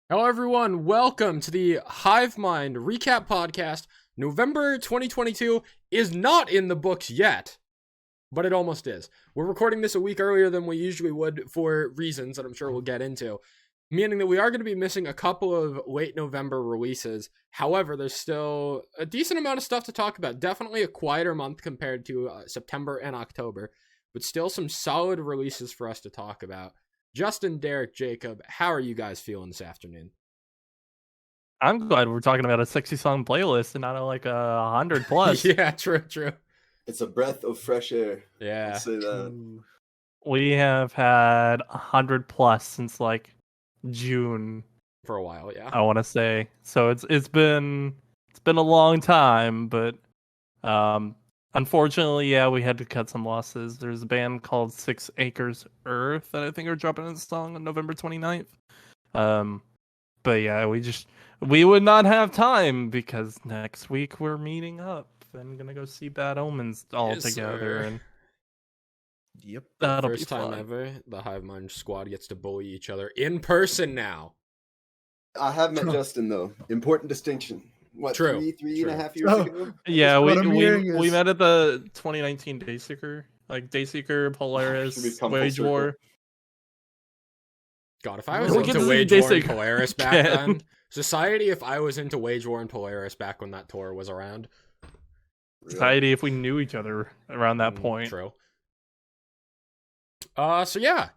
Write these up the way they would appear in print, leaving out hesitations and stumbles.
Hello, everyone. Welcome to the Hivemind Recap Podcast. November 2022 is not in the books yet, but it almost is. We're recording this a week earlier than we usually would for reasons that I'm sure we'll get into, meaning that we are going to be missing a couple of late November releases. However, there's still a decent amount of stuff to talk about. Definitely a quieter month compared to September and October, but still some solid releases for us to talk about. Justin, Derek, Jacob, how are you guys feeling this afternoon? I'm glad we're talking about a 60 song playlist and not like 100 plus. Yeah, true. It's a breath of fresh air. Yeah. I'll say that. We have had 100 plus since like June For a while, yeah. I want to say. So it's been a long time, but unfortunately, yeah, we had to cut some losses. There's a band called 6 Acres Earth that I think are dropping a song on November 29th. But yeah, we would not have time because next week we're meeting up and gonna go see Bad Omens all together. And yep, that'll first be time fun. ever the Hivemind squad gets to bully each other in person now. I have met Justin though. Important distinction. What, True. three and a half years ago? Yeah, we is... met at the 2019 Dayseeker, like Dayseeker, Polaris, Wage War. God, if I was into Wage War and Polaris back then, Society, if I was into Wage War and Polaris back when that tour was around. Society, if we knew each other around that point. True. So yeah,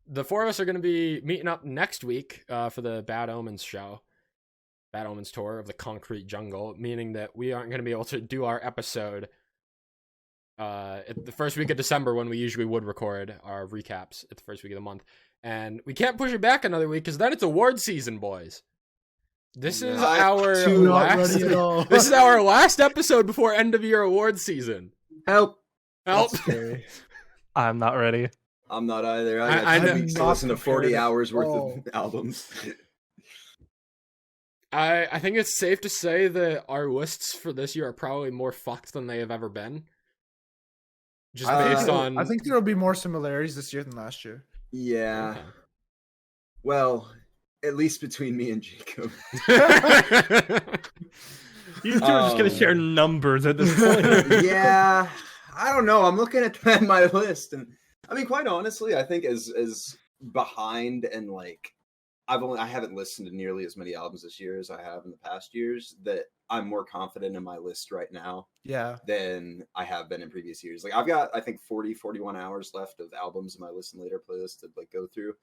the four of us are going to be meeting up next week for the Bad Omens show. Bad Omens tour of the Concrete Jungle, meaning that we aren't going to be able to do our episode at the first week of December when we usually would record our recaps at the first week of the month. And we can't push it back another week because then it's award season, boys. This is our last episode before end of year award season. Help. I'm not ready. I'm not either. I got 2 weeks to listen to 40 hours worth of albums. I think it's safe to say that our lists for this year are probably more fucked than they have ever been. Just based on... I think there will be more similarities this year than last year. Yeah. Okay. Well, at least between me and Jacob. You two are just going to share numbers at this point. Yeah. I don't know. I'm looking at my list. And I mean, quite honestly, I think as behind and like, I haven't listened to nearly as many albums this year as I have in the past years, that I'm more confident in my list right now than I have been in previous years. Like I've got, I think 41 hours left of albums in my Listen Later playlist to like go through.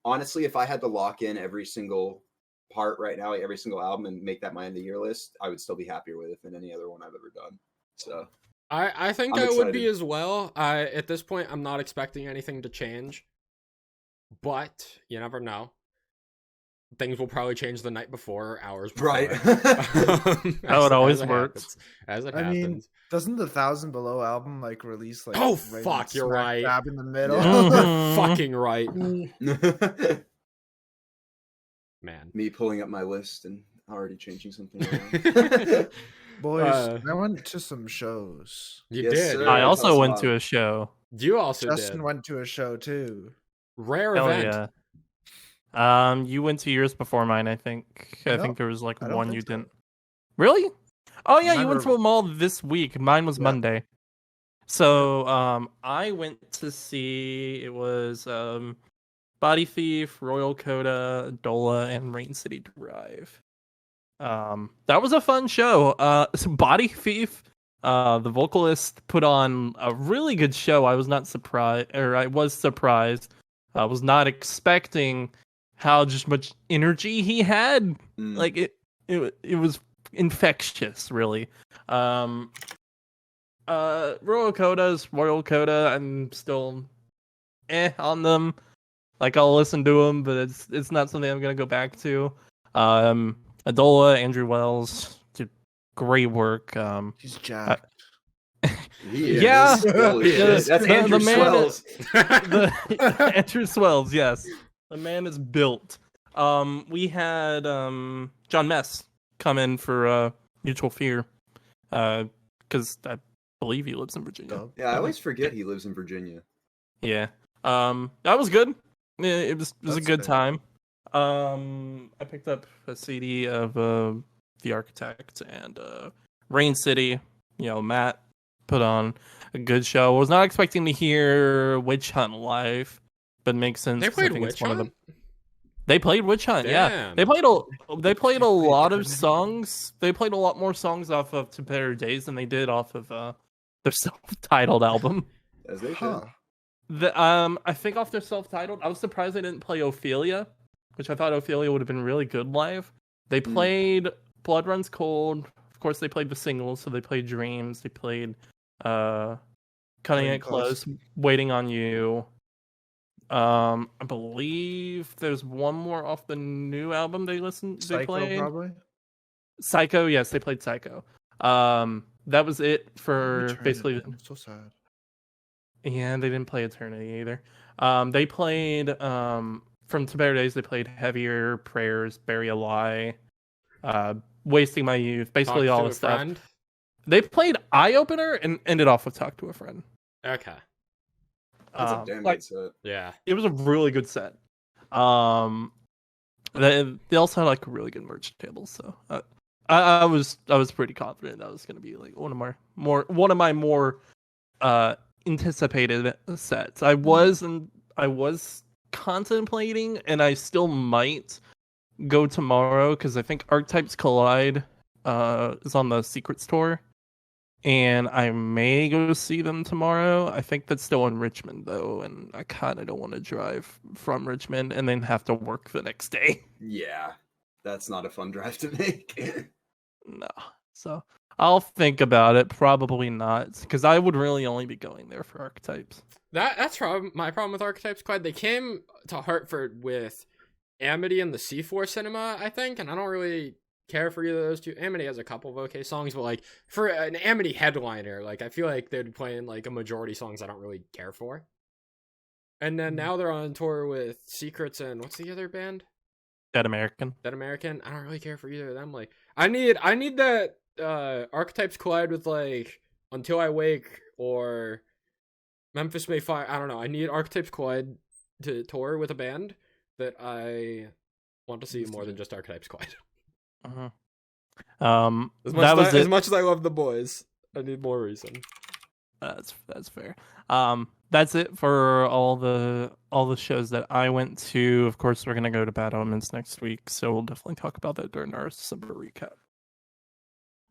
Honestly, if I had to lock in every single part right now, every single album and make that my end of year list, I would still be happier with it than any other one I've ever done. So I think I would be as well. At this point, I'm not expecting anything to change, but you never know. Things will probably change the night before or hours before. Right. How it always works. As it happens. Mean, doesn't the 1000 Below album like release like... Oh, fuck, you're right. Dab in the middle. Yeah. Fucking right. Man. Me pulling up my list and already changing something around. Boys, I went to some shows. You did. Sir. I also went to a show. You also Justin did. went to a show too. Rare Hell event. Yeah. You went 2 years before mine, I think. I think there was like one you didn't. Really? Oh yeah, you went to a mall this week. Mine was Monday. So I went to see, it was Body Thief, Royal Coda, Dola, and Rain City Drive. That was a fun show. So Body Thief, the vocalist put on a really good show. I was surprised. I was not expecting how just much energy he had. Like it was infectious, really. Royal Coda's Royal Coda. I'm still on them. Like I'll listen to them, but it's not something I'm gonna go back to. Adola, Andrew Wells did great work. He's jacked. Yeah, that's Andrew Swells. Andrew Swells, yes. The man is built. We had John Mess come in for Mutual Fear, because I believe he lives in Virginia. Yeah, I always forget he lives in Virginia. Yeah. That was good. It was a good time. I picked up a CD of The Architect and Rain City. You know, Matt put on a good show. I was not expecting to hear Witch Hunt live, but it makes sense. They 'cause I played think it's Witch one of Hunt? them. They played Witch Hunt, yeah. Damn. They played a lot of Eternity. songs. They played a lot more songs off of To Better Days than they did off of their self-titled album. As they should. Huh. I think off their self-titled, I was surprised they didn't play Ophelia, which I thought Ophelia would have been really good live. They played Blood Runs Cold. Of course, they played the singles, so they played Dreams. They played Cutting It Close, Waiting on You. I believe there's one more off the new album they played. Psycho, probably. Psycho, yes, they played Psycho. That was it for Eternity. basically. I'm so sad. Yeah, they didn't play Eternity either. They played from To Better Days. They played Heavier Prayers, Bury a Lie, Wasting My Youth, basically Talk all to the a stuff. friend? They played Eye Opener and ended off with Talk to a Friend. Okay. That's a damn like, good set. Yeah. It was a really good set. They also had like really good merch tables, so I was pretty confident that was going to be like one of my more anticipated sets. I was contemplating, and I still might go tomorrow because I think Archetypes Collide is on the Secrets tour, and I may go see them tomorrow. I think that's still in Richmond though, and I kind of don't want to drive from Richmond and then have to work the next day. Yeah, that's not a fun drive to make. No, so I'll think about it. Probably not, because I would really only be going there for Archetypes. That's my problem with Archetypes Quad. They came to Hartford with Amity and the C4 Cinema, I think, and I don't really care for either of those two. Amity has a couple of okay songs, but like for an Amity headliner, like I feel like they'd be playing like a majority songs I don't really care for. And then now they're on tour with Secrets and what's the other band? Dead American. Dead American. I don't really care for either of them. Like I need that Archetypes Collide with like Until I Wake or Memphis May Fire. I don't know. I need Archetypes Collide to tour with a band that I want to see more than just Archetypes Collide. Uh-huh. As much as I love the boys, I need more reason. That's fair. That's it for all the shows that I went to. Of course, we're gonna go to Bad Omens next week, so we'll definitely talk about that during our December recap.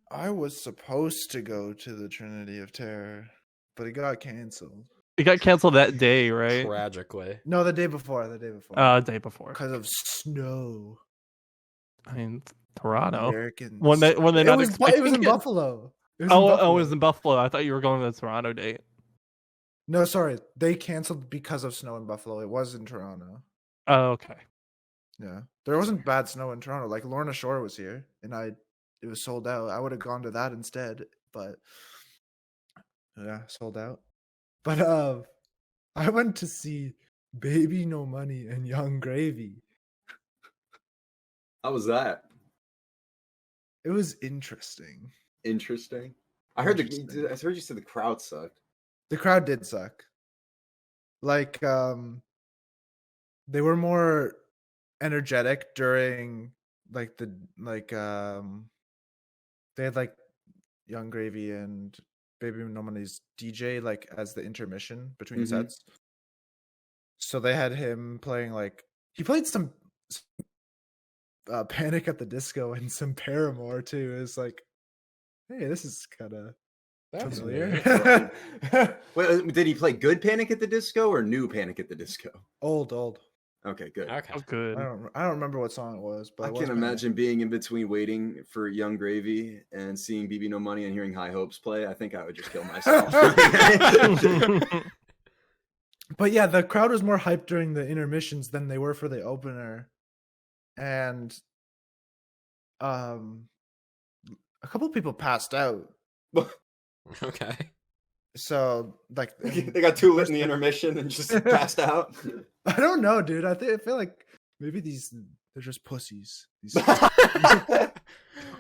I was supposed to go to the Trinity of Terror, but it got canceled. It got canceled that day, right? Tragically. No, the day before. Day before. Because of snow. I mean, Toronto. Americans. When they it was in it. Buffalo. It was in Buffalo. I thought you were going to the Toronto date. No, sorry. They canceled because of snow in Buffalo. It was in Toronto. Oh, okay. Yeah. There wasn't bad snow in Toronto. Like Lorna Shore was here and it was sold out. I would have gone to that instead, but yeah, sold out. But I went to see Baby No Money and Young Gravy. How was that? It was interesting. Interesting. I heard you said the crowd sucked. The crowd did suck. Like they were more energetic during they had like Young Gravy and Baby No Money's DJ like as the intermission between sets. So they had him playing he played some Panic at the Disco and some Paramore too. It's like, hey, this is kind of familiar. Wait, did he play good Panic at the Disco or new Panic at the Disco? Old. Okay, good. Okay. Oh, good. I don't remember what song it was, but I can't imagine being in between waiting for Young Gravy and seeing BB No Money and hearing High Hopes play. I think I would just kill myself. But yeah, the crowd was more hyped during the intermissions than they were for the opener. And a couple people passed out. Okay. So they got too lit in the intermission and just passed out. I don't know, dude. I feel like maybe they're just pussies.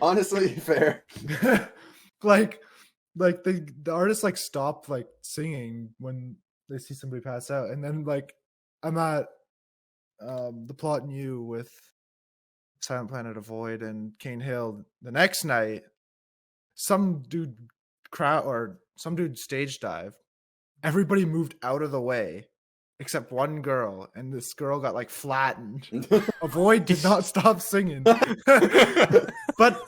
Honestly, fair. like the artists stop singing when they see somebody pass out, and then I'm at the Plot and You with Silent Planet Avoid and Cane Hill. The next night, some dude stage dive. Everybody moved out of the way except one girl, and this girl got like flattened. Avoid did not stop singing. But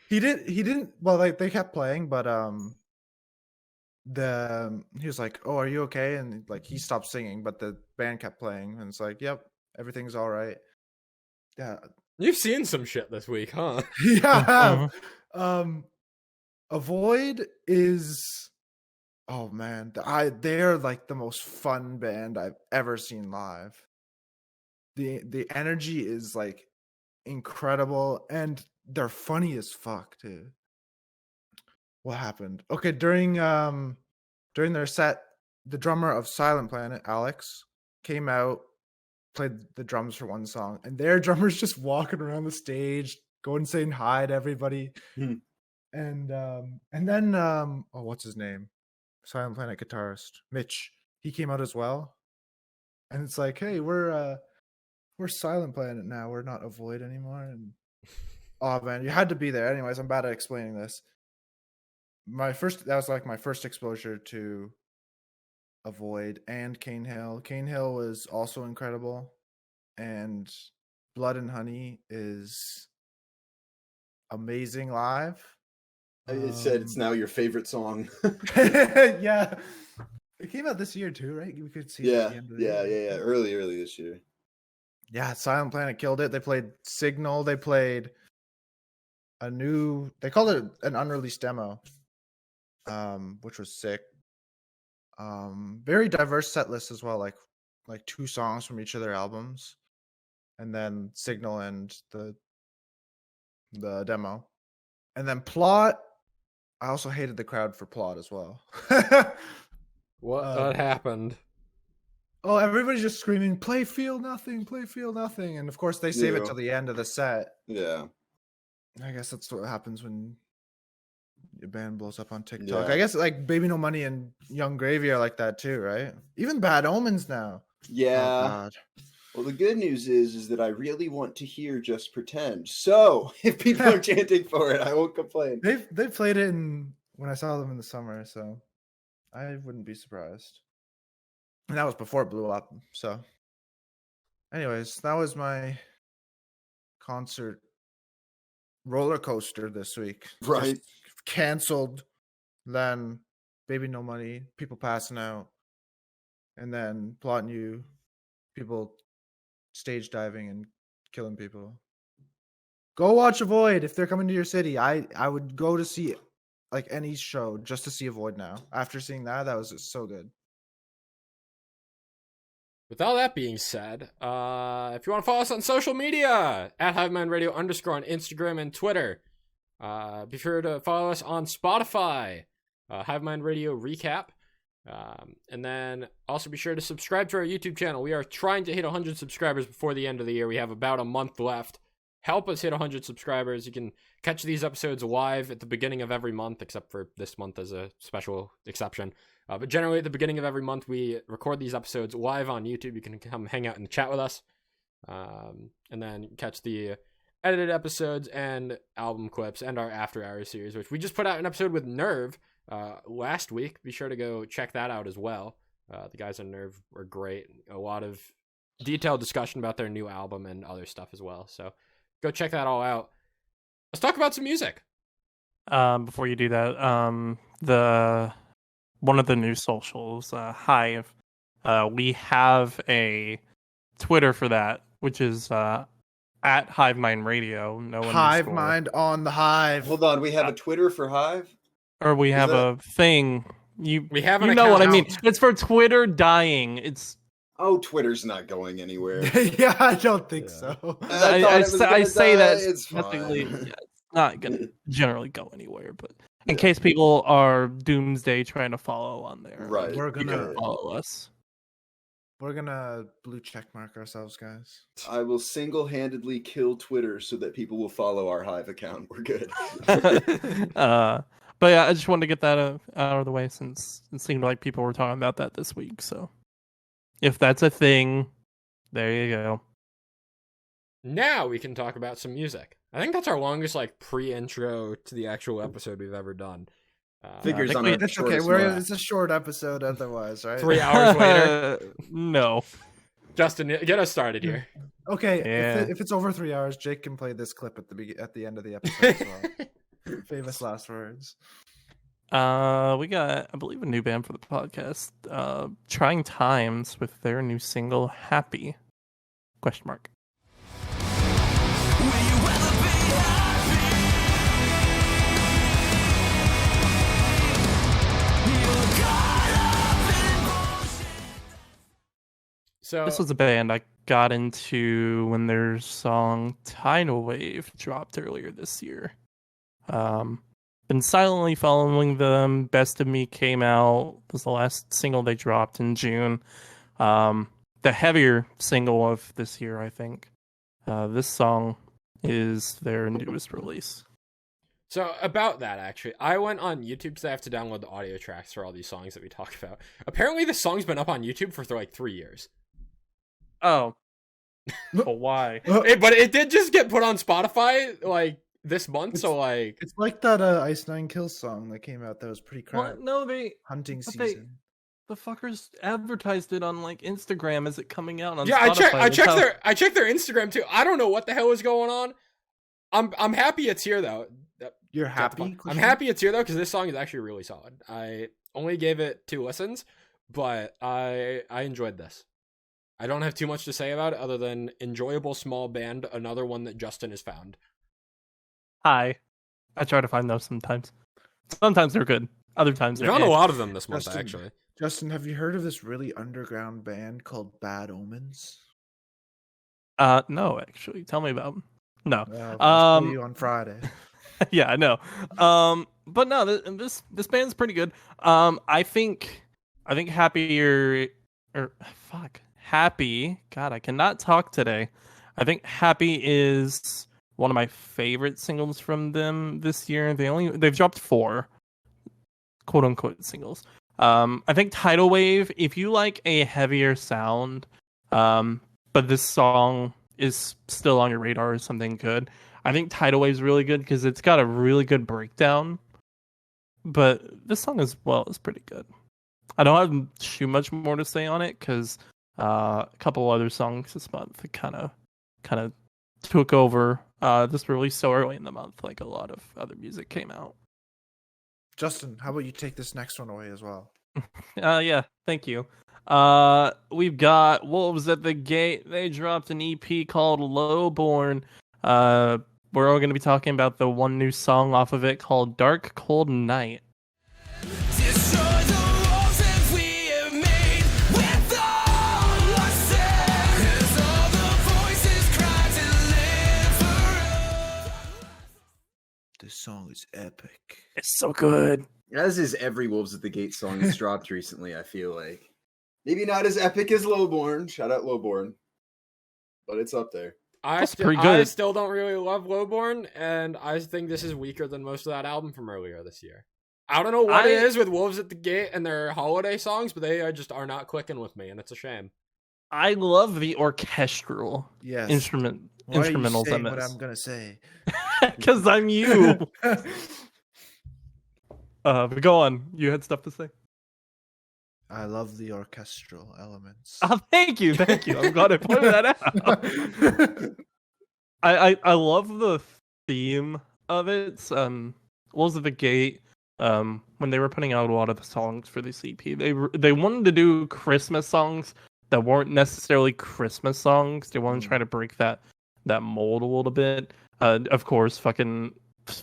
he didn't well, like they kept playing, but he was like, "Oh, are you okay?" And like he stopped singing, but the band kept playing, and it's like, "Yep, everything's all right." Yeah, you've seen some shit this week, huh? Yeah, I have. Avoid is, oh man, they're like the most fun band I've ever seen live. The energy is like incredible, and they're funny as fuck too. What happened? Okay, during their set, the drummer of Silent Planet, Alex, came out, played the drums for one song, and their drummer's just walking around the stage, going saying hi to everybody. And then oh, what's his name? Silent Planet guitarist Mitch. He came out as well, and it's like, hey, we're Silent Planet now. We're not Avoid anymore. And oh man, you had to be there. Anyways, I'm bad at explaining this. That was like my first exposure to Avoid and Cane Hill. Cane Hill was also incredible, and Blood and Honey is amazing live. It said it's now your favorite song. Yeah, it came out this year too, right? We could see. Yeah, it at the end of the year. yeah. Early this year. Yeah, Silent Planet killed it. They played Signal. They played they called it an unreleased demo, which was sick. Very diverse set list as well, like 2 songs from each of their albums, and then Signal and the demo, and then Plot. I also hated the crowd for Plot as well. What happened? Oh, everybody's just screaming, "Play Feel Nothing, play Feel Nothing," and of course they save it till the end of the set. Yeah, I guess that's what happens when your band blows up on TikTok. Yeah. I guess like Baby No Money and Young Gravy are like that too, right? Even Bad Omens now. Yeah. Oh, God. Well, the good news is that I really want to hear Just Pretend. So if people are chanting for it, I won't complain. They played it when I saw them in the summer, so I wouldn't be surprised. And that was before it blew up. So, anyways, that was my concert roller coaster this week. Right. Just canceled, then Baby No Money, people passing out, and then Plot and You, people stage diving and killing people. Go watch Avoid if they're coming to your city. I would go to see like any show just to see Avoid now. After seeing that was just so good. With all that being said, if you want to follow us on social media, at Hivemind Radio _ on Instagram and Twitter. Be sure to follow us on Spotify, Hivemind Radio Recap. And then also be sure to subscribe to our YouTube channel. We are trying to hit 100 subscribers before the end of the year. We have about a month left. Help us hit 100 subscribers. You can catch these episodes live at the beginning of every month, except for this month as a special exception. But generally at the beginning of every month, we record these episodes live on YouTube. You can come hang out and chat with us. And then catch the edited episodes and album clips and our After Hours series, which we just put out an episode with Nerve last week. Be sure to go check that out as well. The guys on Nerve were great. A lot of detailed discussion about their new album and other stuff as well. So go check that all out. Let's talk about some music. Before you do that, one of the new socials, Hive, we have a Twitter for that, which is at Hivemind Radio. No Hivemind on the Hive. Hold on, we have a Twitter for Hive? Or we have a thing. We have an You know what I mean. It's for Twitter dying. Oh, Twitter's not going anywhere. Yeah, I don't think so. I say that it's it's not going to generally go anywhere, but in case people are doomsday trying to follow on there, right? We're gonna follow us. We're gonna blue check mark ourselves, guys. I will single-handedly kill Twitter so that people will follow our Hive account. We're good. But yeah, I just wanted to get that out of the way since it seemed like people were talking about that this week. So if that's a thing, There you go. Now we can talk about some music. I think that's our longest like pre-intro to the actual episode we've ever done. Figures on It's okay. It's a short episode otherwise, right? 3 hours later. No. Justin, get us started here. Okay, Yeah. if it's over 3 hours, Jake can play this clip at the end of the episode as well. Famous last words. We got, I believe, a new band for the podcast. Trying Times with their new single "Happy?" ? So This was a band I got into when their song "Tidal Wave" dropped earlier this year. Been silently following them. "Best of Me" came out, was the last single they dropped in June. The heavier single of this year, I think. This song is their newest release. So about that, actually, I went on YouTube because I have to download the audio tracks for all these songs that we talk about. Apparently, the song's been up on YouTube for like 3 years. Oh. But why? But it did just get put on Spotify like this month, so like It's like that Ice Nine Kills song that came out that was pretty crap. Well, no, Hunting but season. the fuckers advertised it on like Instagram as it coming out on yeah, Spotify. I checked their Instagram too. I don't know what the hell is going on. I'm happy it's here though. You're happy? I'm happy it's here though because this song is actually really solid. I only gave it 2 listens, but I enjoyed this. I don't have too much to say about it other than enjoyable small band, another one that Justin has found. Hi. I try to find those sometimes. Sometimes they're good. Other times I they're found a lot of them this month, Justin. actually. Justin, have you heard of this really underground band called Bad Omens? No, actually. Tell me about them. No. I'll tell you on Friday. Yeah, I know. But no, this band's pretty good. I think Happy. God, I cannot talk today. I think Happy is one of my favorite singles from them this year. They've dropped 4 quote unquote singles. I think Tidal Wave, if you like a heavier sound, but this song is still on your radar or something good, I think Tidal Wave is really good because it's got a really good breakdown. But this song as well is pretty good. I don't have too much more to say on it because a couple other songs this month kind of took over this release so early in the month. Like a lot of other music came out. Justin, how about you take this next one away as well? Yeah, thank you. We've got Wolves at the Gate. They dropped an EP called Lowborn. We're all going to be talking about the one new song off of it called Dark Cold Night. This song is epic. It's so good. As is every Wolves at the Gate song that's dropped recently, I feel like. Maybe not as epic as Lowborn. Shout out Lowborn. But it's up there. I still don't really love Lowborn, and I think this is weaker than most of that album from earlier this year. I don't know what it is with Wolves at the Gate and their holiday songs, but they just are not clicking with me, and it's a shame. I love the orchestral instrumentals in this. What I'm gonna say? Because I'm you. But go on. You had stuff to say. I love the orchestral elements. Oh, thank you. I'm glad I pointed that out. I love the theme of it. Wolves of the Gate. When they were putting out a lot of the songs for this EP, they wanted to do Christmas songs that weren't necessarily Christmas songs. They wanted to try to break that mold a little bit. Of course, fucking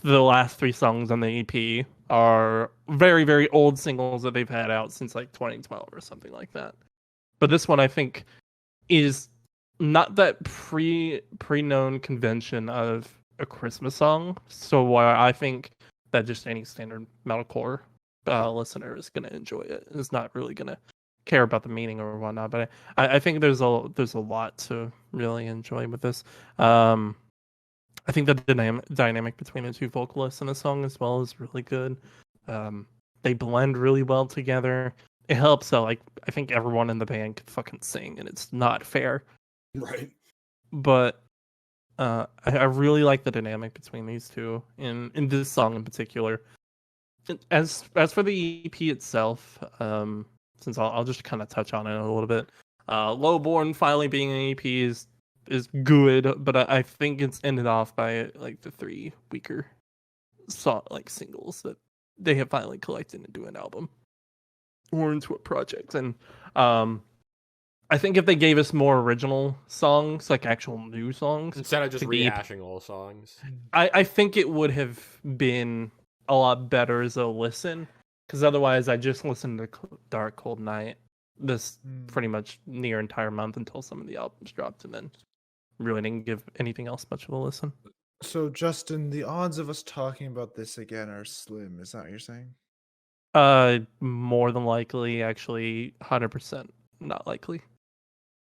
the last 3 songs on the EP are very, very old singles that they've had out since like 2012 or something like that. But this one, I think, is not that pre-known convention of a Christmas song. So I think that just any standard metalcore listener is going to enjoy it. It's not really going to care about the meaning or whatnot. But I think there's a lot to really enjoy with this. I think the dynamic between the 2 vocalists in the song as well is really good. They blend really well together. It helps that I think everyone in the band can fucking sing, and it's not fair Right. But I really like the dynamic between these two in this song in particular. As for the EP itself, since I'll just kind of touch on it a little bit. Lowborn finally being an EP is good, but I think it's ended off by like the 3 weaker singles that they have finally collected into an album or into a project. And I think if they gave us more original songs, like actual new songs, instead of just rehashing old songs, I think it would have been a lot better as a listen. Because otherwise, I just listened to Dark Cold Night this pretty much near entire month until some of the albums dropped, and then really didn't give anything else much of a listen. So, Justin, the odds of us talking about this again are slim. Is that what you're saying? More than likely, actually, 100% not likely.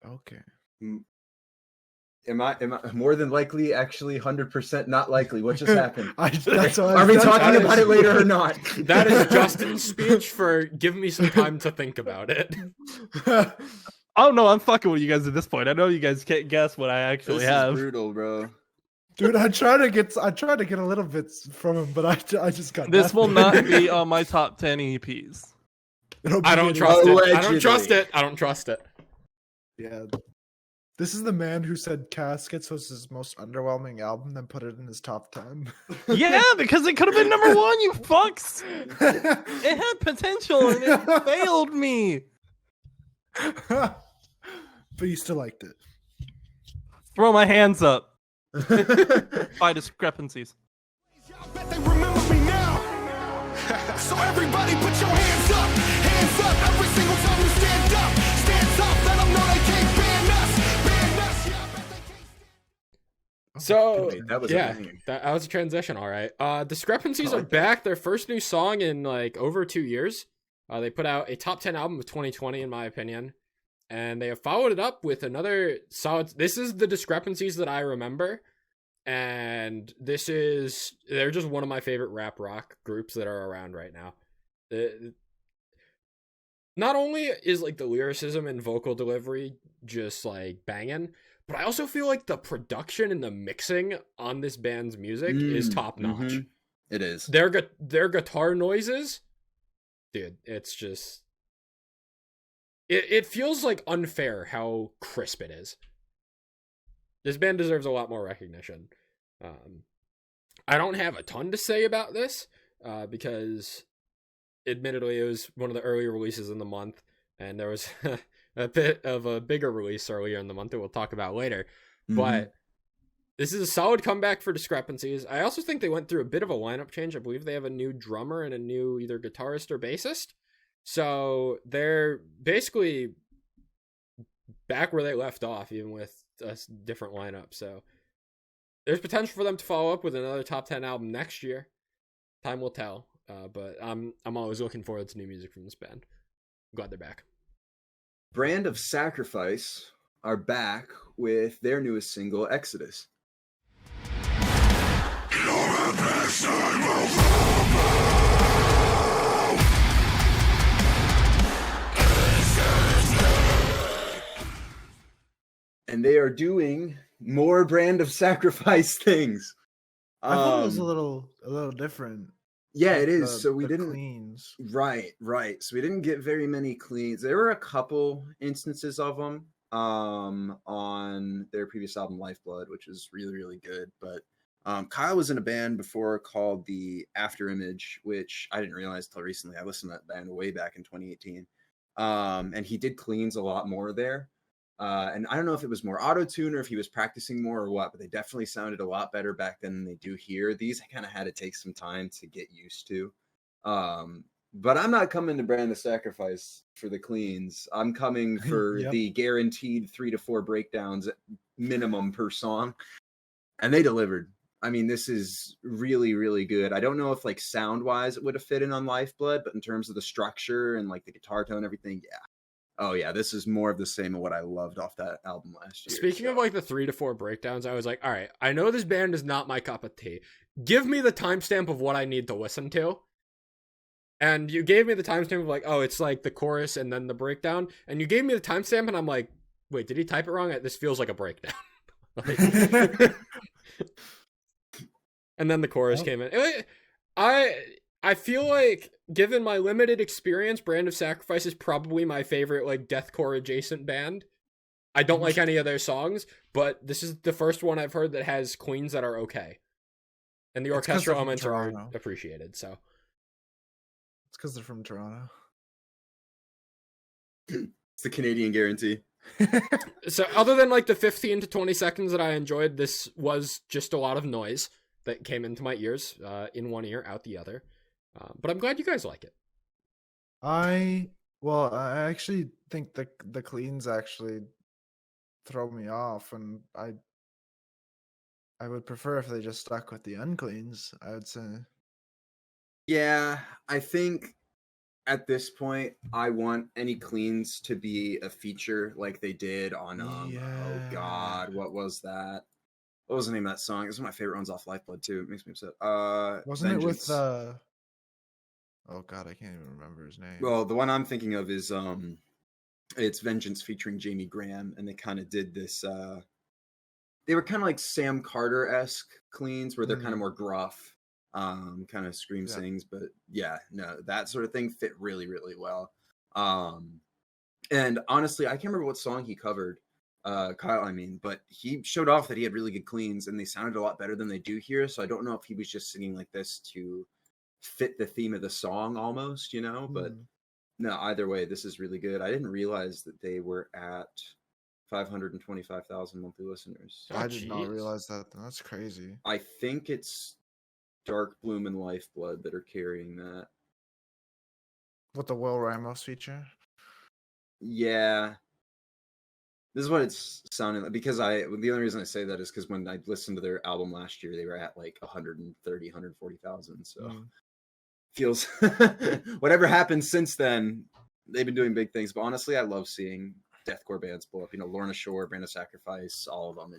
Okay. Am I more than likely actually 100% not likely? What just happened? Are we talking about it later or not? That is Justin's speech for give me some time to think about it. Oh no, I'm fucking with you guys at this point. I know you guys can't guess what I actually have. This is brutal, bro. Dude, I tried to get a little bit from him, but I just got this will not be on my top 10 EPs. I don't trust it. I don't trust it. I don't trust it. Yeah. This is the man who said Caskets was his most underwhelming album, then put it in his top 10. Yeah, because it could have been number 1, you fucks. It had potential and it failed me. But you still liked it. Throw my hands up. By discrepancies. I bet they remember me now. So everybody put your hands up every single time you stand up, let them know they can't ban us, yeah, I bet they can't. So that was that was a transition. All right, Discrepancies are back. Their first new song in like over 2 years. They put out a top 10 album of 2020, in my opinion, and they have followed it up with another solid. This is the Discrepancies that I remember, and they're just one of my favorite rap rock groups that are around right now. Not only is like the lyricism and vocal delivery just like banging, but I also feel like the production and the mixing on this band's music is top notch. Mm-hmm. It is. Their guitar noises, dude, it's just it feels like unfair how crisp it is. This band deserves a lot more recognition. I don't have a ton to say about this because admittedly it was one of the earlier releases in the month, and there was a bit of a bigger release earlier in the month that we'll talk about later. Mm-hmm. But this is a solid comeback for Discrepancies. I also think they went through a bit of a lineup change. I believe they have a new drummer and a new either guitarist or bassist. So they're basically back where they left off, even with a different lineup. So there's potential for them to follow up with another top 10 album next year. Time will tell. But I'm always looking forward to new music from this band. I'm glad they're back. Brand of Sacrifice are back with their newest single, Exodus. And they are doing more Brand of Sacrifice things. I thought it was a little different. Yeah, it is. So we didn't cleans. Right. So we didn't get very many cleans. There were a couple instances of them on their previous album, Lifeblood, which is really, really good. But Kyle was in a band before called the After Image, which I didn't realize till recently. I listened to that band way back in 2018. And he did cleans a lot more there. And I don't know if it was more auto-tune or if he was practicing more or what, but they definitely sounded a lot better back then than they do here. These I kind of had to take some time to get used to. But I'm not coming to Brand the Sacrifice for the cleans. I'm coming for the guaranteed 3 to 4 breakdowns minimum per song. And they delivered. I mean, this is really, really good. I don't know if like sound-wise it would have fit in on Lifeblood, but in terms of the structure and like the guitar tone and everything, yeah. Oh yeah, this is more of the same of what I loved off that album last year. Speaking of like the 3 to 4 breakdowns, I was like, all right, I know this band is not my cup of tea. Give me the timestamp of what I need to listen to. And you gave me the timestamp of like, oh, it's like the chorus and then the breakdown. And you gave me the timestamp and I'm like, Wait, did he type it wrong? This feels like a breakdown. Like- and then the chorus came in. I feel like, given my limited experience, Brand of Sacrifice is probably my favorite like deathcore adjacent band. I don't like any of their songs, but this is the first one I've heard that has cleans that are okay, and the orchestral elements are appreciated. So it's because they're from Toronto. It's the Canadian guarantee. So other than like the 15 to 20 seconds that I enjoyed, this was just a lot of noise that came into my ears, in one ear, out the other. But I'm glad you guys like it. I actually think the cleans actually throw me off, and I would prefer if they just stuck with the uncleans, I would say. Yeah, I think at this point I want any cleans to be a feature like they did on oh god, what was that? What was the name of that song? It's one of my favorite ones off Lifeblood too. It makes me upset. Wasn't Vengeance. it with oh god, I can't even remember his name. Well, the one I'm thinking of is it's Vengeance featuring Jamie Graham, and they kind of did this they were kind of like Sam Carter-esque cleans where they're kind of more gruff, kind of scream sings, but yeah, no, that sort of thing fit really, really well. And honestly, I can't remember what song he covered, Kyle, I mean, but he showed off that he had really good cleans and they sounded a lot better than they do here. So I don't know if he was just singing like this to fit the theme of the song almost, you know, but no, either way, this is really good. I didn't realize that they were at 525,000 monthly listeners. I did not realize that. That's crazy. I think it's Dark Bloom and Lifeblood that are carrying that. With the Will Ramos feature? Yeah. This is what it's sounding like, because the only reason I say that is because when I listened to their album last year, they were at like 130, 140,000. So feels whatever happened since then, they've been doing big things. But honestly, I love seeing deathcore bands blow up. You know, Lorna Shore, Brand of Sacrifice, all of them.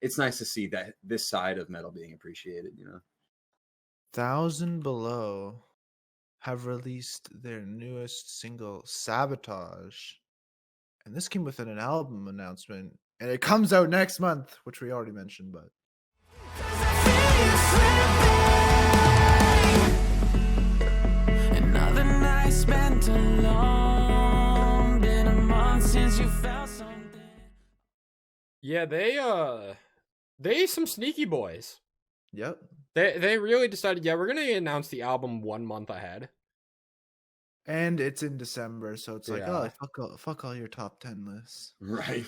It's nice to see that this side of metal being appreciated, you know. 1,000 Below have released their newest single, Sabotage. And this came with an album announcement. And it comes out next month, which we already mentioned, but Another night spent alone. Been a month since you felt something. Yeah, they some sneaky boys. Yep. They really decided, we're gonna announce the album 1 month ahead. And it's in December, so it's like, fuck all your top 10 lists. Right.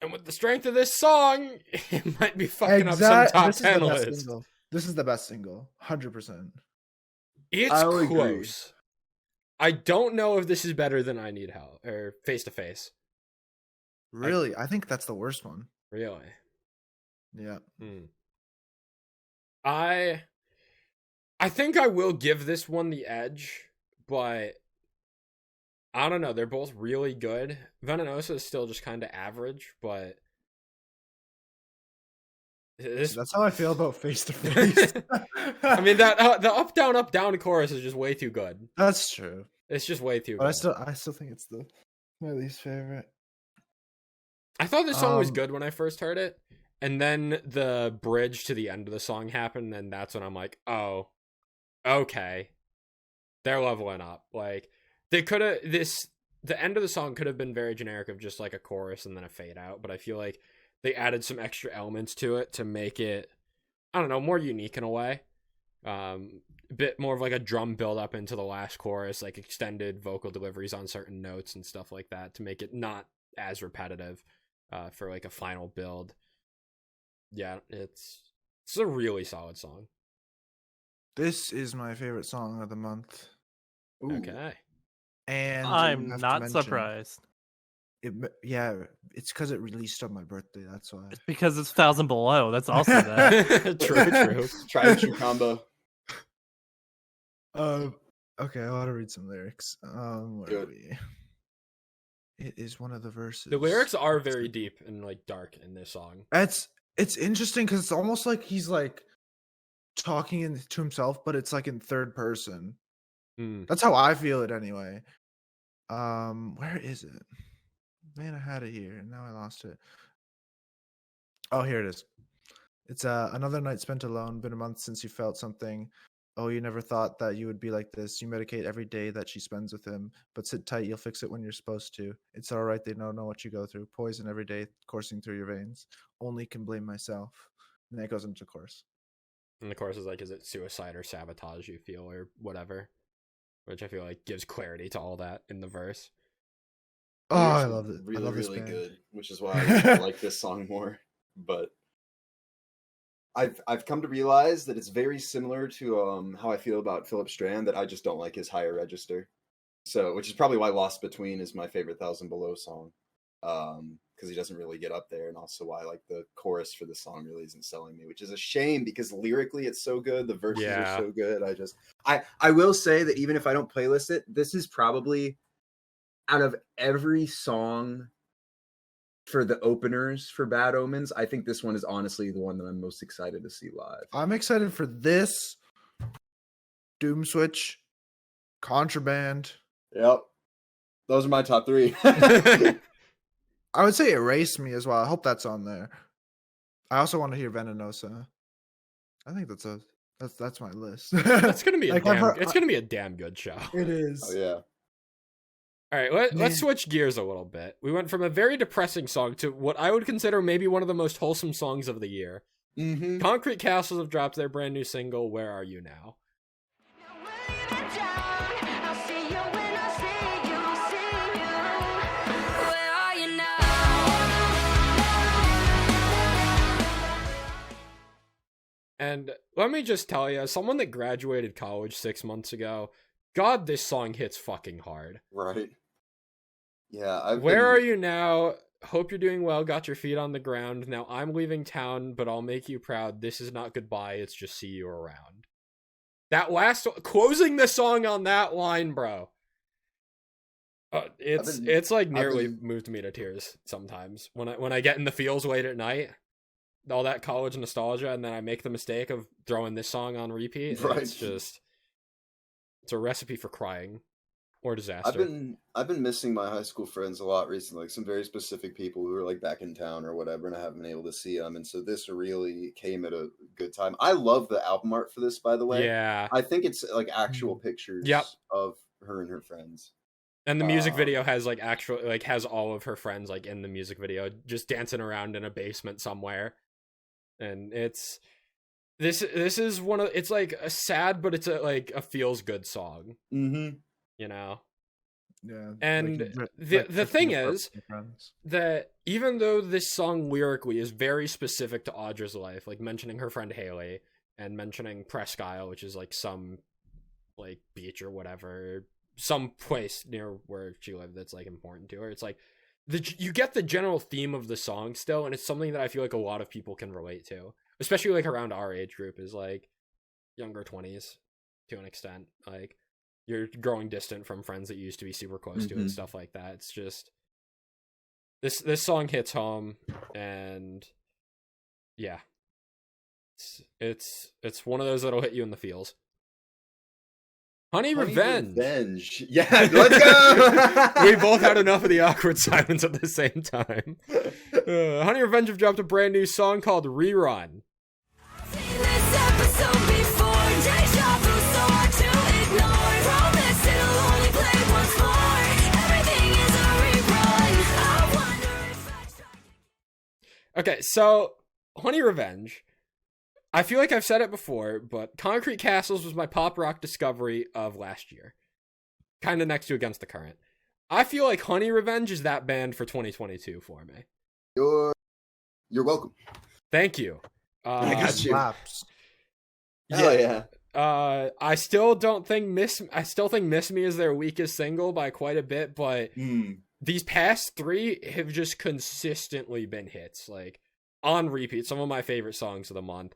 And with the strength of this song, it might be fucking up some top 10 lists. This is the best single, 100%. It's close. I don't know if this is better than I Need Help or Face to Face. Really? I think that's the worst one. Really? Yeah. I think I will give this one the edge, but I don't know. They're both really good. Venenosa is still just kind of average, but that's how I feel about Face to Face. I mean, that the up down chorus is just way too good. That's true. It's just way too good. But I still think it's my least favorite. I thought this song was good when I first heard it, and then the bridge to the end of the song happened, and that's when I'm like, oh, okay, they're leveling up. Like, they could have the end of the song could have been very generic of just like a chorus and then a fade out, but I feel like they added some extra elements to it to make it, I don't know, more unique in a way. A bit more of like a drum build up into the last chorus, like extended vocal deliveries on certain notes and stuff like that to make it not as repetitive for like a final build. Yeah, it's a really solid song. This is my favorite song of the month. Ooh. Okay. And I'm not surprised. It's because it released on my birthday. That's why. It's because it's 1,000 Below. That's also that. True. Try the true combo. Okay, I want to read some lyrics. Where are we? It is one of the verses. The lyrics are very deep and like dark in this song. It's interesting because it's almost like he's like talking to himself, but it's like in third person. That's how I feel it anyway. Where is it? Man, I had it here and now I lost it. Oh, here it is. It's another night spent alone. Been a month since you felt something. Oh, you never thought that you would be like this. You medicate every day that she spends with him, but sit tight. You'll fix it when you're supposed to. It's all right. They don't know what you go through. Poison every day coursing through your veins. Only can blame myself. And then it goes into chorus. And the chorus is like, is it suicide or sabotage you feel or whatever? Which I feel like gives clarity to all that in the verse. Oh, I love it. Really, I love this really band. good, which is why I like this song more. But I've come to realize that it's very similar to how I feel about Philip Strand, that I just don't like his higher register. So, which is probably why Lost Between is my favorite Thousand Below song. Because he doesn't really get up there, and also why like the chorus for the song really isn't selling me, which is a shame because lyrically it's so good, the verses are so good. I will say that even if I don't playlist it, this is probably out of every song for the openers for Bad Omens, I think this one is honestly the one that I'm most excited to see live. I'm excited for this, Doom Switch, Contraband. Yep. Those are my top three. I would say Erase Me as well. I hope that's on there. I also want to hear Venenosa. I think that's my list. It's gonna be Like, gonna be a damn good show. It is. Oh yeah. All right, let's switch gears a little bit. We went from a very depressing song to what I would consider maybe one of the most wholesome songs of the year. Mm-hmm. Concrete Castles have dropped their brand new single, Where Are You Now? And let me just tell you, as someone that graduated college 6 months ago, God, this song hits fucking hard. Right. Yeah. Where are you now? Hope you're doing well. Got your feet on the ground. Now I'm leaving town, but I'll make you proud. This is not goodbye. It's just see you around. That last closing the song on that line, bro. It's like nearly moved me to tears sometimes when I get in the feels late at night. All that college nostalgia, and then I make the mistake of throwing this song on repeat. Right. It's a recipe for crying or disaster. I've been missing my high school friends a lot recently, like some very specific people who are like back in town or whatever, and I haven't been able to see them. And so this really came at a good time. I love the album art for this, by the way. Yeah, I think it's like actual pictures of her and her friends. And the music video has like has all of her friends like in the music video, just dancing around in a basement somewhere. And it's this is one of, it's like a sad, but it's a feels good song. Mm-hmm. You know. Yeah. And the thing is that even though this song lyrically is very specific to Audra's life, like mentioning her friend Haley and mentioning Presque Isle, which is like some like beach or whatever, some place near where she lived that's like important to her. It's like you get the general theme of the song still, and it's something that I feel like a lot of people can relate to, especially like around our age group, is like younger 20s to an extent. Like you're growing distant from friends that you used to be super close to and stuff like that. It's just this song hits home, and yeah, it's one of those that'll hit you in the feels. Honey Revenge. Yeah, let's go. We both had enough of the awkward silence at the same time. Honey Revenge have dropped a brand new song called Rerun. Okay, so Honey Revenge, I feel like I've said it before, but Concrete Castles was my pop rock discovery of last year. Kind of next to Against the Current. I feel like Honey Revenge is that band for 2022 for me. You're welcome. Thank you. I got you. Yeah. I still think Miss Me is their weakest single by quite a bit, but these past three have just consistently been hits, like on repeat. Some of my favorite songs of the month.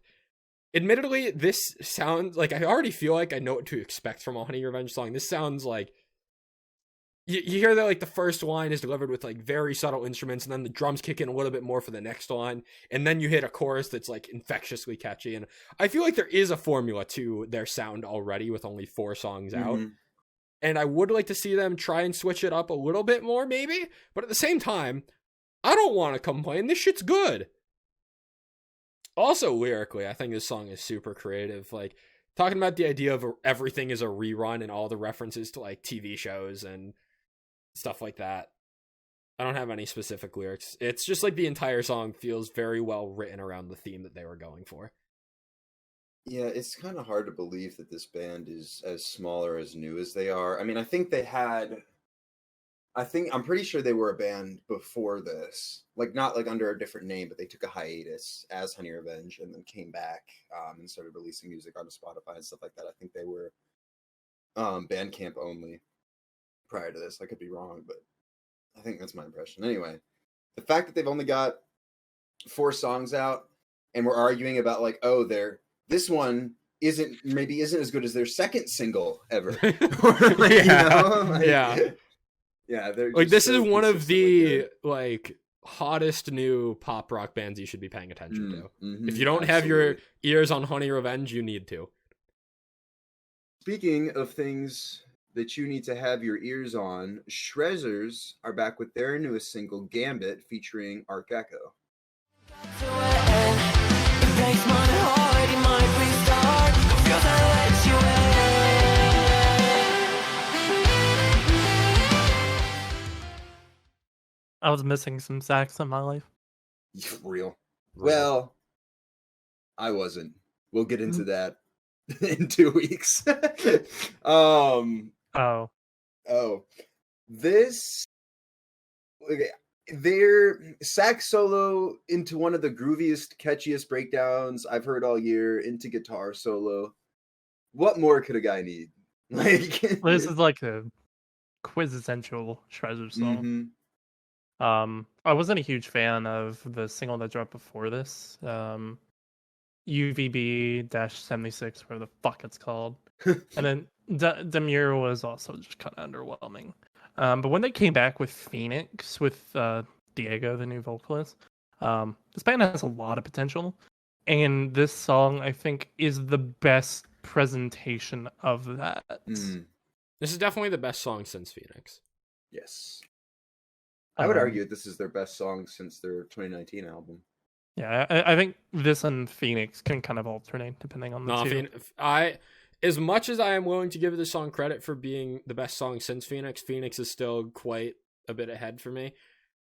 Admittedly, this sounds like I already feel like I know what to expect from a Honey Revenge song. This sounds like you hear that like the first line is delivered with like very subtle instruments, and then the drums kick in a little bit more for the next line, and then you hit a chorus that's like infectiously catchy. And I feel like there is a formula to their sound already with only 4 songs out. And I would like to see them try and switch it up a little bit more, maybe. But at the same time, I don't want to complain. This shit's good. Also, lyrically, I think this song is super creative. Like, talking about the idea of everything is a rerun and all the references to, like, TV shows and stuff like that. I don't have any specific lyrics. It's just like the entire song feels very well written around the theme that they were going for. Yeah, it's kind of hard to believe that this band is as small or as new as they are. I mean, I'm pretty sure they were a band before this. Like, not like under a different name, but they took a hiatus as Honey Revenge and then came back and started releasing music onto Spotify and stuff like that. I think they were Bandcamp only prior to this. I could be wrong, but I think that's my impression. Anyway, the fact that they've only got 4 songs out and we're arguing about, like, oh, this one isn't as good as their second single ever. Like, yeah. They're like, this is one of the like hottest new pop rock bands you should be paying attention to. Mm-hmm, if you don't have your ears on Honey Revenge, you need to. Speaking of things that you need to have your ears on, Shrezzers are back with their newest single, Gambit, featuring Arc Echo. I was missing some sax in my life. Real. Well, I wasn't. We'll get into that in 2 weeks. This, their sax solo into one of the grooviest, catchiest breakdowns I've heard all year, into guitar solo. What more could a guy need? Like, this is like a quintessential Shrezzers song. Mm-hmm. I wasn't a huge fan of the single that dropped before this. UVB-76, whatever the fuck it's called. And then Demure was also just kind of underwhelming. But when they came back with Phoenix, with Diego, the new vocalist, this band has a lot of potential. And this song, I think, is the best presentation of that. This is definitely the best song since Phoenix. Yes. I would argue this is their best song since their 2019 album. Yeah, I think this and Phoenix can kind of alternate depending on the two. As much as I am willing to give this song credit for being the best song since Phoenix, Phoenix is still quite a bit ahead for me.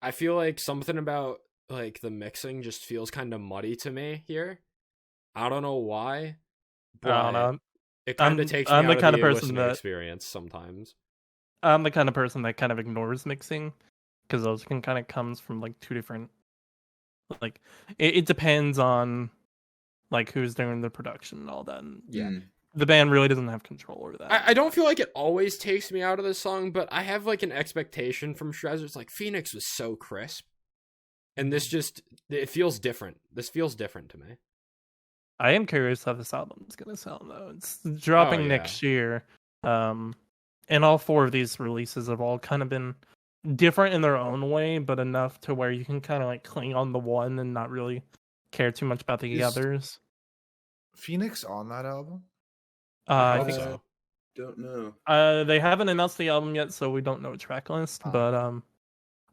I feel like something about like the mixing just feels kind of muddy to me here. I don't know why. But I don't know. It kind of takes me out of the listening experience sometimes. I'm the kind of person that kind of ignores mixing because those can kind of comes from like two different. Like it depends on like who's doing the production and all that. And yeah. The band really doesn't have control over that. I don't feel like it always takes me out of the song, but I have like an expectation from Shrezzers. Like Phoenix was so crisp, and this it feels different. This feels different to me. I am curious how this album is gonna sound though. It's dropping next year, and all 4 of these releases have all kind of been different in their own way, but enough to where you can kind of like cling on the one and not really care too much about the others. Phoenix on that album? I think so. Don't know. They haven't announced the album yet, so we don't know a track list. But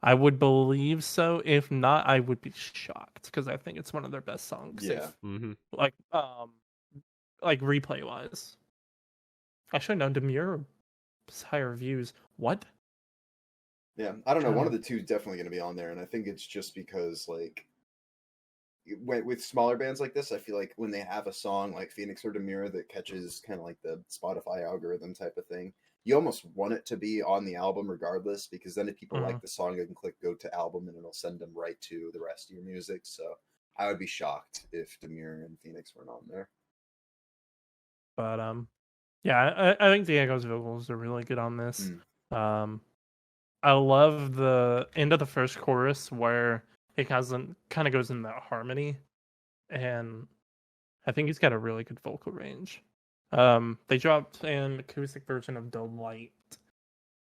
I would believe so. If not, I would be shocked because I think it's one of their best songs. Yeah. Like replay wise. Actually, no. Demure higher views. What? Yeah, I don't know. One of the two is definitely going to be on there, and I think it's just because like with smaller bands like this, I feel like when they have a song like Phoenix or Demure that catches kind of like the Spotify algorithm type of thing, you almost want it to be on the album regardless, because then if people like the song, they can click go to album and it'll send them right to the rest of your music. So I would be shocked if Demure and Phoenix weren't on there. But yeah, I think Diego's vocals are really good on this. I love the end of the first chorus where it kind of goes in that harmony, and I think he's got a really good vocal range. They dropped an acoustic version of Delight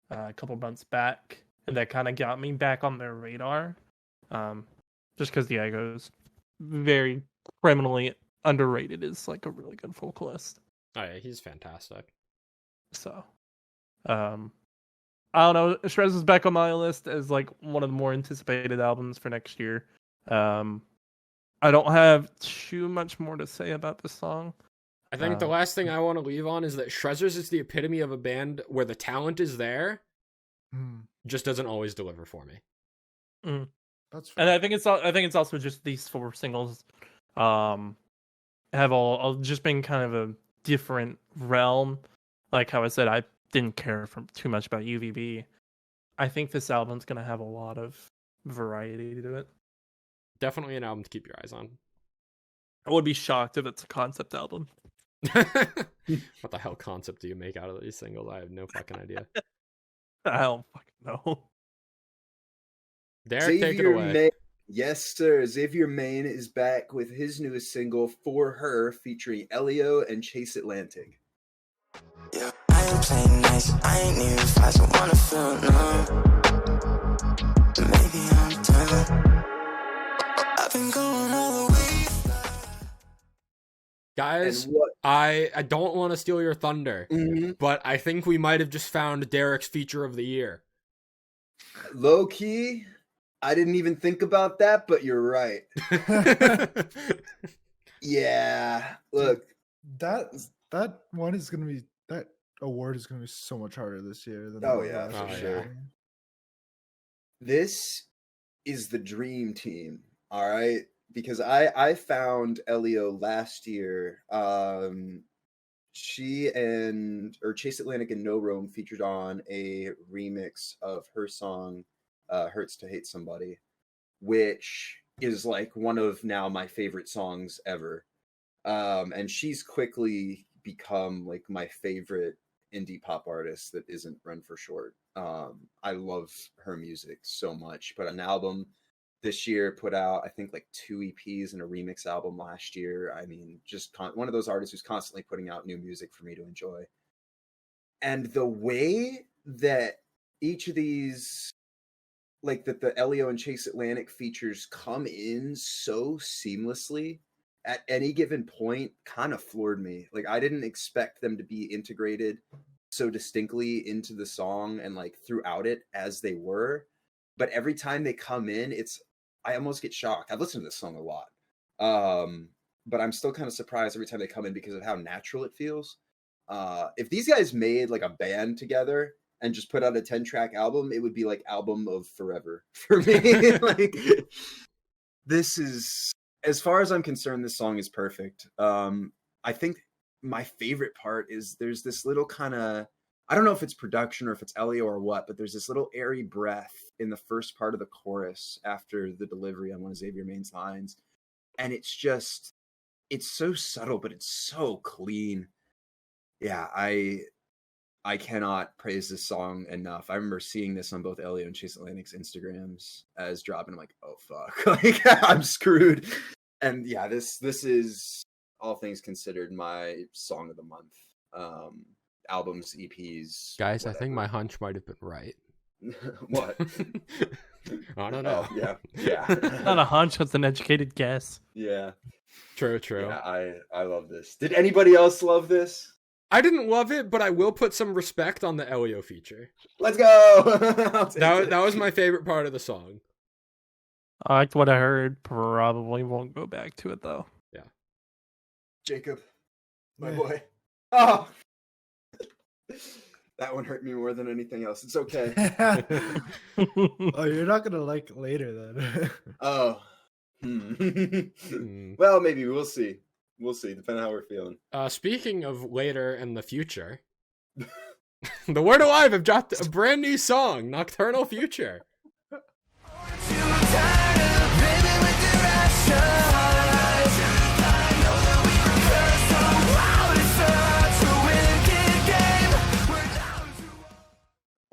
a couple months back, and that kind of got me back on their radar. Just because Diego's very criminally underrated is like a really good vocalist. Oh yeah, he's fantastic. So, I don't know. Shrez is back on my list as like one of the more anticipated albums for next year. I don't have too much more to say about this song. I think the last thing I want to leave on is that Shrezzers is the epitome of a band where the talent is there, just doesn't always deliver for me. That's fair. And I think it's also just these 4 singles have all just been kind of a different realm. Like how I said, I didn't care too much about UVB. I think this album's gonna have a lot of variety to it. Definitely an album to keep your eyes on. I would be shocked if it's a concept album. What the hell concept do you make out of these singles? I have no fucking idea. I don't fucking know. Derek, take it away. Yes, sir. Xavier Maine is back with his newest single, For Her, featuring Elio and Chase Atlantic. Yeah, I ain't playing nice. I ain't even fast. I wanna feel numb. Maybe I'm done. I've been going all the way. Guys, I don't want to steal your thunder, but I think we might have just found Derek's feature of the year. Low key, I didn't even think about that, but you're right. Yeah, look, that one is gonna be, that award is gonna be so much harder this year than for sure. This is the dream team, all right? Because I found Elio last year. She or Chase Atlantic and No Rome featured on a remix of her song Hurts to Hate Somebody, which is like one of now my favorite songs ever. And she's quickly become like my favorite indie pop artist that isn't run for short. I love her music so much. Put an album this year, put out I think like 2 EPs and a remix album last year. I mean, just one of those artists who's constantly putting out new music for me to enjoy. And the way that each of these, like that the Elio and Chase Atlantic features come in so seamlessly at any given point kind of floored me. Like I didn't expect them to be integrated so distinctly into the song and like throughout it as they were. But every time they come in, I almost get shocked. I've listened to this song a lot. But I'm still kind of surprised every time they come in because of how natural it feels. If these guys made like a band together and just put out a 10-track album, it would be like album of forever for me. Like this is, as far as I'm concerned, this song is perfect. I think my favorite part is there's this little kind of, I don't know if it's production or if it's Elio or what, but there's this little airy breath in the first part of the chorus after the delivery on one of Xavier Maine's lines. And it's just, it's so subtle, but it's so clean. Yeah, I cannot praise this song enough. I remember seeing this on both Elio and Chase Atlantic's Instagrams as dropping. I'm like, oh fuck, like I'm screwed. And yeah, this is, all things considered, my song of the month. Albums, EPs. Guys, whatever. I think my hunch might have been right. What? I don't know. Oh, yeah. Not a hunch, it's an educated guess. Yeah. True. Yeah, I love this. Did anybody else love this? I didn't love it, but I will put some respect on the Elio feature. Let's go! That was my favorite part of the song. I liked what I heard. Probably won't go back to it, though. Yeah. Jacob, my boy. Oh! That one hurt me more than anything else. It's okay. Oh, you're not gonna like later then. Oh. Well, maybe we'll see. We'll see, depending on how we're feeling. Speaking of later and the future, the Word Alive have dropped a brand new song, Nocturnal Future.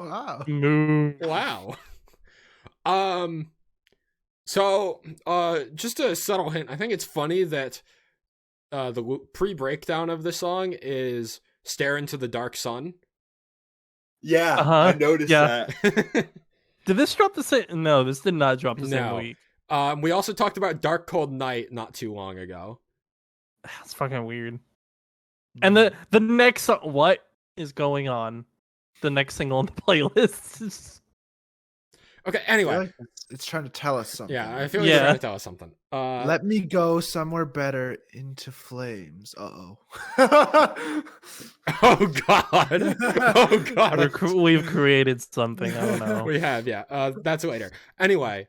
Wow. Wow. So, just a subtle hint. I think it's funny that the pre-breakdown of the song is "Stare into the Dark Sun." Yeah, I noticed that. Did this drop the same? No, this did not drop the same week. We also talked about Dark Cold Night not too long ago. That's fucking weird. And the next song, what is going on? the next single on the playlist. Okay, I anyway. feel like it's trying to tell us something. Yeah, I feel like it's trying to tell us something. Let me go somewhere better into flames. Uh-oh. Oh, God. Oh, God. We've created something. I don't know. We have, yeah. That's later. Anyway,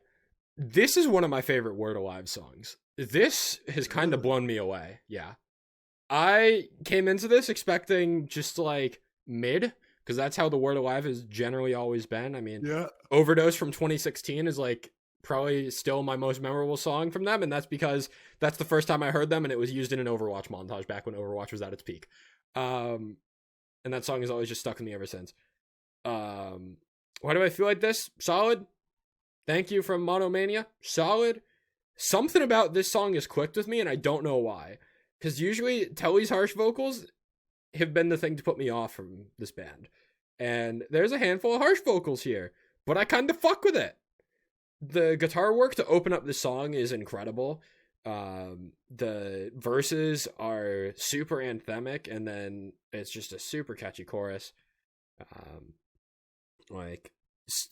this is one of my favorite Word Alive songs. This has kind of blown me away. Yeah. I came into this expecting just like mid, because that's how the Word Alive has generally always been. I mean, Yeah. Overdose from 2016 is like probably still my most memorable song from them, and that's because that's the first time I heard them, and it was used in an Overwatch montage back when Overwatch was at its peak. And that song has always just stuck with me ever since. Why do I feel like this? Solid. Thank you from Monomania. Solid. Something about this song has clicked with me, and I don't know why. Because usually Telly's harsh vocals have been the thing to put me off from this band. And there's a handful of harsh vocals here, but I kind of fuck with it. The guitar work to open up this song is incredible. The verses are super anthemic, and then it's just a super catchy chorus. Like,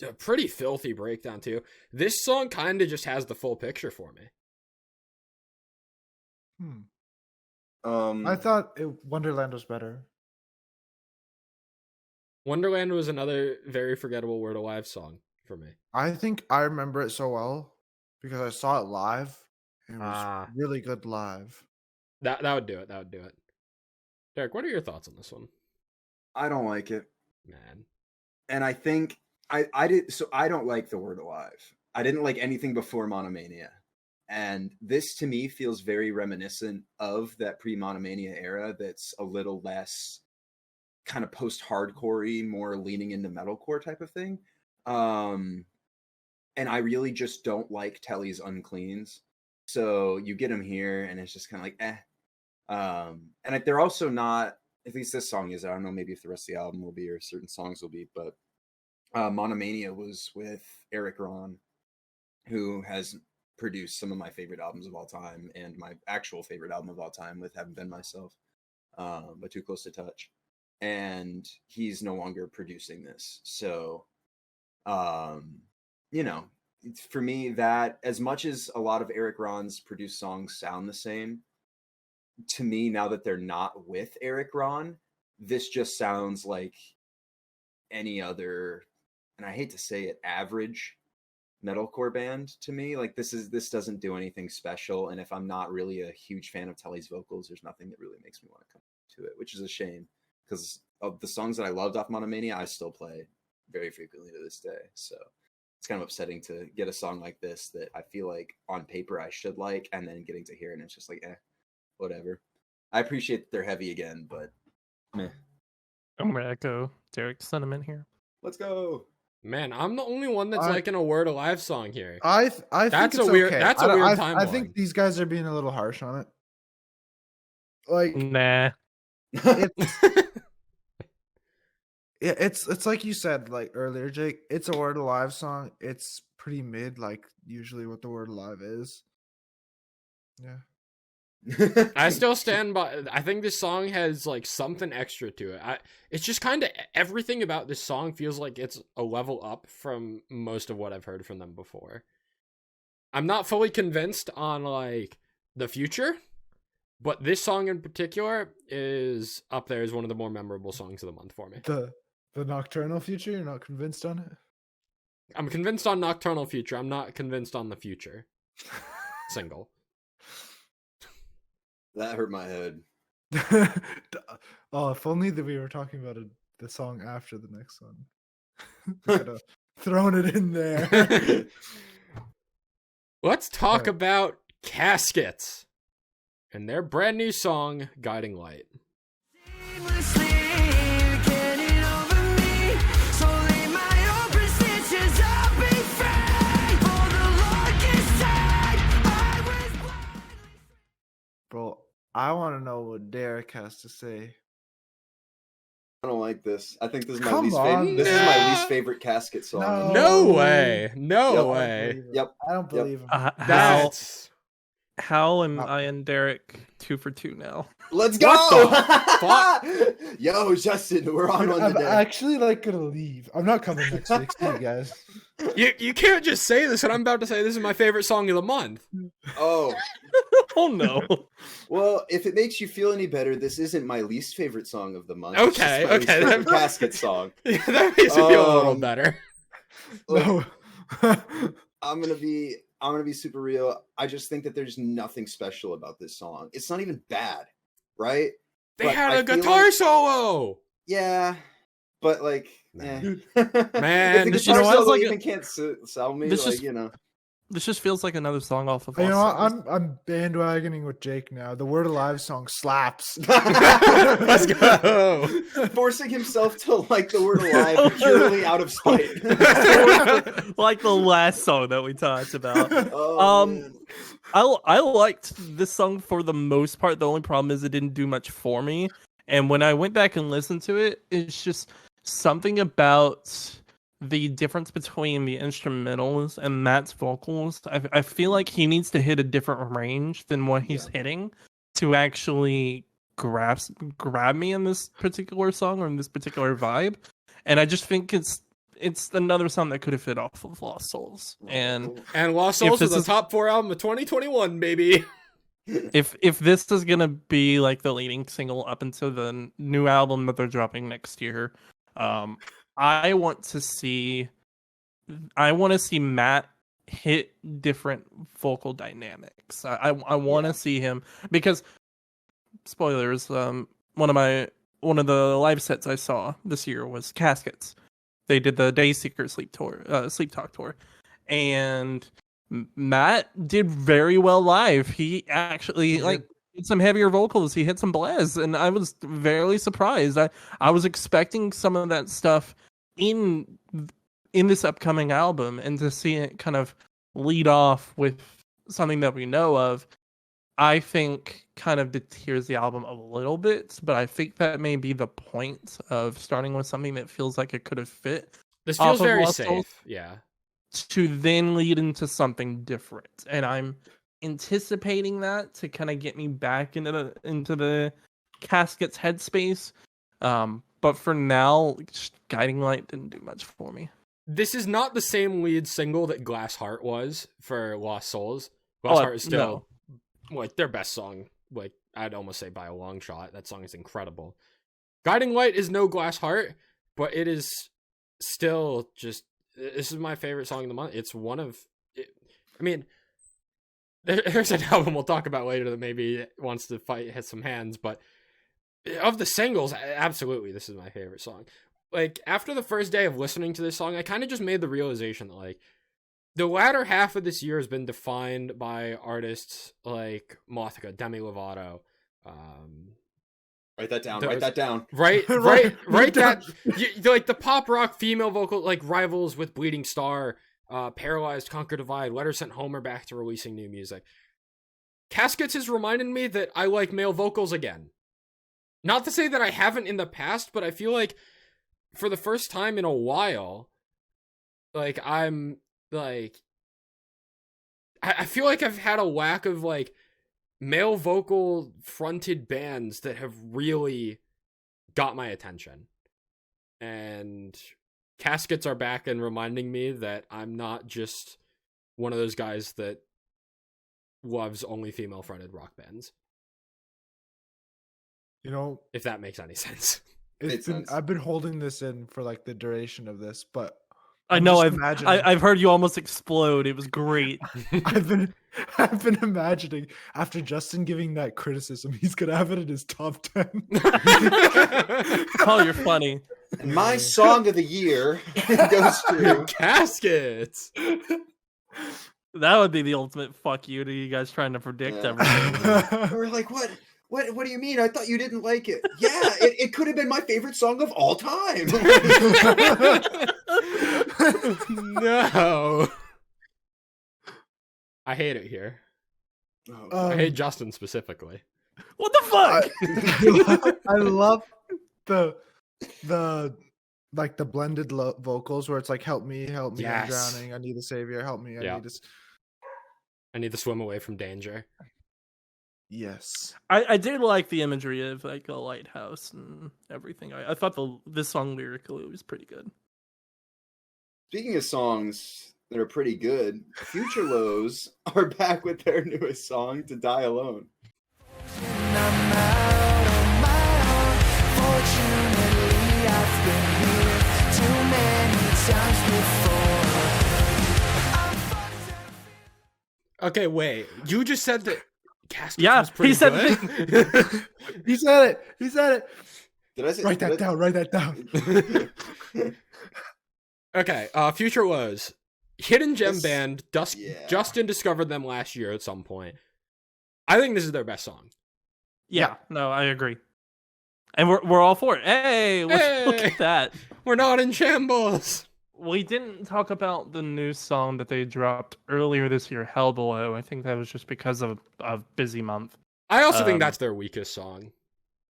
a pretty filthy breakdown too. This song kind of just has the full picture for me. I thought Wonderland was better. Wonderland was another very forgettable Word Alive song for me. I think I remember it so well because I saw it live. And it was really good live. That would do it. That would do it. Derek, what are your thoughts on this one? I don't like it, Man. and I think I did. So I don't like the Word Alive. I didn't like anything before Monomania, and this to me feels very reminiscent of that pre-Monomania era. That's a little less kind of post-hardcore-y, more leaning into metalcore type of thing. And I really just don't like Telly's Uncleans. So you get them here, and it's just kind of like, eh. And they're also not, at least this song is, I don't know, maybe if the rest of the album will be, or certain songs will be, but Monomania was with Eric Ron, who has produced some of my favorite albums of all time, and my actual favorite album of all time with Haven't Been Myself, but Too Close to Touch. And he's no longer producing this. So, you know, for me, that as much as a lot of Eric Ron's produced songs sound the same, to me, now that they're not with Eric Ron, this just sounds like any other, and I hate to say it, average metalcore band to me. Like this doesn't do anything special. And if I'm not really a huge fan of Telly's vocals, there's nothing that really makes me want to come to it, which is a shame. Because of the songs that I loved off Monomania, I still play very frequently to this day. So it's kind of upsetting to get a song like this that I feel like on paper I should like, and then getting to hear it and it's just like, whatever. I appreciate that they're heavy again, but meh. I'm gonna echo Derek's sentiment here. Let's go. Man, I'm the only one that's liking a Word Alive song here. I think That's it's a weird. okay. That's a weird timeline. I think these guys are being a little harsh on it. Like, Nah. It's like you said like earlier, Jake. It's a Word Alive song. It's pretty mid, like usually what the Word Alive is. Yeah. I still stand by. I think this song has like something extra to it. It's just kind of everything about this song feels like it's a level up from most of what I've heard from them before. I'm not fully convinced on like the future, but this song in particular is up there as one of the more memorable songs of the month for me. The Nocturnal Future, you're not convinced on it? I'm convinced on Nocturnal Future. I'm not convinced on the Future single. That hurt my head. Oh, if only that we were talking about the song after the next one. Could have thrown it in there. Let's talk about Caskets and their brand new song, Guiding Light. Bro, I want to know what Derek has to say. I don't like this. I think this is my Come least on. favorite. This is my least favorite Casket song. No way. No Yep. way. Yep. I don't believe him. How? That's How am I and Derek 2 for 2 now? Let's go! Yo, Justin, we're on one today. I'm actually gonna leave. I'm not coming next week. See you guys. You can't just say this, and I'm about to say this is my favorite song of the month. Oh. Oh no. Well, if it makes you feel any better, this isn't my least favorite song of the month. Okay, it's just my least favorite Caskets song. Yeah, that makes me feel a little better. No. I'm gonna be super real. I just think that there's nothing special about this song. It's not even bad, right? They had a guitar solo. Yeah, but Man, if the guitar solo even can't sell me, This just feels like another song off of. You know, I'm bandwagoning with Jake now. The Word Alive song slaps. Let's go. Forcing himself to like the Word Alive purely out of spite. Like the last song that we talked about. Man. I liked this song for the most part. The only problem is it didn't do much for me. And when I went back and listened to it, it's just something about the difference between the instrumentals and Matt's vocals. I feel like he needs to hit a different range than what he's hitting to actually grab me in this particular song or in this particular vibe. And I just think it's another song that could have fit off of Lost Souls. And Lost Souls is the top 4 album of 2021, baby. If this is gonna be like the leading single up until the new album that they're dropping next year, I want to see Matt hit different vocal dynamics. I want to see him, because spoilers, one of the live sets I saw this year was Caskets. They did the Dayseeker sleep talk tour, and Matt did very well live. He actually did some heavier vocals. He hit some blaz, and I was very surprised. I was expecting some of that stuff in this upcoming album, and to see it kind of lead off with something that we know of, I think kind of deters the album a little bit, but I think that may be the point of starting with something that feels like it could have fit. This feels very safe, yeah. To then lead into something different, and I'm anticipating that to kind of get me back into the Caskets headspace. But for now, Guiding Light didn't do much for me. This is not the same lead single that Glass Heart was for Lost Souls. Glass Heart is still their best song. I'd almost say by a long shot. That song is incredible. Guiding Light is no Glass Heart, but it is still just. This is my favorite song of the month. It's one of. There's an album we'll talk about later that maybe wants to hit some hands, but. Of the singles, absolutely, this is my favorite song. After the first day of listening to this song, I kind of just made the realization that, the latter half of this year has been defined by artists like Mothka, Demi Lovato. Write that down. Write that down. Right that. The pop rock female vocal, Rivals with Bleeding Star, Paralyzed, Conquer Divide, Letter Sent Home are back to releasing new music. Caskets has reminded me that I like male vocals again. Not to say that I haven't in the past, but I feel like for the first time in a while, I feel like I've had a lack of male vocal fronted bands that have really got my attention. And Caskets are back and reminding me that I'm not just one of those guys that loves only female fronted rock bands. You know, if that makes any sense. I've been holding this in for the duration of this, but I know I've heard you almost explode. It was great. I've been imagining after Justin giving that criticism, he's gonna have it in his top 10. Oh, you're funny. And my song of the year goes to Caskets. That would be the ultimate fuck you to you guys trying to predict everything. We're like, what? What do you mean? I thought you didn't like it. Yeah, it could have been my favorite song of all time. No. I hate it here. I hate Justin specifically. What the fuck? I love the blended vocals where it's help me, Yes. I'm drowning, I need a savior, help me, I need this. I need to swim away from danger. Yes. I did like the imagery of like a lighthouse and everything. I thought this song lyrically was pretty good. Speaking of songs that are pretty good, Future Lows are back with their newest song, "To Die Alone." Okay, wait. You just said that Caskets Yeah, was pretty he said good? He said it. He said it. Did I say? Write that down. Write that down. Okay, Future Lows. Hidden gem This- band. yeah. Justin discovered them last year at some point. I think this is their best song. Yeah, no, I agree. And we're all for it. Hey, look Hey! at that. We're not in shambles. We didn't talk about the new song that they dropped earlier this year, Hell Below. I think that was just because of a busy month. I also think Um, that's their weakest song.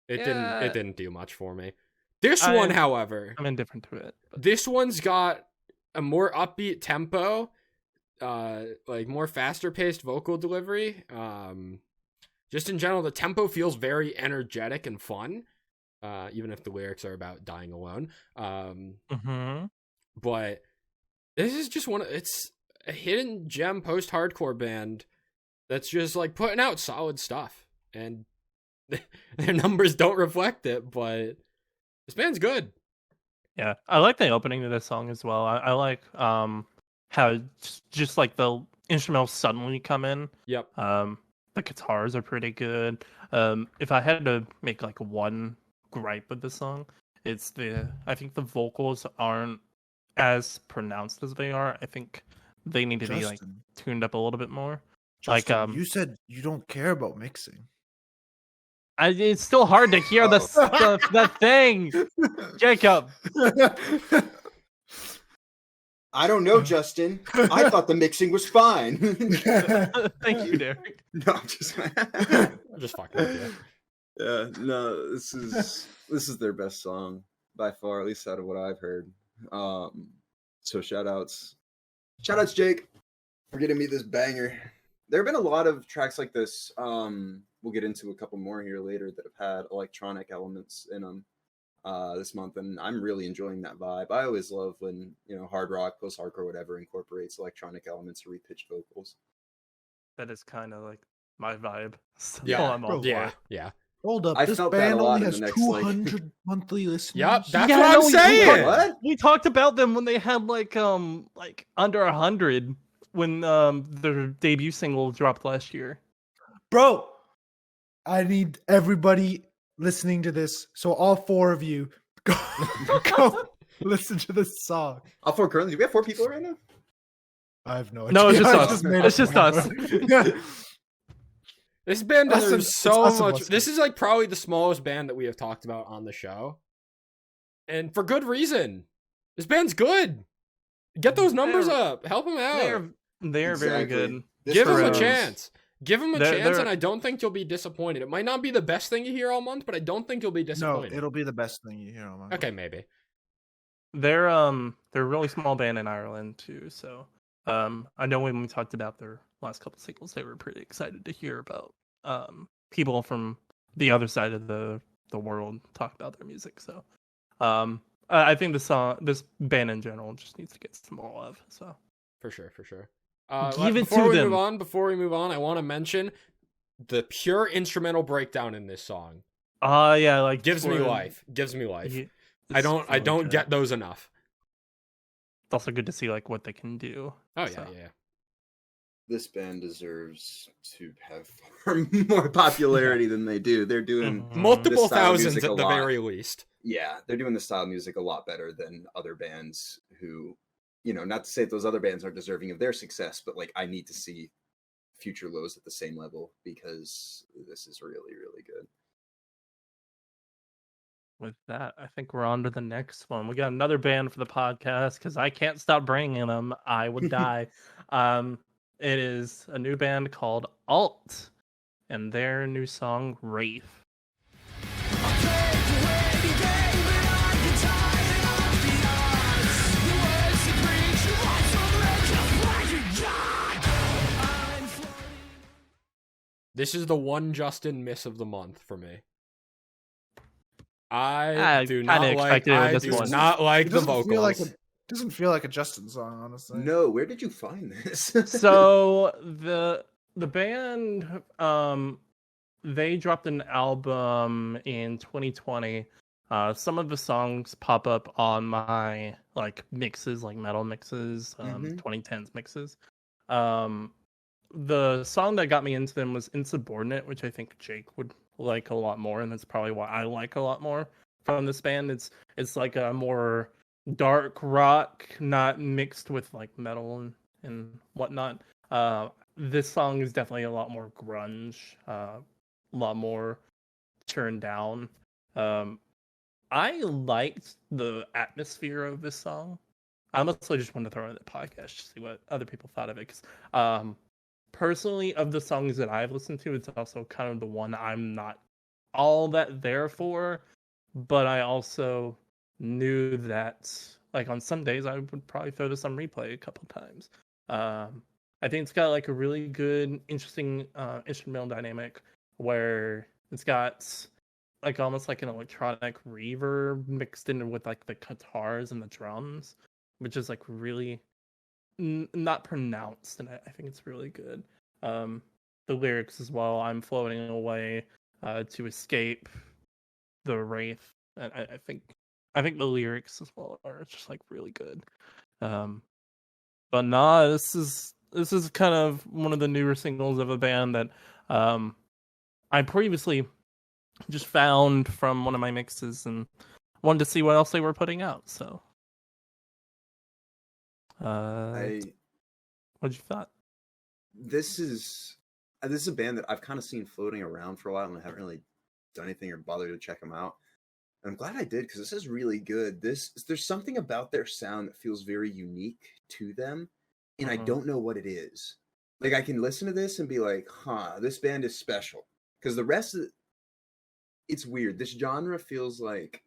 It yeah. didn't do much for me. This one, however, I'm indifferent to it. But this one's got a more upbeat tempo, like more faster paced vocal delivery. Just in general, the tempo feels very energetic and fun. Even if the lyrics are about dying alone. But this is just it's a hidden gem post-hardcore band that's just like putting out solid stuff, and their numbers don't reflect it, but this band's good. yeah, I like the opening to this song as well. I like how just like the instrumentals suddenly come in. Yep. The guitars are pretty good. If I had to make like one gripe with the song, it's I think the vocals aren't as pronounced as they are. I think they need to be like Justin, tuned up a little bit more. Justin, you said you don't care about mixing. It's still hard to hear the thing, Jacob. I don't know, Justin. I thought the mixing was fine. Thank you, Derek. No, I'm just I'm just fucking with you. Yeah, no, this is their best song by far, at least out of what I've heard. So shout outs, Jake, for getting me this banger. There have been a lot of tracks like this. We'll get into a couple more here later that have had electronic elements in them this month, and I'm really enjoying that vibe. I always love when hard rock, post hardcore, whatever incorporates electronic elements or repitched vocals. That is kind of like my vibe. So Yeah, I'm all for it. yeah. Hold up, I this felt that band a lot only in has the next, 200 monthly listeners. Yep, that's Yeah, what I I'm know, saying. What? We talked about them when they had like under 100 when their debut single dropped last year. Bro, I need everybody listening to this. So all four of you go listen to this song. All four currently. Do we have 4 people right now? I have no idea. No, it's just I us. made It's up just a number. This band Us deserves and- it's so us and much. Whiskey. This is like probably the smallest band that we have talked about on the show, and for good reason. This band's good. Get those numbers up. Help them out. They're very Exactly. good. This Give them a proves- chance. Give them a They're- chance, they're- and I don't think you'll be disappointed. It might not be the best thing you hear all month, but I don't think you'll be No, disappointed. it'll be the best thing you hear on my Okay, maybe. They're a really small band in Ireland too. So I know when we talked about their last couple singles, they were pretty excited to hear about people from the other side of the world talk about their music. So I think this band in general just needs to get some more love. So For sure. Give it before to we them. move on, I want to mention the pure instrumental breakdown in this song. yeah, like Gives me when- life. Gives me life. He- I it's don't really good. get those enough. It's also good to see like what they can do. Oh So. yeah. This band deserves to have far more popularity than they do. They're doing Mhm. Multiple this style of thousands music at a the lot. very least. Yeah, they're doing this style of music a lot better than other bands who, not to say that those other bands aren't deserving of their success, but like I need to see Future Lows at the same level because this is really, really good. With that, I think we're on to the next one. We got another band for the podcast because I can't stop bringing them. I would die. It is a new band called Alt, and their new song Wraith. This is the one Justin miss of the month for me. I do not like the vocals. Doesn't feel like a Justin song, honestly. No, where did you find this? So the band they dropped an album in 2020. Some of the songs pop up on my like mixes, like metal mixes, 2010s mixes. The song that got me into them was Insubordinate, which I think Jake would like a lot more, and that's probably why I like a lot more from this band. It's like a more dark rock, not mixed with like metal and whatnot. This song is definitely a lot more grunge, a lot more turned down. I liked the atmosphere of this song. I mostly just wanted to throw it in the podcast to see what other people thought of it. Because personally, of the songs that I've listened to, it's also kind of the one I'm not all that there for. But I also knew that, like, on some days I would probably throw this on replay a couple times. I think it's got like a really good, interesting instrumental dynamic where it's got like almost like an electronic reverb mixed in with like the guitars and the drums, which is like really not pronounced, and I think it's really good. The lyrics as well. I'm floating away to escape the wraith, and I think the lyrics as well are just like really good. But nah, this is kind of one of the newer singles of a band that I previously just found from one of my mixes and wanted to see what else they were putting out. So, what'd you thought? This is a band that I've kind of seen floating around for a while, and I haven't really done anything or bothered to check them out. And I'm glad I did, because this is really good. There's something about their sound that feels very unique to them, and I don't know what it is. Like, I can listen to this and be like, this band is special. Because the rest of it's weird. This genre feels like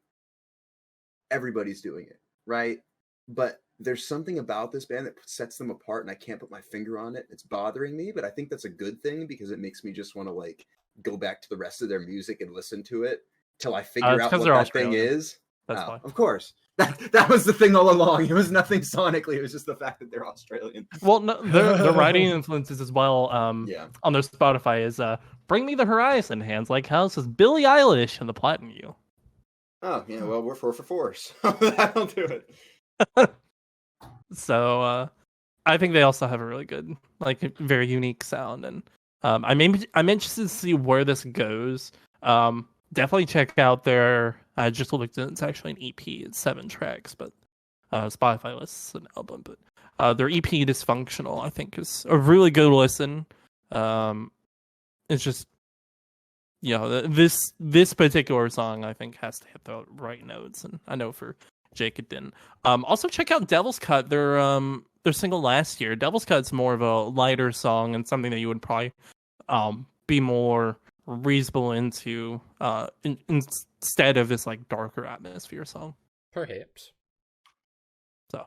everybody's doing it, right? But there's something about this band that sets them apart, and I can't put my finger on it. It's bothering me, but I think that's a good thing, because it makes me just want to like go back to the rest of their music and listen to it till I figure out what that thing is. That's why. Of course. That was the thing all along. It was nothing sonically. It was just the fact that they're Australian. Well, no, their writing influences as well. On their Spotify is "Bring Me the Horizon," "Hands Like Houses," Billie Eilish, and "The Platinum You." Oh yeah, well we're 4 for 4, so that'll do it. So I think they also have a really good, like, very unique sound, and I'm interested to see where this goes. Definitely check out their. I just looked at it's actually an EP. It's 7 tracks, but Spotify lists an album. But their EP "Dysfunctional" I think is a really good listen. It's just, you know, this particular song I think has to hit the right notes, and I know for Jake it didn't. Also check out Devil's Cut. Their single last year. Devil's Cut's more of a lighter song and something that you would probably be more reasonable into instead of this like darker atmosphere song. Perhaps. So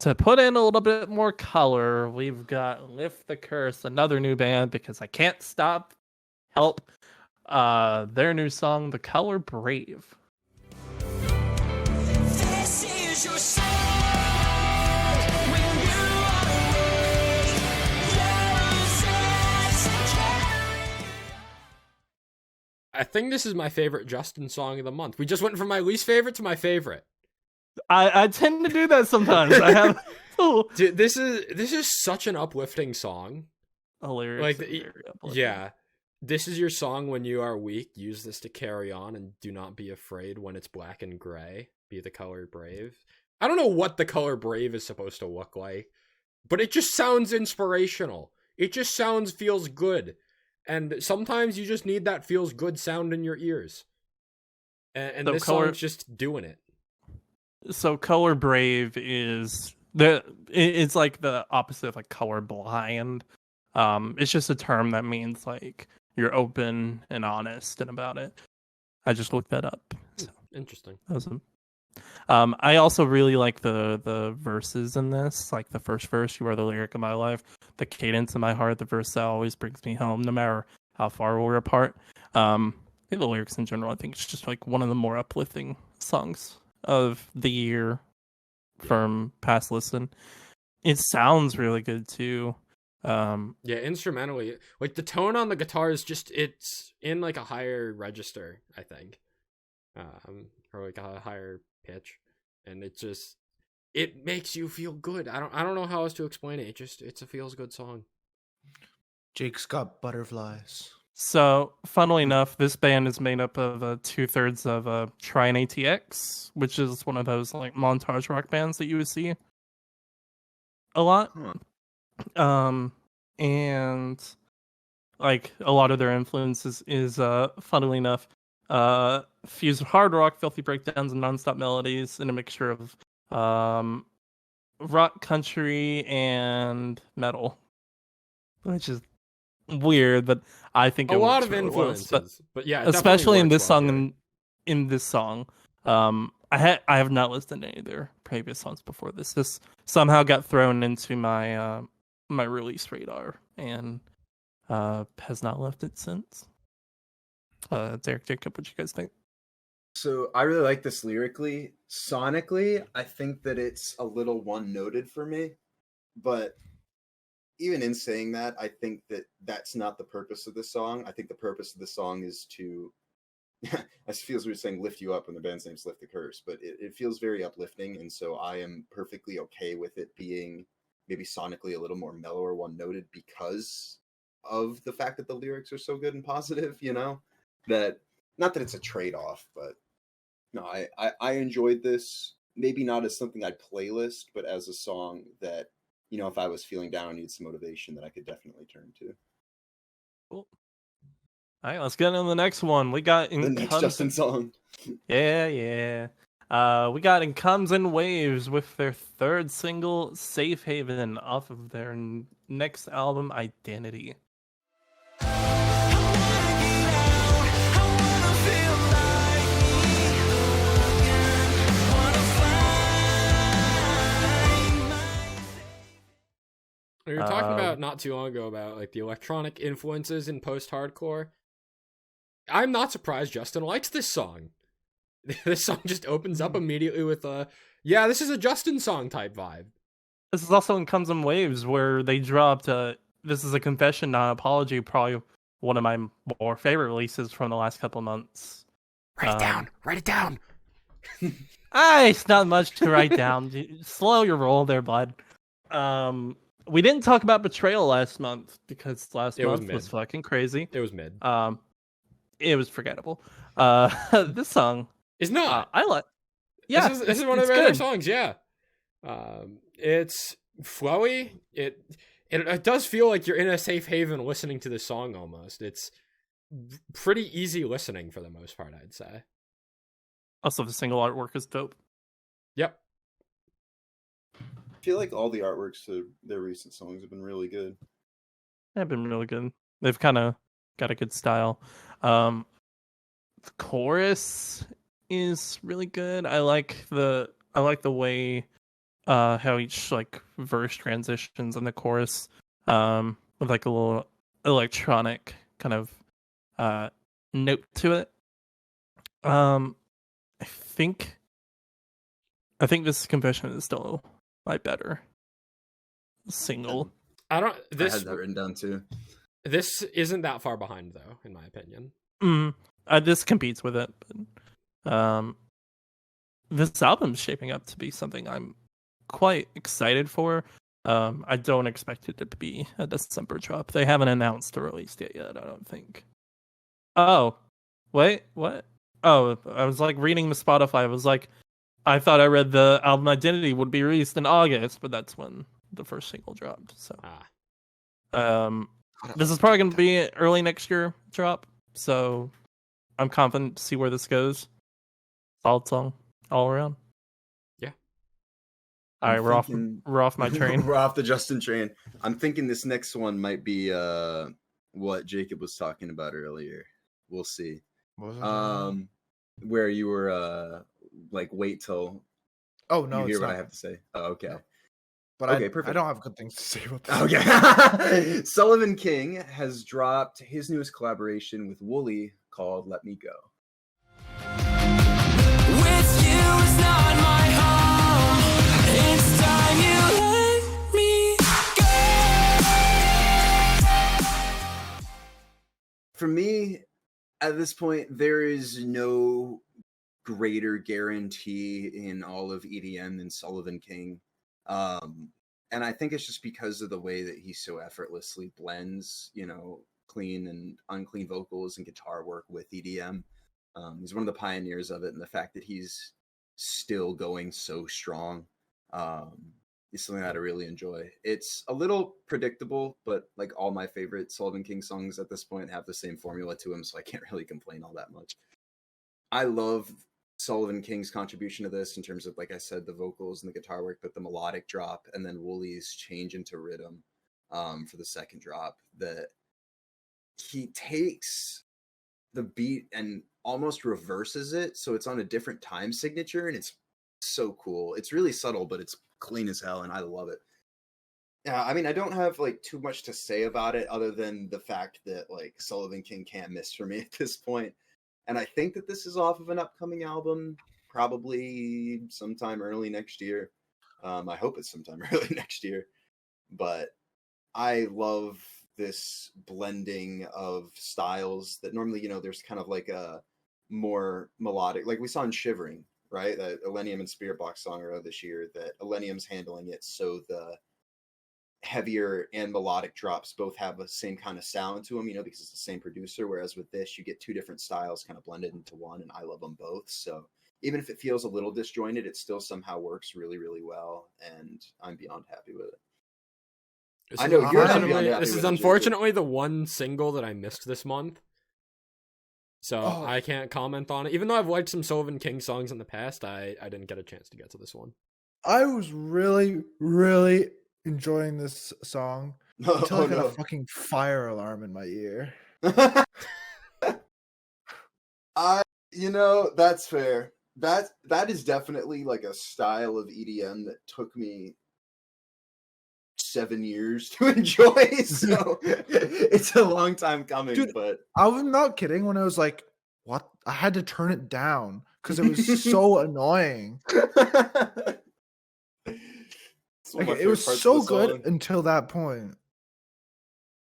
to put in a little bit more color, we've got Lift the Curse, another new band, because I can't stop help. Their new song, The Color Brave. This is your song. When you are awake, I think this is my favorite Justin song of the month. We just went from my least favorite to my favorite. I tend to do that sometimes. I have Dude, this is such an uplifting song. Hilarious. Yeah. This is your song when you are weak. Use this to carry on, and do not be afraid when it's black and gray. Be the color brave. I don't know what the color brave is supposed to look like, but it just sounds inspirational. It just feels good. And sometimes you just need that feels good sound in your ears. And so this song's just doing it. So color brave is it's like the opposite of like color blind. It's just a term that means like you're open and honest and about it. I just looked that up. So. Interesting. Awesome. I also really like the verses in this, like the first verse, "You are the lyric of my life, the cadence of my heart, the verse that always brings me home, no matter how far we're apart. The lyrics in general, I think it's just like one of the more uplifting songs of the year from past listen. It sounds really good too. Instrumentally, like the tone on the guitar is just, it's in like a higher register, I think, or like a higher pitch, and it makes you feel good. I don't know how else to explain it. It's a feels good song. Jake's got butterflies. So, funnily enough, this band is made up of 2/3 of Trine ATX, which is one of those like montage rock bands that you would see a lot. And like a lot of their influences is funnily enough, fused with hard rock, filthy breakdowns, and nonstop melodies, and a mixture of rock, country, and metal, which is weird, but I think a lot of really influences. Well. But yeah, especially in this well, song. In this song, I have not listened to any of their previous songs before this. This somehow got thrown into my my release radar and has not left it since. Derek, Jacob, what do you guys think? So I really like this lyrically. Sonically, I think that it's a little one-noted for me, but even in saying that, I think that that's not the purpose of the song. I think the purpose of the song is to, as feels weird saying lift you up when the band's name's Lift the Curse, but it feels very uplifting, and so I am perfectly okay with it being maybe sonically a little more mellow or one-noted because of the fact that the lyrics are so good and positive, you know? That, not that it's a trade-off, but no, I enjoyed this, maybe not as something I'd playlist, but as a song that, you know, if I was feeling down and needed some motivation, that I could definitely turn to. Cool. All right, let's get into the next one. We got The next Justin song. Yeah. We got In Comes in Waves with their third single, Safe Haven, off of their next album, Identity. We were talking about not too long ago about like the electronic influences in post-hardcore. I'm not surprised Justin likes this song. This song just opens up immediately with this is a Justin song type vibe. This is also in Comes in Waves, where they dropped this is a confession, not an apology, probably one of my more favorite releases from the last couple of months. Write it down. It's not much to write down. Slow your roll there, bud. We didn't talk about Betrayal last month because last month was fucking crazy. It was mid. It was forgettable. This song is not. I like. Yeah, this is one of the better songs. Yeah, it's flowy. It does feel like you're in a safe haven listening to this song. Almost, it's pretty easy listening for the most part, I'd say. Also, the single artwork is dope. Yep. I feel like all the artworks to their recent songs have been really good. They've been really good. They've kind of got a good style. The chorus is really good. I like the way how each like verse transitions in the chorus with like a little electronic kind of note to it. I think this Confession is still my better single. I had that written down too. This isn't that far behind though, in my opinion. This competes with it, but this album's shaping up to be something I'm quite excited for. I don't expect it to be a December drop. They haven't announced a release date yet, I don't think. Oh, wait, what? Oh, I was like reading the Spotify. I was like, I thought I read the album Identity would be released in August, but that's when the first single dropped. So, this is probably going to be early next year drop. So, I'm confident to see where this goes. Solid song all around. Yeah. All right, we're off my train. We're off the Justin train. I'm thinking this next one might be what Jacob was talking about earlier. We'll see. Where you were like, wait till you hear what I have to say. Oh, okay. But Okay, I perfect. don't have good things to say about this. Okay. Sullivan King has dropped his newest collaboration with Wooly called Let Me Go. With you is not my home. It's time you let me go. For me, at this point, there is no greater guarantee in all of EDM than Sullivan King. And I think it's just because of the way that he so effortlessly blends, clean and unclean vocals and guitar work with EDM. He's one of the pioneers of it, and the fact that he's still going so strong is something that I really enjoy. It's a little predictable, but like all my favorite Sullivan King songs at this point have the same formula to them, so I can't really complain all that much. I love Sullivan King's contribution to this in terms of, like I said, the vocals and the guitar work, but the melodic drop and then Wooly's change into rhythm for the second drop, that he takes the beat and almost reverses it so it's on a different time signature, and it's so cool. It's really subtle, but it's clean as hell, and I love it. Yeah, I mean, I don't have like too much to say about it other than the fact that like Sullivan King can't miss for me at this point. And I think that this is off of an upcoming album, probably sometime early next year. I hope it's sometime early next year. But I love this blending of styles that normally, there's kind of like a more melodic, like we saw in Shivering, right? That Elenium and Spirit Box song earlier this year, that Elenium's handling it so the heavier and melodic drops both have the same kind of sound to them, because it's the same producer, whereas with this you get two different styles kind of blended into one, and I love them both. So even if it feels a little disjointed, it still somehow works really, really well, and I'm beyond happy with it. I know you're not beyond happy this with is it, unfortunately the one single that I missed this month, so Oh. I can't comment on it. Even though I've liked some Sullivan King songs in the past, I didn't get a chance to get to this one. I was really, really enjoying this song until I got a fucking fire alarm in my ear. That's fair. That is definitely like a style of EDM that took me 7 years to enjoy, so it's a long time coming. Dude, but I was not kidding when I was like, what? I had to turn it down because it was so annoying. Like, it was so good until that point.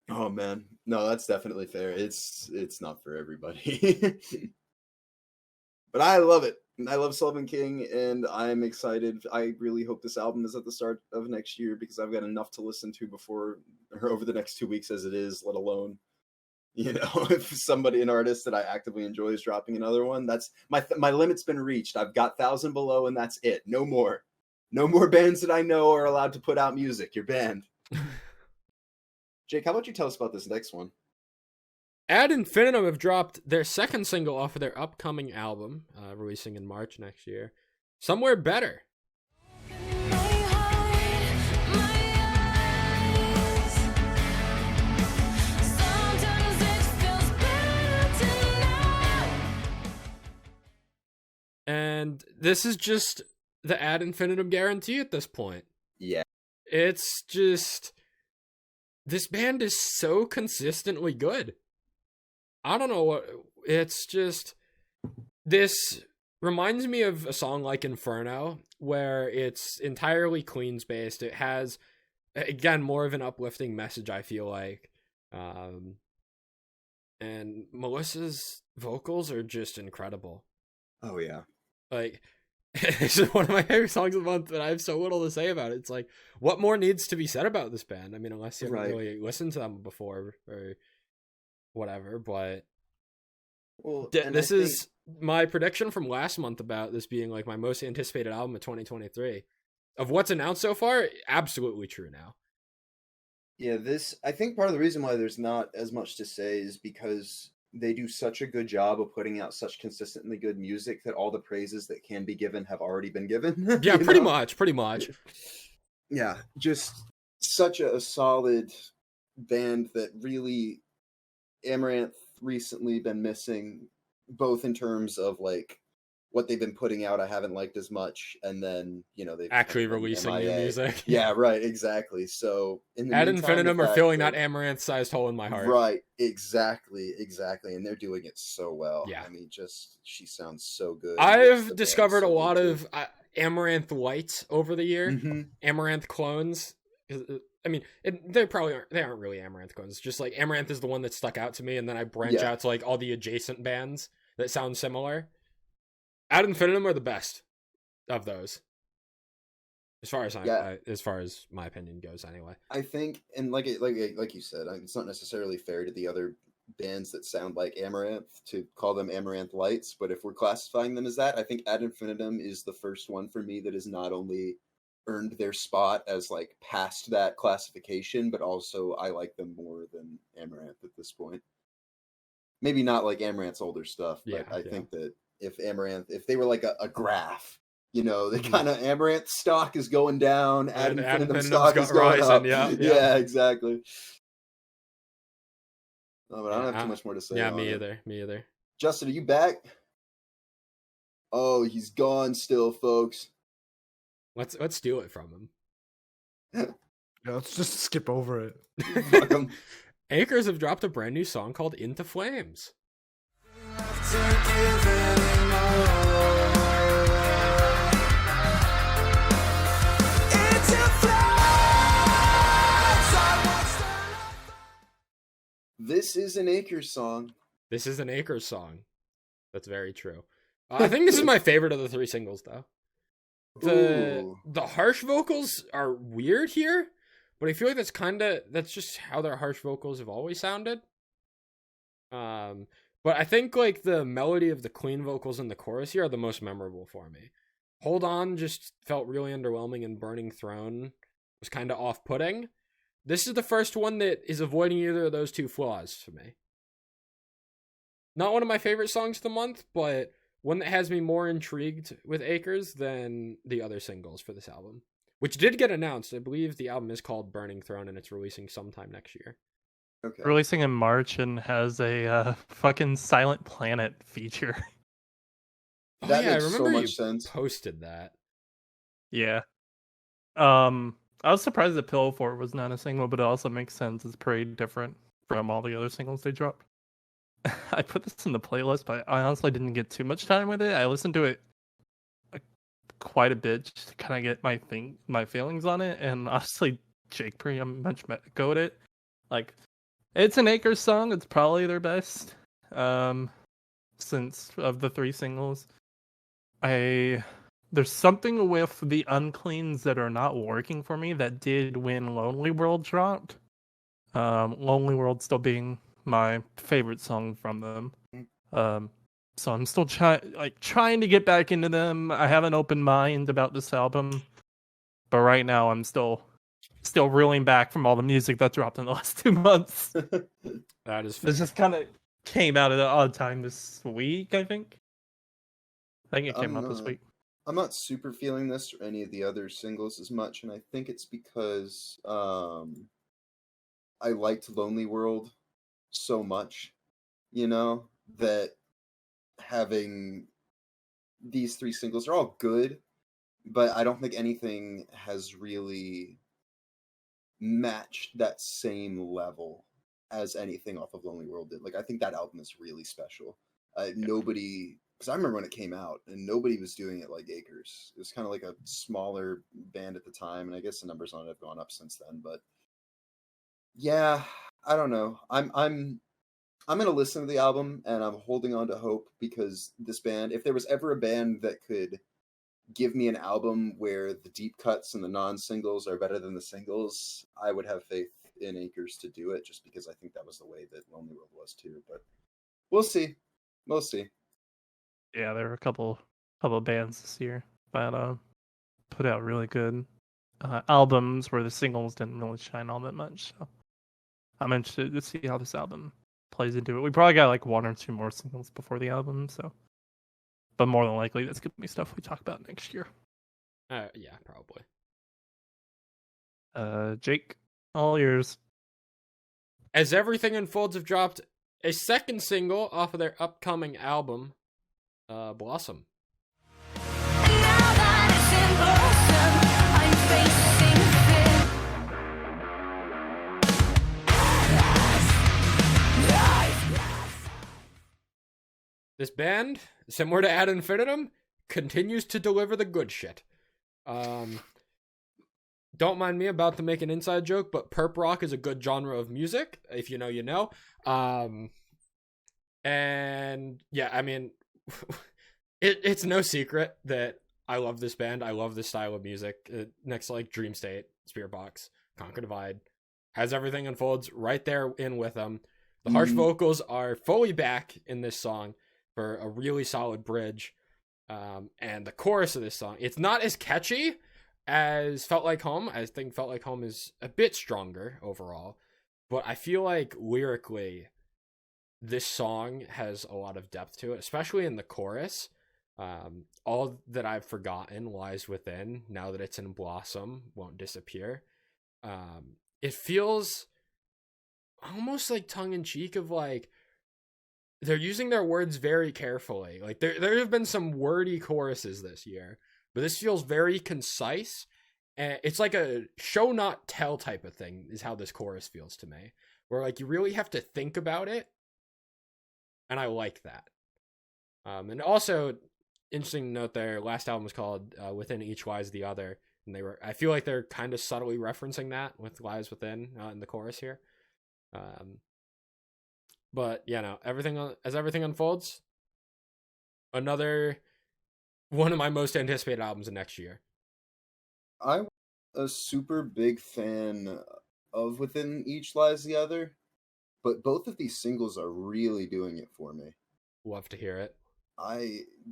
Oh man, no, that's definitely fair. It's not for everybody. But I love it. I love Sullivan King, and I'm excited. I really hope this album is at the start of next year, because I've got enough to listen to before or over the next 2 weeks as it is, let alone, if an artist that I actively enjoy is dropping another one. That's my limit's been reached. I've got 1,000 Below, and that's it. No more bands that I know are allowed to put out music. You're banned. Jake, how about you tell us about this next one? Ad Infinitum have dropped their second single off of their upcoming album, releasing in March next year, Somewhere Better. And this is just the Ad Infinitum guarantee at this point. Yeah. It's just, this band is so consistently good. I don't know what, it's just, this reminds me of a song like Inferno, where it's entirely Queens based. It has, again, more of an uplifting message, I feel like. And Melissa's vocals are just incredible. Oh yeah. Like, it's just one of my favorite songs of the month, and I have so little to say about it. It's like, what more needs to be said about this band? I mean, unless you haven't really listened to them before or whatever, but this is my prediction from last month about this being like my most anticipated album of 2023. Of what's announced so far, absolutely true now. Yeah, I think part of the reason why there's not as much to say is because they do such a good job of putting out such consistently good music that all the praises that can be given have already been given. Yeah, pretty much. Yeah, just such a solid band that really Amaranth recently been missing, both in terms of like what they've been putting out I haven't liked as much, and then they've actually kind of been releasing new MIA. music. Yeah, right, exactly. So in the Ad meantime, infinitum the are fact filling that amaranth-sized hole in my heart. Right, exactly, and they're doing it so well. Yeah. I mean, she sounds so good. I've discovered a lot of amaranth lights over the year. Mm-hmm. Amaranth clones. I mean, they aren't really amaranth clones. It's just like amaranth is the one that stuck out to me, and then I branch out to like all the adjacent bands that sound similar. Ad infinitum are the best of those, as far as my opinion goes, anyway. I think, and like you said, it's not necessarily fair to the other bands that sound like Amaranth to call them Amaranth Lights, but if we're classifying them as that, I think Ad infinitum is the first one for me that has not only earned their spot as like past that classification, but also I like them more than Amaranth at this point. Maybe not like Amaranth's older stuff, but I think that if they were like a graph, the kind of Amaranth stock is going down, Ad infinitum stock is going up. Yeah, exactly. No, but I don't have too much more to say. Yeah, me either. Justin, are you back? Oh, he's gone still, folks. Let's steal it from him. Yeah, let's just skip over it. Fuck 'em. Acres have dropped a brand new song called Into Flames. This is an Acres song. This is an Acres song. That's very true. I think this is my favorite of the 3 singles, though. The harsh vocals are weird here, but I feel like that's just how their harsh vocals have always sounded. But I think like the melody of the clean vocals in the chorus here are the most memorable for me. Hold On just felt really underwhelming, and Burning Throne was kind of off-putting. This is the first one that is avoiding either of those 2 flaws for me. Not one of my favorite songs of the month, but one that has me more intrigued with Acres than the other singles for this album, which did get announced. I believe the album is called Burning Throne, and it's releasing sometime next year. Okay. Releasing in March and has a fucking Silent Planet feature. That makes I remember so much you sense. posted that. Yeah. I was surprised that Pillow Fort was not a single, but it also makes sense. It's pretty different from all the other singles they dropped. I put this in the playlist, but I honestly didn't get too much time with it. I listened to it quite a bit just to kind of get my feelings on it, and honestly, Jake pretty much echoed it. Like, it's an Acres song. It's probably their best since of the 3 singles. There's something with the uncleans that are not working for me that did when Lonely World dropped. Lonely World still being my favorite song from them. So I'm still trying to get back into them. I have an open mind about this album, but right now I'm still reeling back from all the music that dropped in the last 2 months. That is fair. This just kind of came out at an odd time this week, I think. I think it came out this week. I'm not super feeling this or any of the other singles as much, and I think it's because I liked Lonely World so much, that having these 3 singles are all good, but I don't think anything has really matched that same level as anything off of Lonely World did. Like, I think that album is really special. Nobody, because I remember when it came out and nobody was doing it like Acres. It was kind of like a smaller band at the time, and I guess the numbers on it have gone up since then. But yeah, I don't know. I'm gonna listen to the album, and I'm holding on to hope, because this band, if there was ever a band that could give me an album where the deep cuts and the non-singles are better than the singles, I would have faith in Acres to do it, just because I think that was the way that Lonely World was too. But we'll see. Yeah, there were a couple bands this year that put out really good albums where the singles didn't really shine all that much. So I'm interested to see how this album plays into it. We probably got like 1 or 2 more singles before the album, so. But more than likely, that's gonna be stuff we talk about next year. Yeah, probably. Jake, all yours. As Everything Unfolds have dropped a second single off of their upcoming album, Blossom. in blossom. I'm facing fear. This band, similar to Ad Infinitum, continues to deliver the good shit. Don't mind me about to make an inside joke, but perp rock is a good genre of music. If you know, you know. And yeah, I mean, it's no secret that I love this band. I love this style of music. Next to like Dream State, Spirit Box, Conquer Divide, As Everything Unfolds, right there in with them. The harsh vocals are fully back in this song for a really solid bridge. And the chorus of this song, it's not as catchy as Felt Like Home. I think Felt Like Home is a bit stronger overall, but I feel like lyrically this song has a lot of depth to it, especially in the chorus. All that I've forgotten lies within. Now that it's in blossom, won't disappear. It feels almost like tongue-in-cheek of like they're using their words very carefully. Like there have been some wordy choruses this year, but this feels very concise. And it's like a show not tell type of thing is how this chorus feels to me, where like you really have to think about it. And I like that. And also interesting to note their last album was called Within Each Lies the Other. And I feel like they're kind of subtly referencing that with Lies Within in the chorus here. But yeah, no, as everything unfolds, another one of my most anticipated albums of next year. I'm a super big fan of Within Each Lies the Other, but both of these singles are really doing it for me. Love to hear it.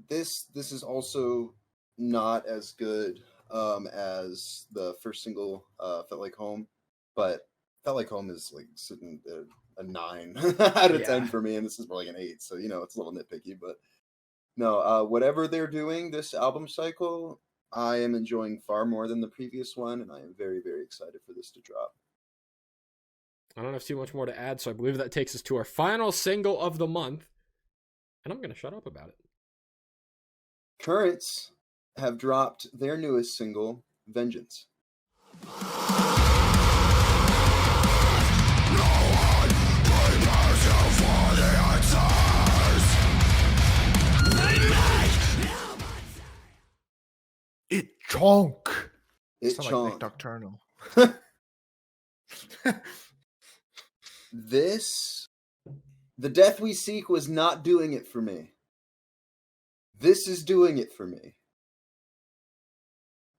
This is also not as good as the first single, Felt Like Home, but Felt Like Home is like sitting at a 9 out of 10 for me, and this is more like an 8, so it's a little nitpicky, but no, whatever they're doing this album cycle, I am enjoying far more than the previous one, and I am very, very excited for this to drop. I don't have too much more to add, so I believe that takes us to our final single of the month, and I'm going to shut up about it. Currents have dropped their newest single, Vengeance. It chonk. It Sound chonk. like Nocturnal. The Death We Seek was not doing it for me. This is doing it for me.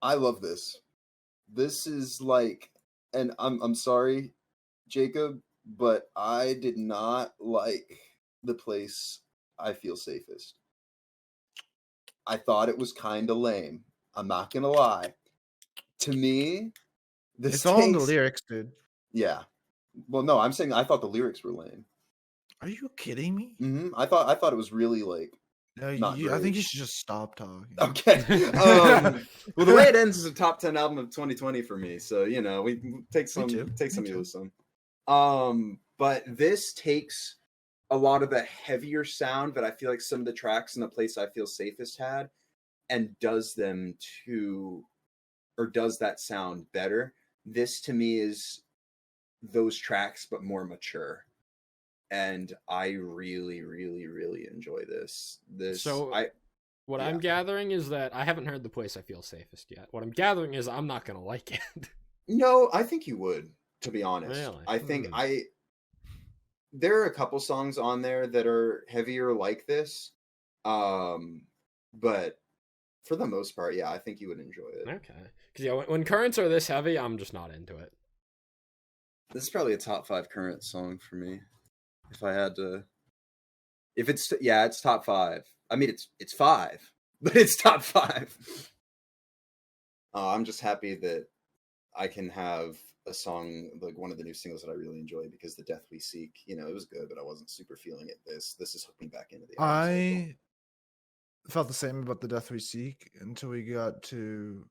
I love this. This is like, and I'm sorry, Jacob, but I did not like The Place I Feel Safest. I thought it was kind of lame. I'm not gonna lie. To me, It's all in the lyrics, dude. Yeah. Well, no, I'm saying I thought the lyrics were lame. Are you kidding me? Mm-hmm. I thought it was really like. No, not I think great. you should just stop talking. Okay. Well, the way it ends is a top 10 album of 2020 for me, so we take some use some. But this takes a lot of the heavier sound that I feel like some of the tracks in The Place I Feel Safest had, and does that sound better. This to me is those tracks, but more mature. And I really, really, really enjoy this. I'm gathering is that I haven't heard The Place I Feel Safest yet. What I'm gathering is I'm not going to like it. No, I think you would, to be honest. Really? I think there are a couple songs on there that are heavier like this. But for the most part, yeah, I think you would enjoy it. Okay. Because when currents are this heavy, I'm just not into it. This is probably a top 5 current song for me. If I had to, it's top 5. I mean, it's 5, but it's top 5. I'm just happy that I can have a song like one of the new singles that I really enjoy, because The Death We Seek, it was good, but I wasn't super feeling it. This is hooking back into the album cycle. I felt the same about The Death We Seek until we got to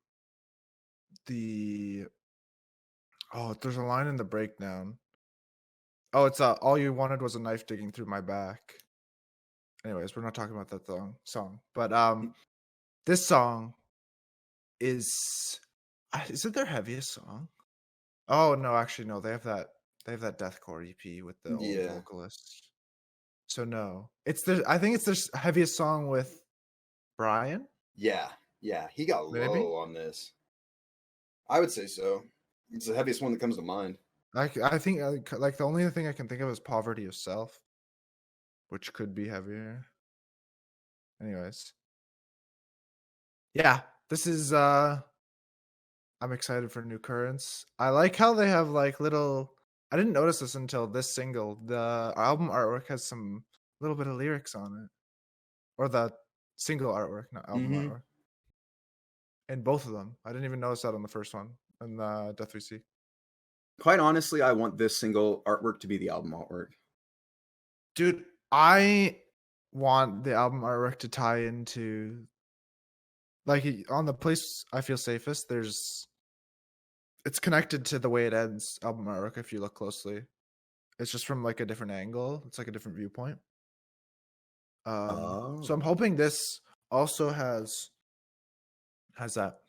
there's a line in the breakdown. Oh, it's all you wanted was a knife digging through my back. Anyways, we're not talking about that song. But this song is it their heaviest song? Oh no, actually no. They have that deathcore EP with the old vocalist. So no, I think it's their heaviest song with Brian. Yeah, he got low on this. I would say so. It's the heaviest one that comes to mind. I think like the only thing I can think of is Poverty of Self, which could be heavier. Anyways, yeah, this is I'm excited for New Currents. I like how they have like little. I didn't notice this until this single. The album artwork has some little bit of lyrics on it, or the single artwork, not album artwork. And both of them, I didn't even notice that on the first one, in the Death We See. Quite honestly, I want this single artwork to be the album artwork. Dude, I want the album artwork to tie into, like, on the Place I Feel Safest, it's connected to the way it ends album artwork if you look closely. It's just from like a different angle. It's like a different viewpoint. So I'm hoping this also has that.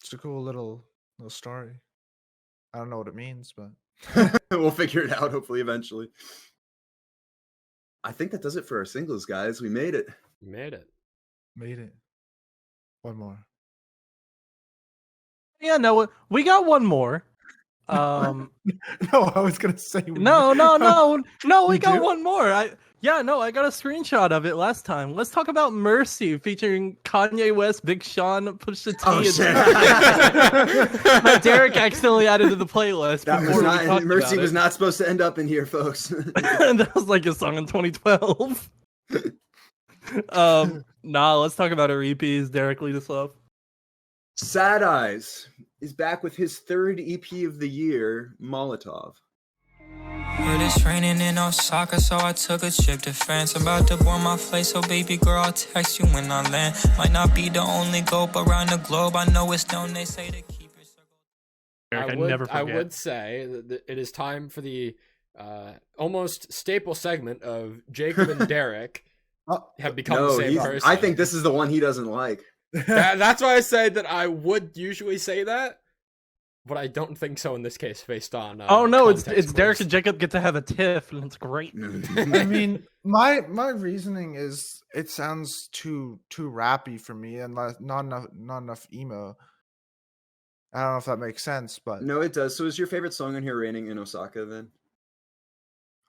It's a cool little story. I don't know what it means, but we'll figure it out hopefully eventually. I think that does it for our singles, guys. We made it. Made it. One more. Yeah, no, we got one more. No, I was gonna say no. We got one more. I got a screenshot of it last time. Let's talk about Mercy featuring Kanye West, Big Sean, Pusha T. Oh, shit. That Derek accidentally added to the playlist. Mercy was not supposed to end up in here, folks. That was like a song in 2012. Let's talk about our EPs. Derek, lead us off. Sadeyes is back with his third EP of the year, Molotov. Heard it's raining in Osaka, so I took a trip to France. I'm about to board my flight, so baby girl, I'll text you when I land. Might not be the only gulp around the globe. I know it's known, they say to keep your circle. I would say that it is time for the almost staple segment of Jacob and Derek have become the same person. I think this is the one he doesn't like. That's why I said that I would usually say that, but I don't think so in this case based on it's Derek and Jacob get to have a tiff and it's great. I mean, my reasoning is it sounds too rappy for me and not enough emo. I don't know if that makes sense, but no, it does. So is your favorite song on here Raining in Osaka then?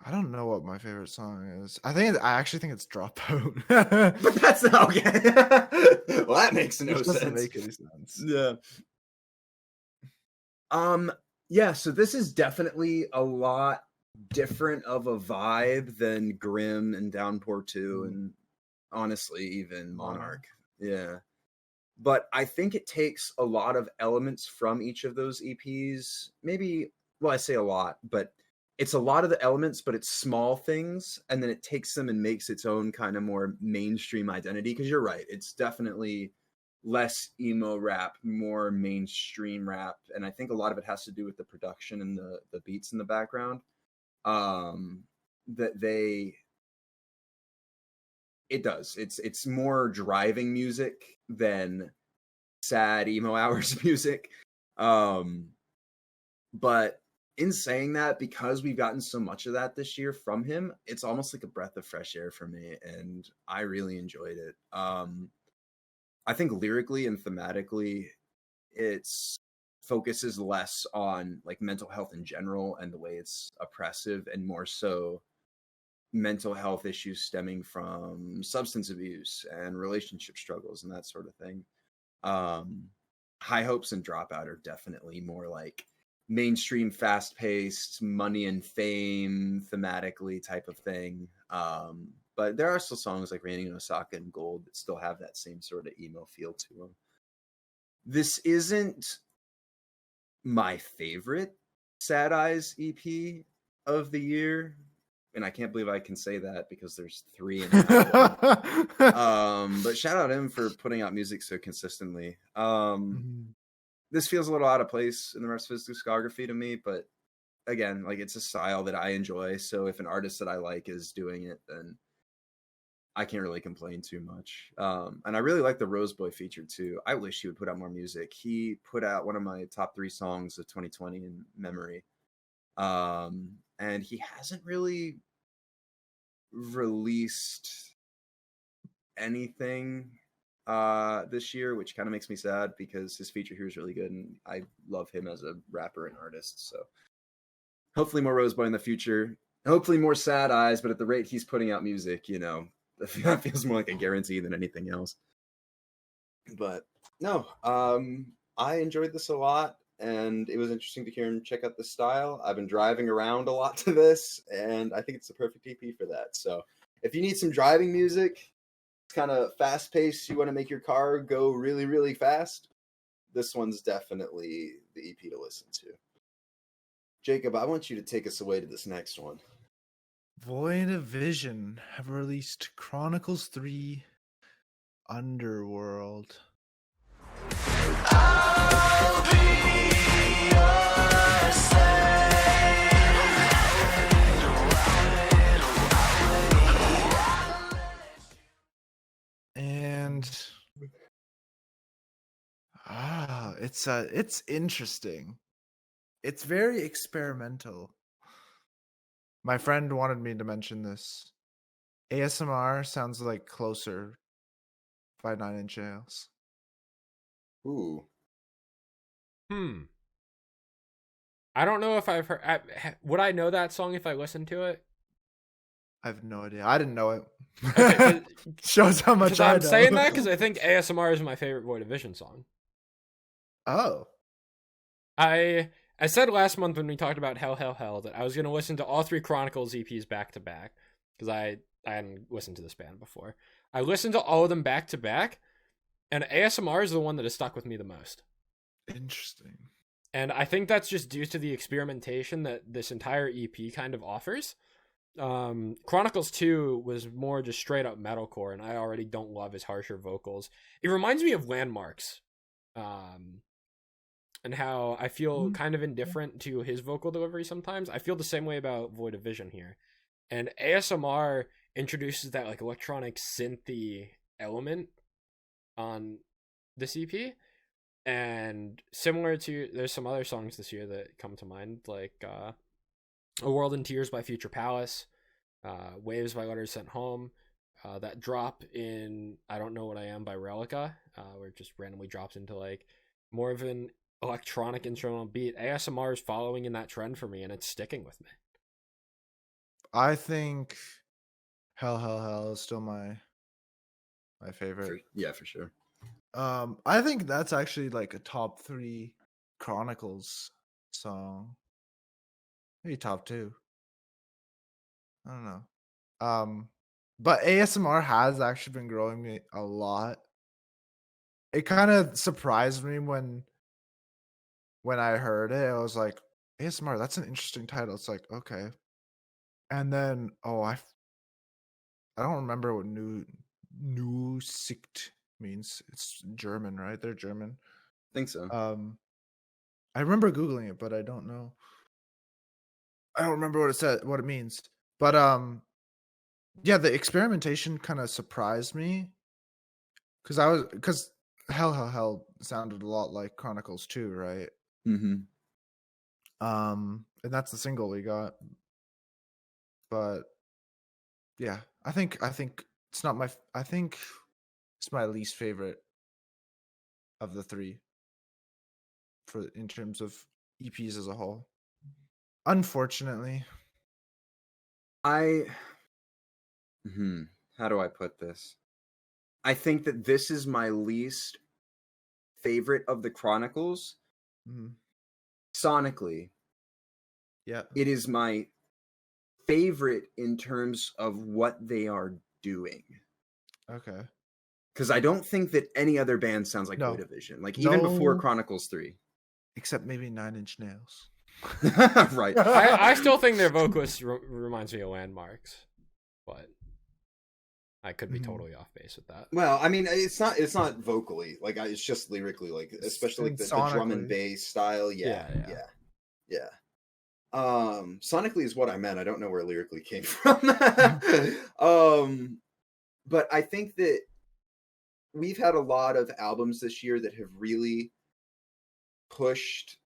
I don't know what my favorite song is. I actually think it's Dropout. But that's okay. Well, that makes no sense. Doesn't make any sense. Yeah. Yeah, so this is definitely a lot different of a vibe than Grim and Downpour 2 and honestly even Monarch. Yeah. But I think it takes a lot of elements from each of those EPs. Maybe, well, I say a lot, but it's a lot of the elements, but it's small things, and then it takes them and makes its own kind of more mainstream identity. Because you're right, it's definitely less emo rap, more mainstream rap, and I think a lot of it has to do with the production and the beats in the background. It does. It's more driving music than sad emo hours music. But in saying that, because we've gotten so much of that this year from him, it's almost like a breath of fresh air for me, and I really enjoyed it. I think lyrically and thematically, its focuses less on like mental health in general and the way it's oppressive, and more so mental health issues stemming from substance abuse and relationship struggles and that sort of thing. High Hopes and Dropout are definitely more like mainstream, fast-paced, money and fame thematically type of thing. But there are still songs like Raining in Osaka and Gold that still have that same sort of emo feel to them. This isn't my favorite Sadeyes EP of the year, and I can't believe I can say that because there's 3 in that one. But shout out him for putting out music so consistently. This feels a little out of place in the rest of his discography to me, but again, like it's a style that I enjoy. So if an artist that I like is doing it, then I can't really complain too much. And I really like the Rose Boy feature too. I wish he would put out more music. He put out one of my top 3 songs of 2020 in memory. And he hasn't really released anything this year, which kind of makes me sad because his feature here is really good and I love him as a rapper and artist. So hopefully more Rose Boy in the future. Hopefully more Sad Eyes, but at the rate he's putting out music, you know, that feels more like a guarantee than anything else. But no, I enjoyed this a lot, and it was interesting to hear him check out the style. I've been driving around a lot to this, and I think it's the perfect EP for that. So if you need some driving music, it's kind of fast paced, you want to make your car go really, really fast, this one's definitely the EP to listen to. Jacob, I want you to take us away to this next one. Void of Vision have released Chronicles 3 Underworld. I'll be your slave. And it's interesting. It's very experimental. My friend wanted me to mention this. ASMR sounds like Closer by 9 Inch Nails. Ooh. I don't know if I've heard. Would I know that song if I listened to it? I have no idea. I didn't know it. Okay, Shows how much I I'm know. saying that because I think ASMR is my favorite Void of Vision song. Oh. I said last month when we talked about Hell that I was going to listen to all 3 Chronicles EPs back to back because I hadn't listened to this band before. I listened to all of them back to back, and ASMR is the one that has stuck with me the most. Interesting. And I think that's just due to the experimentation that this entire EP kind of offers. Chronicles 2 was more just straight up metalcore, and I already don't love his harsher vocals. It reminds me of Landmarks. And how I feel kind of indifferent to his vocal delivery sometimes. I feel the same way about Void of Vision here. And ASMR introduces that like electronic synthy element on this EP. And similar to, there's some other songs this year that come to mind, like A World in Tears by Future Palace, Waves by Letters Sent Home, that drop in I Don't Know What I Am by Relica, where it just randomly drops into like more of an electronic instrumental beat. ASMR is following in that trend for me, and it's sticking with me. I think Hell is still my favorite. Yeah, for sure. I think that's actually like a top 3 Chronicles song. Maybe top 2. I don't know. But ASMR has actually been growing me a lot. It kind of surprised me when I heard it. I was like, ASMR, that's an interesting title. It's like, okay. And then I don't remember what new Sicht means. It's German, right? They're German. I think so. I remember Googling it, but I don't know. I don't remember what it said, what it means. But yeah, the experimentation kind of surprised me. Because Hell sounded a lot like Chronicles 2, right? Mm-hmm. And that's the single we got. But yeah, I think it's not my. I think it's my least favorite of the 3 in terms of EPs as a whole. Unfortunately, how do I put this? I think that this is my least favorite of the Chronicles. Mm-hmm. Sonically, yeah, it is my favorite in terms of what they are doing. Okay. Because I don't think that any other band sounds like Void of Vision. Like even before Chronicles 3. Except maybe 9 Inch Nails. Right. I still think their vocalist reminds me of Landmarks, but I could be totally off base with that. Well, I mean, it's not vocally. Like it's just lyrically. Like especially like the drum and bass style. Yeah. Sonically is what I meant. I don't know where lyrically came from. but I think that we've had a lot of albums this year that have really pushed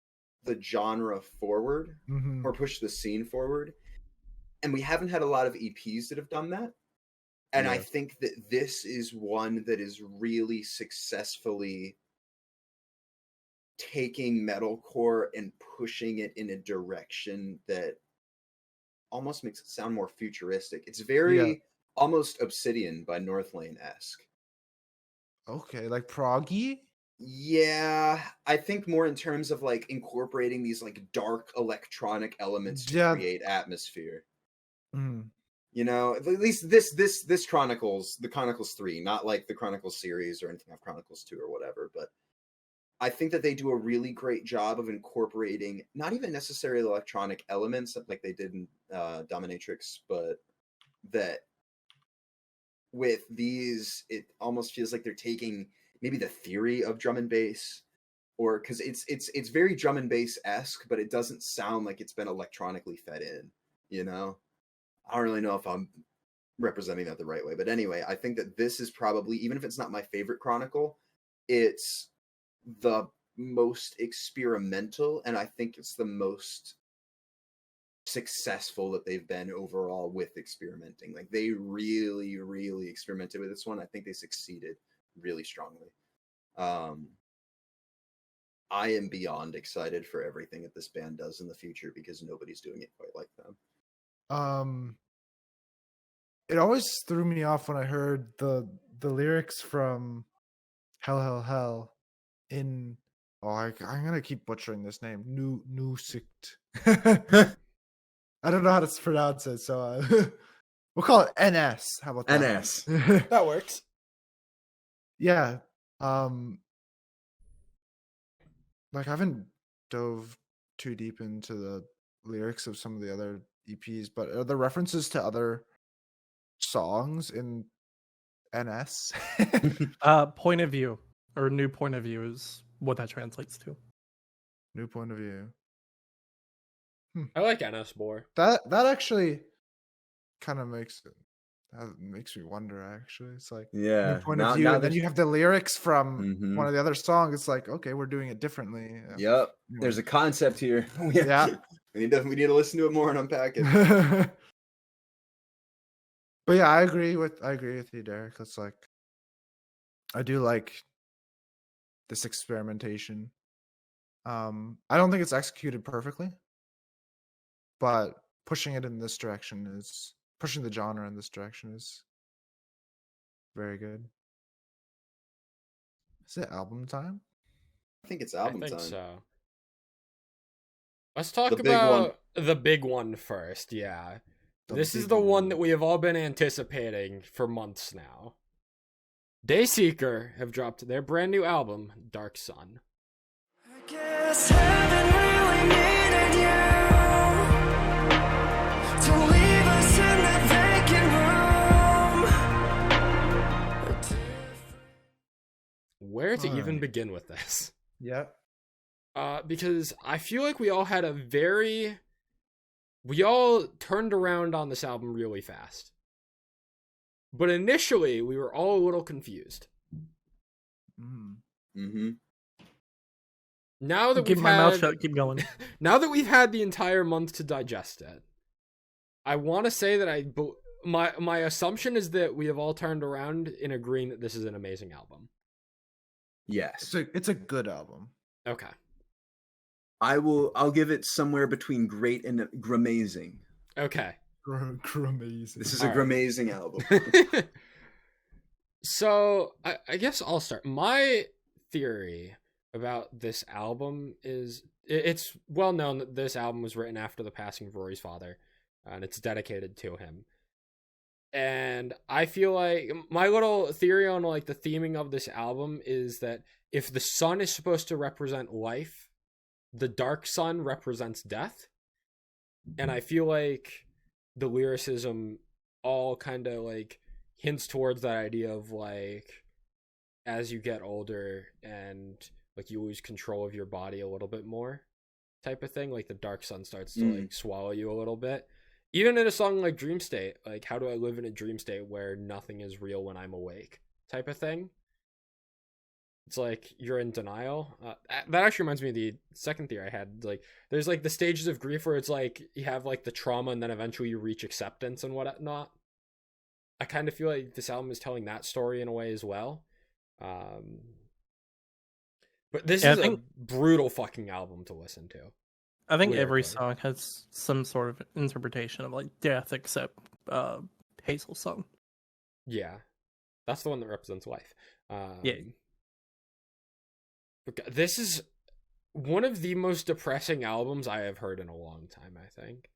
the genre forward or pushed the scene forward, and we haven't had a lot of EPs that have done that. And I think that this is one that is really successfully taking metalcore and pushing it in a direction that almost makes it sound more futuristic. It's very almost Obsidian by Northlane-esque. Okay, like proggy? Yeah, I think more in terms of like incorporating these like dark electronic elements to create atmosphere. You know, at least this Chronicles, the Chronicles 3, not like the Chronicles series or anything of Chronicles 2 or whatever, but I think that they do a really great job of incorporating not even necessarily electronic elements like they did in Dominatrix, but that with these, it almost feels like they're taking maybe the theory of drum and bass, or because it's very drum and bass-esque, but it doesn't sound like it's been electronically fed in, you know? I don't really know if I'm representing that the right way, but anyway, I think that this is probably, even if it's not my favorite Chronicle, it's the most experimental, and I think it's the most successful that they've been overall with experimenting. Like, they really, really experimented with this one. I think they succeeded really strongly. I am beyond excited for everything that this band does in the future because nobody's doing it quite like them. It always threw me off when I heard the lyrics from Hell Hell Hell in I'm gonna keep butchering this name. Nusikt. I don't know how to pronounce it, so we'll call it NS. How about that? NS. That works. Yeah. Like, I haven't dove too deep into the lyrics of some of the other EPs, but are there references to other songs in NS? Point of view, or new point of view is what that translates to. New point of view. I like NS more. That actually kind of makes me wonder. Actually, it's like new point of view, and then you have the lyrics from one of the other songs. It's like, okay, we're doing it differently. Yep, there's a concept here. we need to listen to it more and unpack it. But yeah, I agree with you, Derek. It's like, I do like this experimentation. I don't think it's executed perfectly, but pushing it in this direction is pushing the genre in this direction is very good. Is it album time? I think it's album time. So. Let's talk about the big one first. Yeah. This is the one that we have all been anticipating for months now. Dayseeker have dropped their brand new album, Dark Sun. I guess heaven really needed you to leave us in that vacant room. Where to even begin with this? Yeah. Because I feel like we all turned around on this album really fast. But initially, we were all a little confused. Now that keep my mouth shut, keep going. Now that we've had the entire month to digest it, I want to say that my assumption is that we have all turned around in agreeing that this is an amazing album. Yes, it's a good album. Okay. I'll give it somewhere between great and gramazing. Okay. Gramazing. This is a gramazing album. So I guess I'll start. My theory about this album is it's well known that this album was written after the passing of Rory's father, and it's dedicated to him. And I feel like my little theory on like the theming of this album is that if the sun is supposed to represent life, the dark sun represents death. And I feel like the lyricism all kind of like hints towards that idea of like as you get older and like you lose control of your body a little bit more type of thing, like the dark sun starts to like swallow you a little bit. even in a song like Dream State, like how do I live in a dream state where nothing is real when I'm awake type of thing. It's like you're in denial. That actually reminds me of the second theory I had. Like, there's like the stages of grief where it's like you have like the trauma and then eventually you reach acceptance and whatnot. I kind of feel like this album is telling that story in a way as well. But this is a brutal fucking album to listen to. I think every song has some sort of interpretation of like death, except Hazel's song. Yeah, that's the one that represents life. Yeah. This is one of the most depressing albums I have heard in a long time, I think.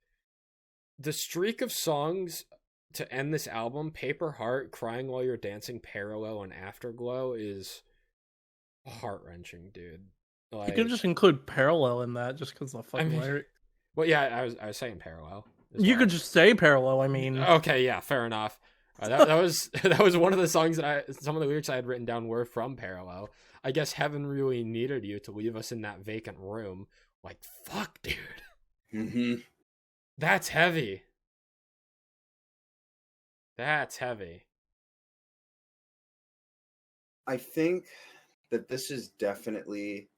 The streak of songs to end this album, Paper Heart, Crying While You're Dancing, Parallel, and Afterglow, is heart-wrenching, dude. Like, you could just include Parallel in that just because the fucking lyric. Well, yeah, I was saying Parallel. You could just say Parallel, I mean. Okay, yeah, fair enough. That was that was one of the songs that some of the lyrics I had written down were from Parallel. I guess heaven really needed you to leave us in that vacant room. Like, fuck, dude. Mm-hmm. That's heavy. That's heavy. I think that this is definitely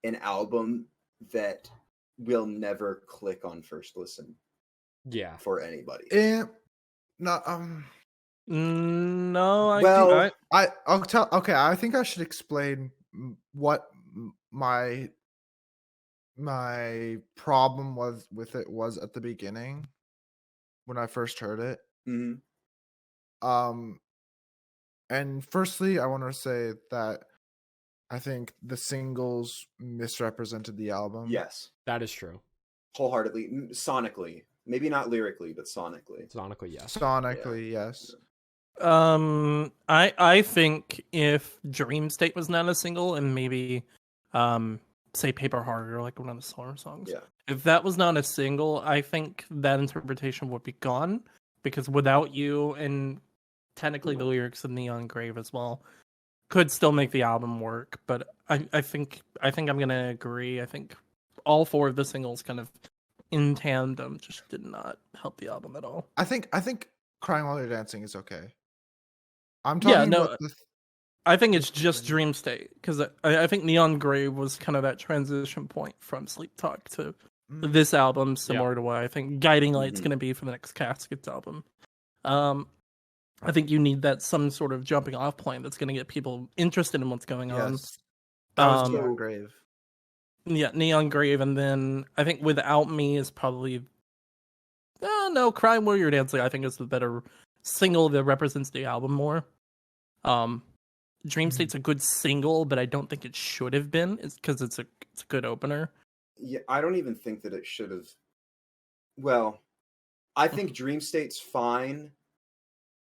an album that will never click on first listen. Yeah. For anybody. No, well, I'll tell. Okay, I think I should explain what my problem was with it was at the beginning when I first heard it. Mm-hmm. And firstly, I want to say that I think the singles misrepresented the album. Yes, that is true. Wholeheartedly, sonically, maybe not lyrically, but sonically. Sonically, yes. Sonically, yes. I think if Dream State was not a single and maybe say Paper Heart or like one of the slower songs, if that was not a single, I think that interpretation would be gone, because Without You and technically the lyrics of Neon Grave as well could still make the album work. But I think I'm gonna agree. I think all four of the singles kind of in tandem just did not help the album at all. I think Crying While You're Dancing is okay. I'm talking about I think it's just Dream State, because I think Neon Grave was kind of that transition point from Sleep Talk to this album, similar to what I think Guiding Light's going to be for the next Caskets album. I think you need that some sort of jumping off point that's going to get people interested in what's going on. That was Neon Grave. Yeah, Neon Grave, and then I think Without Me is probably... no, Crying While You're Dancing I think is the better single that represents the album more. Dream State's a good single, but I don't think it should have been. It's because it's a good opener. Yeah, I don't even think that it should have. Well, I think Dream State's fine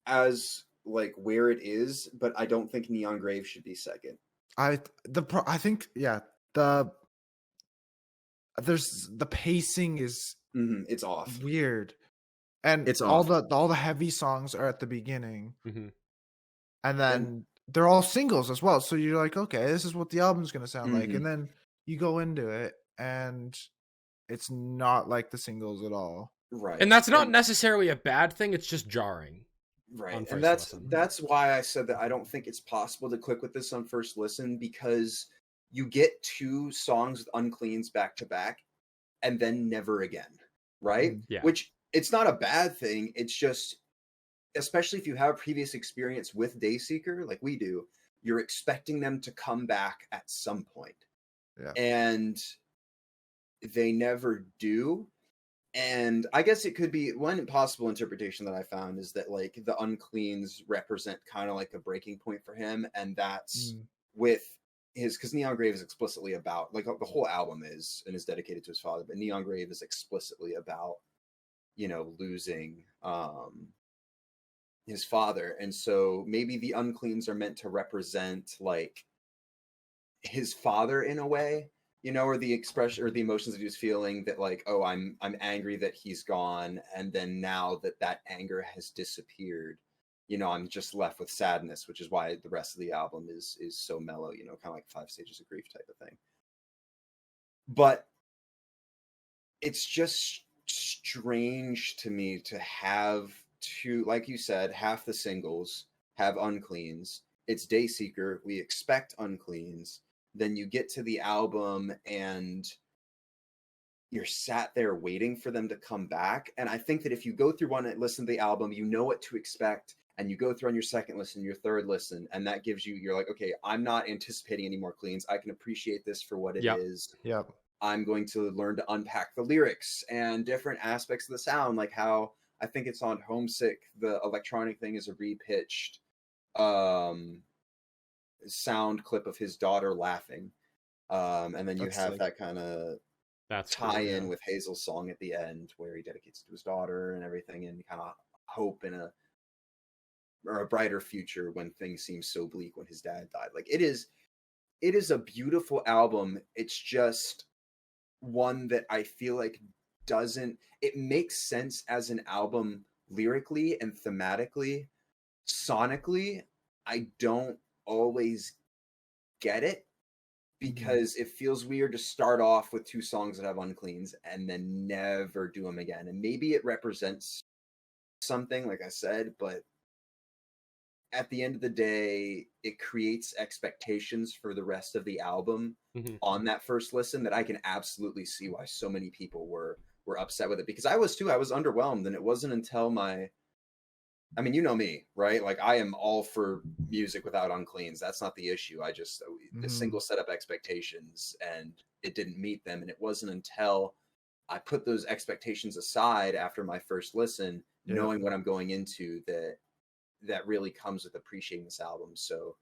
as like where it is, but I don't think Neon Grave should be second. I think there's the pacing is it's off, weird, and it's all off. the heavy songs are at the beginning, and then. And they're all singles as well, so you're like, okay, this is what the album's gonna sound like, and then you go into it, and it's not like the singles at all. Right, and that's not necessarily a bad thing. It's just jarring, right? And that's why I said that I don't think it's possible to click with this on first listen, because you get two songs with uncleans back to back, and then never again, right? Yeah. Which it's not a bad thing. It's just, especially if you have previous experience with Dayseeker, like we do, you're expecting them to come back at some point. Yeah. And they never do. And I guess it could be one possible interpretation that I found is that like the uncleans represent kind of like a breaking point for him. And that's with his, because Neon Grave is explicitly about, like the whole album is, and is dedicated to his father, but Neon Grave is explicitly about, losing, his father. And so maybe the uncleans are meant to represent like his father in a way, or the expression or the emotions that he was feeling, that like, oh, I'm angry that he's gone, and then now that anger has disappeared, I'm just left with sadness, which is why the rest of the album is so mellow, kind of like 5 Stages of Grief type of thing. But it's just strange to me to have two, like you said, half the singles have uncleans. It's Dayseeker. We expect uncleans. Then you get to the album and you're sat there waiting for them to come back. And I think that if you go through one and listen to the album, you know what to expect. And you go through on your second listen, your third listen, and that gives you, you're like, okay, I'm not anticipating any more cleans. I can appreciate this for what it is. Yep. I'm going to learn to unpack the lyrics and different aspects of the sound, like how I think it's on Homesick, the electronic thing is a repitched sound clip of his daughter laughing. And then you have that kind of tie-in with Hazel's song at the end where he dedicates to his daughter and everything, and kind of hope in a brighter future when things seem so bleak when his dad died. Like it is a beautiful album. It's just one that I feel like it makes sense as an album lyrically and thematically. Sonically, I don't always get it because it feels weird to start off with two songs that have uncleans and then never do them again. And maybe it represents something, like I said, but at the end of the day, it creates expectations for the rest of the album on that first listen that I can absolutely see why so many people were upset with it, because I was too. I was underwhelmed, and it wasn't until I mean, you know me, right? Like, I am all for music without uncleans. That's not the issue. I just, the single set up expectations, and it didn't meet them. And it wasn't until I put those expectations aside after my first listen, knowing what I'm going into, that really comes with appreciating this album. So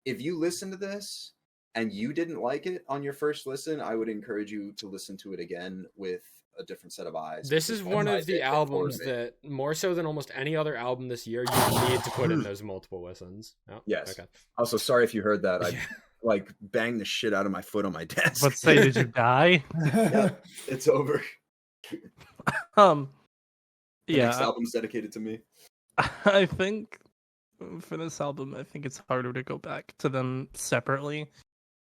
if you listen to this and you didn't like it on your first listen, I would encourage you to listen to it again with a different set of eyes. This is one of the albums that, more so than almost any other album this year, you need to put in those multiple listens. Oh, yes. Okay. Also, sorry if you heard that. I like banged the shit out of my foot on my desk. Let's say, did you die? Yeah, it's over. The next album's dedicated to me. I think for this album, I think it's harder to go back to them separately.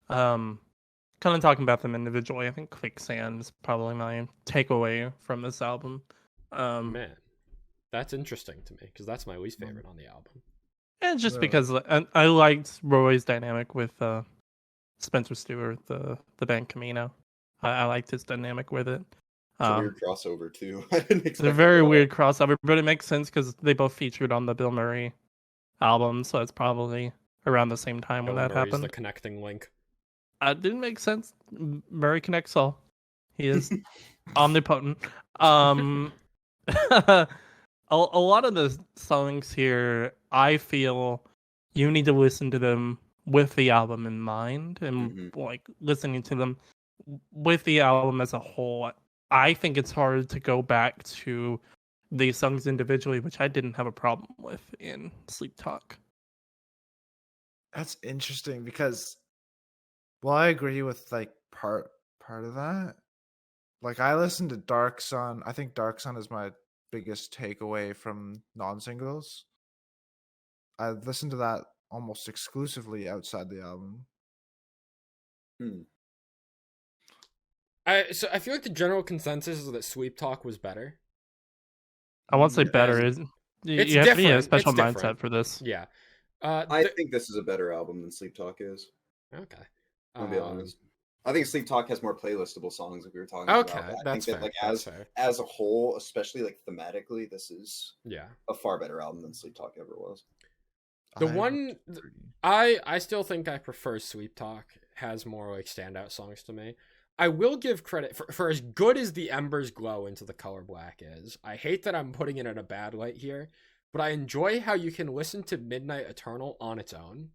Kind of talking about them individually, I think Quicksand is probably my takeaway from this album. Man, that's interesting to me because that's my least favorite on the album. And just because I liked Roy's dynamic with Spencer Stewart, the band Camino. I liked his dynamic with it. It's a weird crossover too. I didn't expect it's a very weird crossover, but it makes sense because they both featured on the Bill Murray album, so it's probably around the same time when that happened. The connecting link. It didn't make sense. Murray connects all. He is omnipotent. A lot of the songs here, I feel you need to listen to them with the album in mind, and like listening to them with the album as a whole. I think it's hard to go back to these songs individually, which I didn't have a problem with in Sleep Talk. That's interesting because, well, I agree with like part of that. Like, I listened to Dark Sun. I think Dark Sun is my biggest takeaway from non-singles. I listened to that almost exclusively outside the album. I feel like the general consensus is that Sweep Talk was better. I won't say better. It's you have to be in a special It's mindset different. for this. Yeah. I think this is a better album than Sleep Talk is. Okay. I'll be honest. I think Sleep Talk has more playlistable songs, like we were talking about. Okay, I that's think that, fair. like, as a whole, especially like thematically, this is Yeah. a far better album than Sleep Talk ever was. I still think I prefer Sweep Talk. Has more like standout songs to me. I will give credit for as good as the Embers Glow Into the Color Black is. I hate that I'm putting it in a bad light here, but I enjoy how you can listen to Midnight Eternal on its own,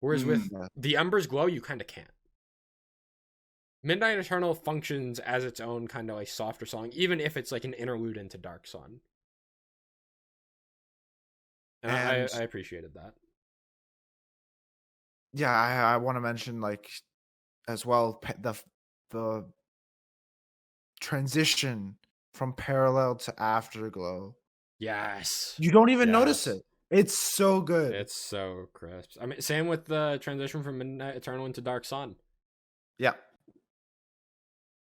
whereas with the Embers Glow, you kind of can't. Midnight Eternal functions as its own kind of like softer song, even if it's like an interlude into Dark Sun. And I appreciated that. Yeah, I want to mention like as well the transition from Parallel to Afterglow. Yes. You don't even notice it. It's so good. It's so crisp. I mean, same with the transition from Midnight Eternal into Dark Sun. Yeah.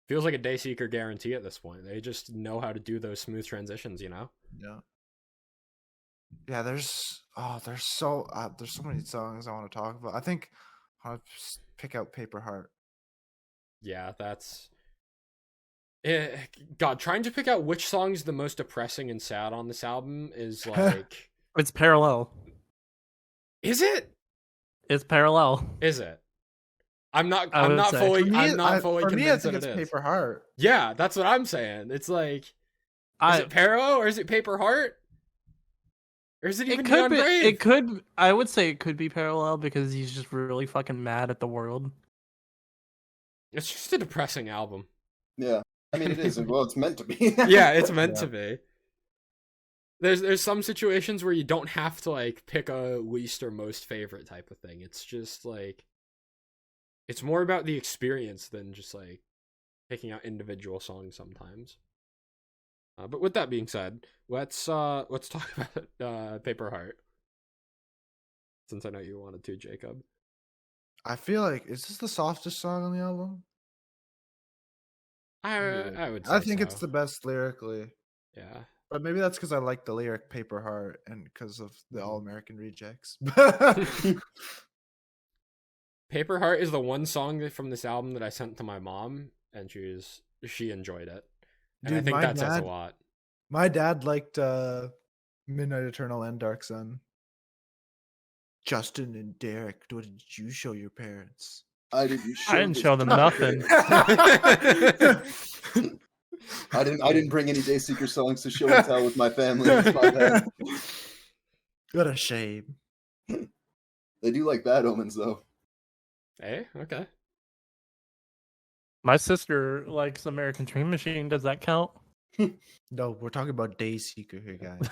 Feels like a Dayseeker guarantee at this point. They just know how to do those smooth transitions, you know? Yeah. Yeah, there's so many songs I want to talk about. I think I'll just pick out Paper Heart. Yeah, that's... God, trying to pick out which song's the most depressing and sad on this album is like... It's Parallel. Is it? It's Parallel. Is it? I'm not for me, fully for me, I convinced think that it's it is. Paper Heart. Yeah, that's what I'm saying. It's like, is it Parallel or is it Paper Heart? Or is it even Neon Grave? It could. I would say it could be Parallel because he's just really fucking mad at the world. It's just a depressing album. Yeah, I mean it is. Well, it's meant to be. Yeah, it's meant to be. There's some situations where you don't have to like pick a least or most favorite type of thing. It's just like, it's more about the experience than just like picking out individual songs sometimes. But with that being said, let's talk about Paper Heart. Since I know you wanted to, Jacob. I feel like, is this the softest song on the album? I would say I think so. it's the best lyrically. Yeah. But maybe that's because I like the lyric Paper Heart and because of the All American Rejects. Paper Heart is the one song from this album that I sent to my mom, and she enjoyed it. And I think that says a lot. My dad liked Midnight Eternal and Dark Sun. Justin and Derek, what did you show your parents? I didn't show them nothing. I didn't bring any Dayseeker songs to show and tell with my family. It's my bad. What a shame. They do like Bad Omens though. Hey, okay. My sister likes American Dream Machine. Does that count? No, we're talking about Dayseeker here, guys.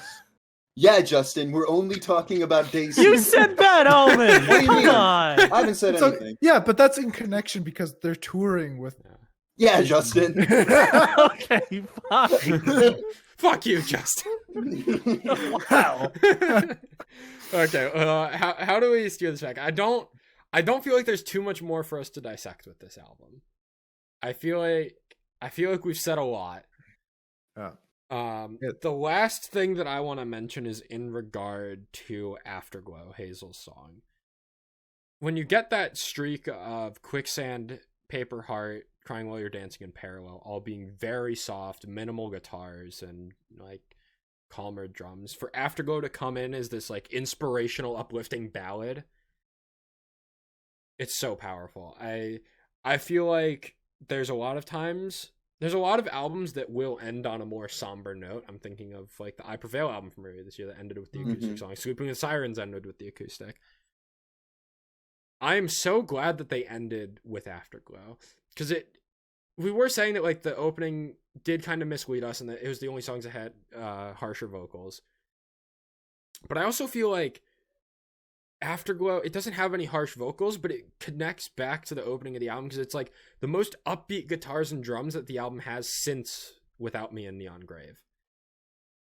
Yeah, Justin, we're only talking about Dayseeker. You said Bad Omen. What do you mean? Come on. I haven't said anything. Yeah, but that's in connection because they're touring with. Yeah, Justin. Okay, fine. Fuck you, Justin. Wow. Okay, how do we steer this back? I don't feel like there's too much more for us to dissect with this album. I feel like we've said a lot. The last thing that I want to mention is in regard to Afterglow, Hazel's song. When you get that streak of Quicksand, Paper Heart, Crying While You're Dancing, and Parallel all being very soft, minimal guitars, and like calmer drums, for Afterglow to come in as this like inspirational, uplifting ballad, it's so powerful. I feel like there's a lot of albums that will end on a more somber note. I'm thinking of like the I Prevail album from earlier this year that ended with the acoustic song. Sleeping with Sirens ended with the acoustic. I am so glad that they ended with Afterglow, because we were saying that like the opening did kind of mislead us and that it was the only songs that had harsher vocals. But I also feel like Afterglow, it doesn't have any harsh vocals, but it connects back to the opening of the album because it's like the most upbeat guitars and drums that the album has since Without Me and Neon Grave.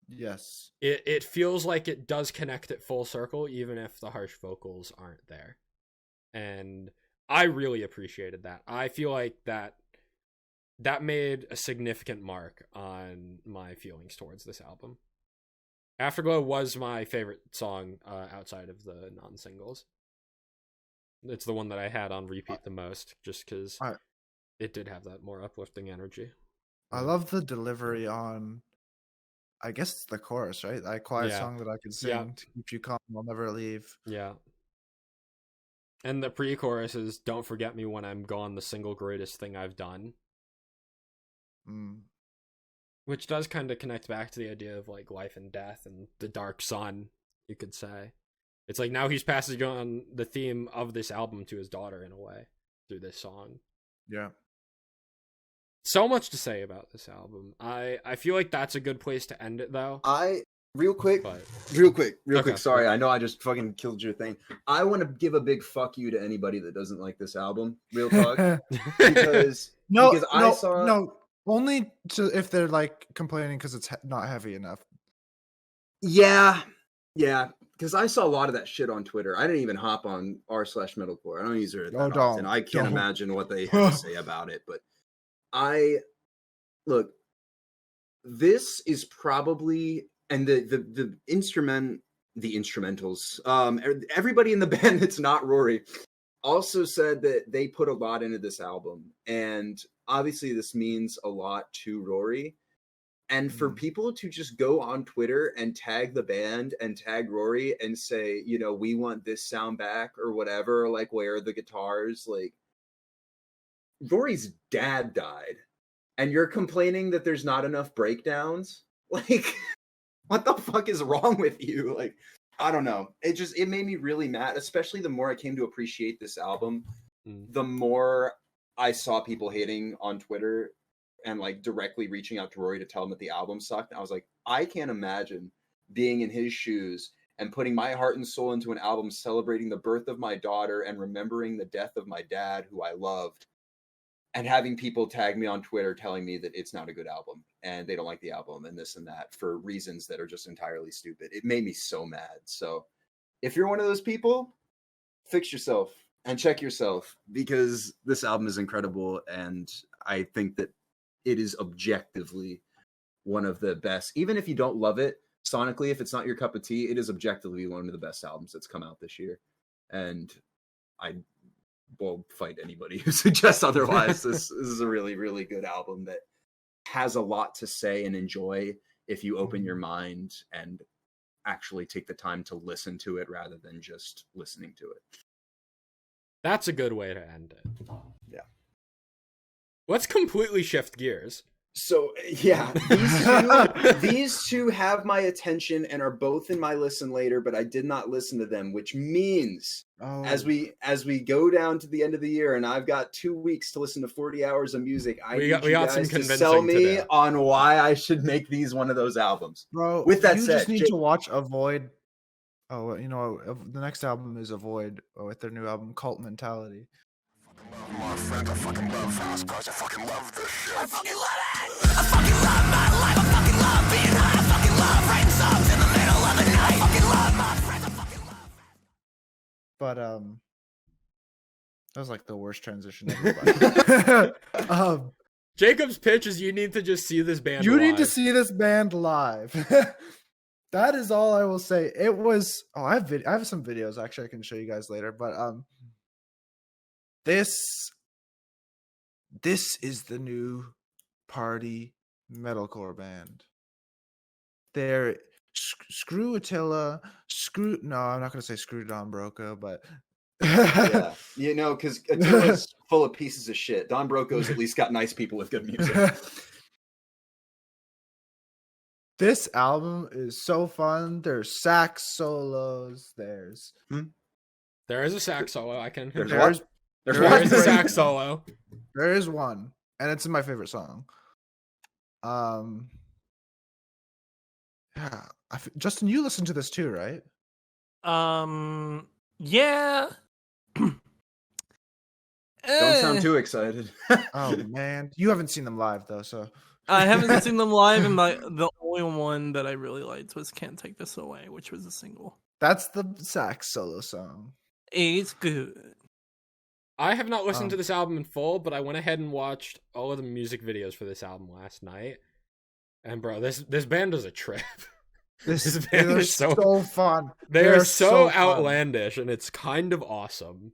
Yes. It feels like it does connect it full circle, even if the harsh vocals aren't there. And I really appreciated that. I feel like that made a significant mark on my feelings towards this album. Afterglow was my favorite song outside of the non-singles. It's the one that I had on repeat the most, just because it did have that more uplifting energy. I love the delivery on, I guess it's the chorus, right? That quiet song that I can sing to keep you calm, I'll never leave. Yeah. And the pre-chorus is "Don't Forget Me When I'm Gone, the single greatest thing I've done." Which does kind of connect back to the idea of like life and death and the dark sun, you could say. It's like now he's passing on the theme of this album to his daughter in a way through this song. Yeah. So much to say about this album. I feel like that's a good place to end it though. Real quick. Sorry, I know I just fucking killed your thing. I want to give a big fuck you to anybody that doesn't like this album. Real talk. because I saw only if they're like complaining because it's not heavy enough. Yeah, because I saw a lot of that shit on Twitter. I didn't even hop on r/metalcore. I don't use it that often. I can't imagine what they have to say about it. But Look, this is probably, and the instrumentals, everybody in the band that's not Rory also said that they put a lot into this album, and obviously this means a lot to Rory. And for people to just go on Twitter and tag the band and tag Rory and say, you know, we want this sound back or whatever, like, where are the guitars? Like, Rory's dad died, and you're complaining that there's not enough breakdowns? Like, what the fuck is wrong with you? Like, I don't know. It made me really mad, especially the more I came to appreciate this album, the more I saw people hating on Twitter and like directly reaching out to Rory to tell him that the album sucked. I was like, I can't imagine being in his shoes and putting my heart and soul into an album celebrating the birth of my daughter and remembering the death of my dad, who I loved, and having people tag me on Twitter telling me that it's not a good album and they don't like the album and this and that for reasons that are just entirely stupid. It made me so mad. So if you're one of those people, fix yourself and check yourself, because this album is incredible. And I think that it is objectively one of the best. Even if you don't love it sonically, if it's not your cup of tea, it is objectively one of the best albums that's come out this year. And I will fight anybody who suggests otherwise. This is a really, really good album that has a lot to say and enjoy if you open your mind and actually take the time to listen to it rather than just listening to it. That's a good way to end it. Yeah. Let's completely shift gears. So, yeah, these two have my attention and are both in my listen later, but I did not listen to them, which means as we go down to the end of the year and I've got 2 weeks to listen to 40 hours of music, I need you guys to sell me on why I should make these one of those albums. Bro, with that you said, just need to watch Avoid. Oh, you know, the next album is Avoid with their new album, Cult Mentality. My friend, I fucking love house cars. I fucking love this shit. I fucking love it. I fucking love my life. I fucking love being high. I fucking love writing songs in the middle of the night. I fucking love my friends. I fucking love. But that was like the worst transition ever. Jacob's pitch is you need to just see this band You live. need to see this band live. That is all I will say. It was I have some videos actually I can show you guys later, but this is the new party metalcore band. They're screw Attila, no, I'm not gonna say screw Don Broco, but yeah, you know, because Attila's full of pieces of shit. Don Broco's at least got nice people with good music. This album is so fun. There's sax solos. There is a sax solo. I can. There is a sax solo. There is one, and it's my favorite song. Yeah, Justin, you listen to this too, right? Yeah. Don't sound too excited. Oh man, you haven't seen them live though, so I haven't seen them live, and the only one that I really liked was "Can't Take This Away," which was a single. That's the sax solo song. It's good. I have not listened to this album in full, but I went ahead and watched all of the music videos for this album last night. And bro, this band is a trip. This band is so fun. They are so outlandish, and it's kind of awesome.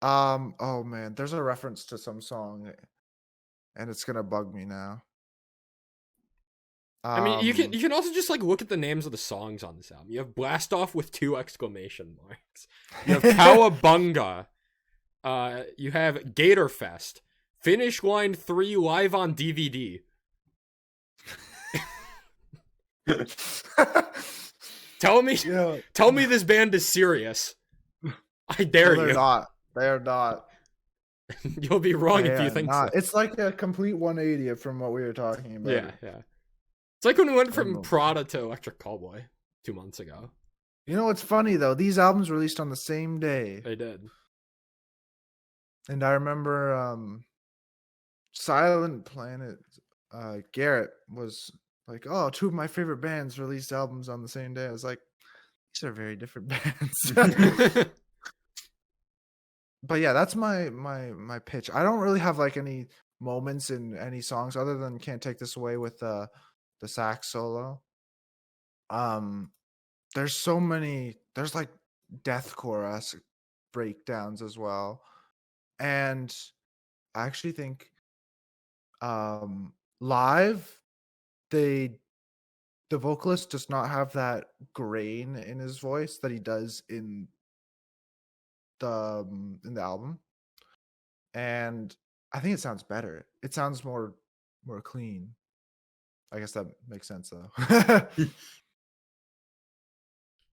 Oh man, there's a reference to some song, and it's gonna bug me now. I mean, you can also just like look at the names of the songs on this album. You have Blast Off with 2 exclamation marks. You have Cowabunga. You have Gator Fest. Finish Line 3 live on DVD. Tell me this band is serious. I dare you. They're not. You'll be wrong if you think so. It's like a complete 180 from what we were talking about. Yeah. It's like when we went from Prada to Electric Callboy 2 months ago. You know what's funny though? These albums released on the same day. They did. And I remember Silent Planet, Garrett was like, oh, 2 of my favorite bands released albums on the same day. I was like, these are very different bands. But yeah, that's my pitch. I don't really have like any moments in any songs other than "Can't Take This Away" with the sax solo. There's so many. There's like deathcore-esque breakdowns as well, and I actually think live the vocalist does not have that grain in his voice that he does in the album, and I think it sounds better. It sounds more clean. I guess that makes sense though.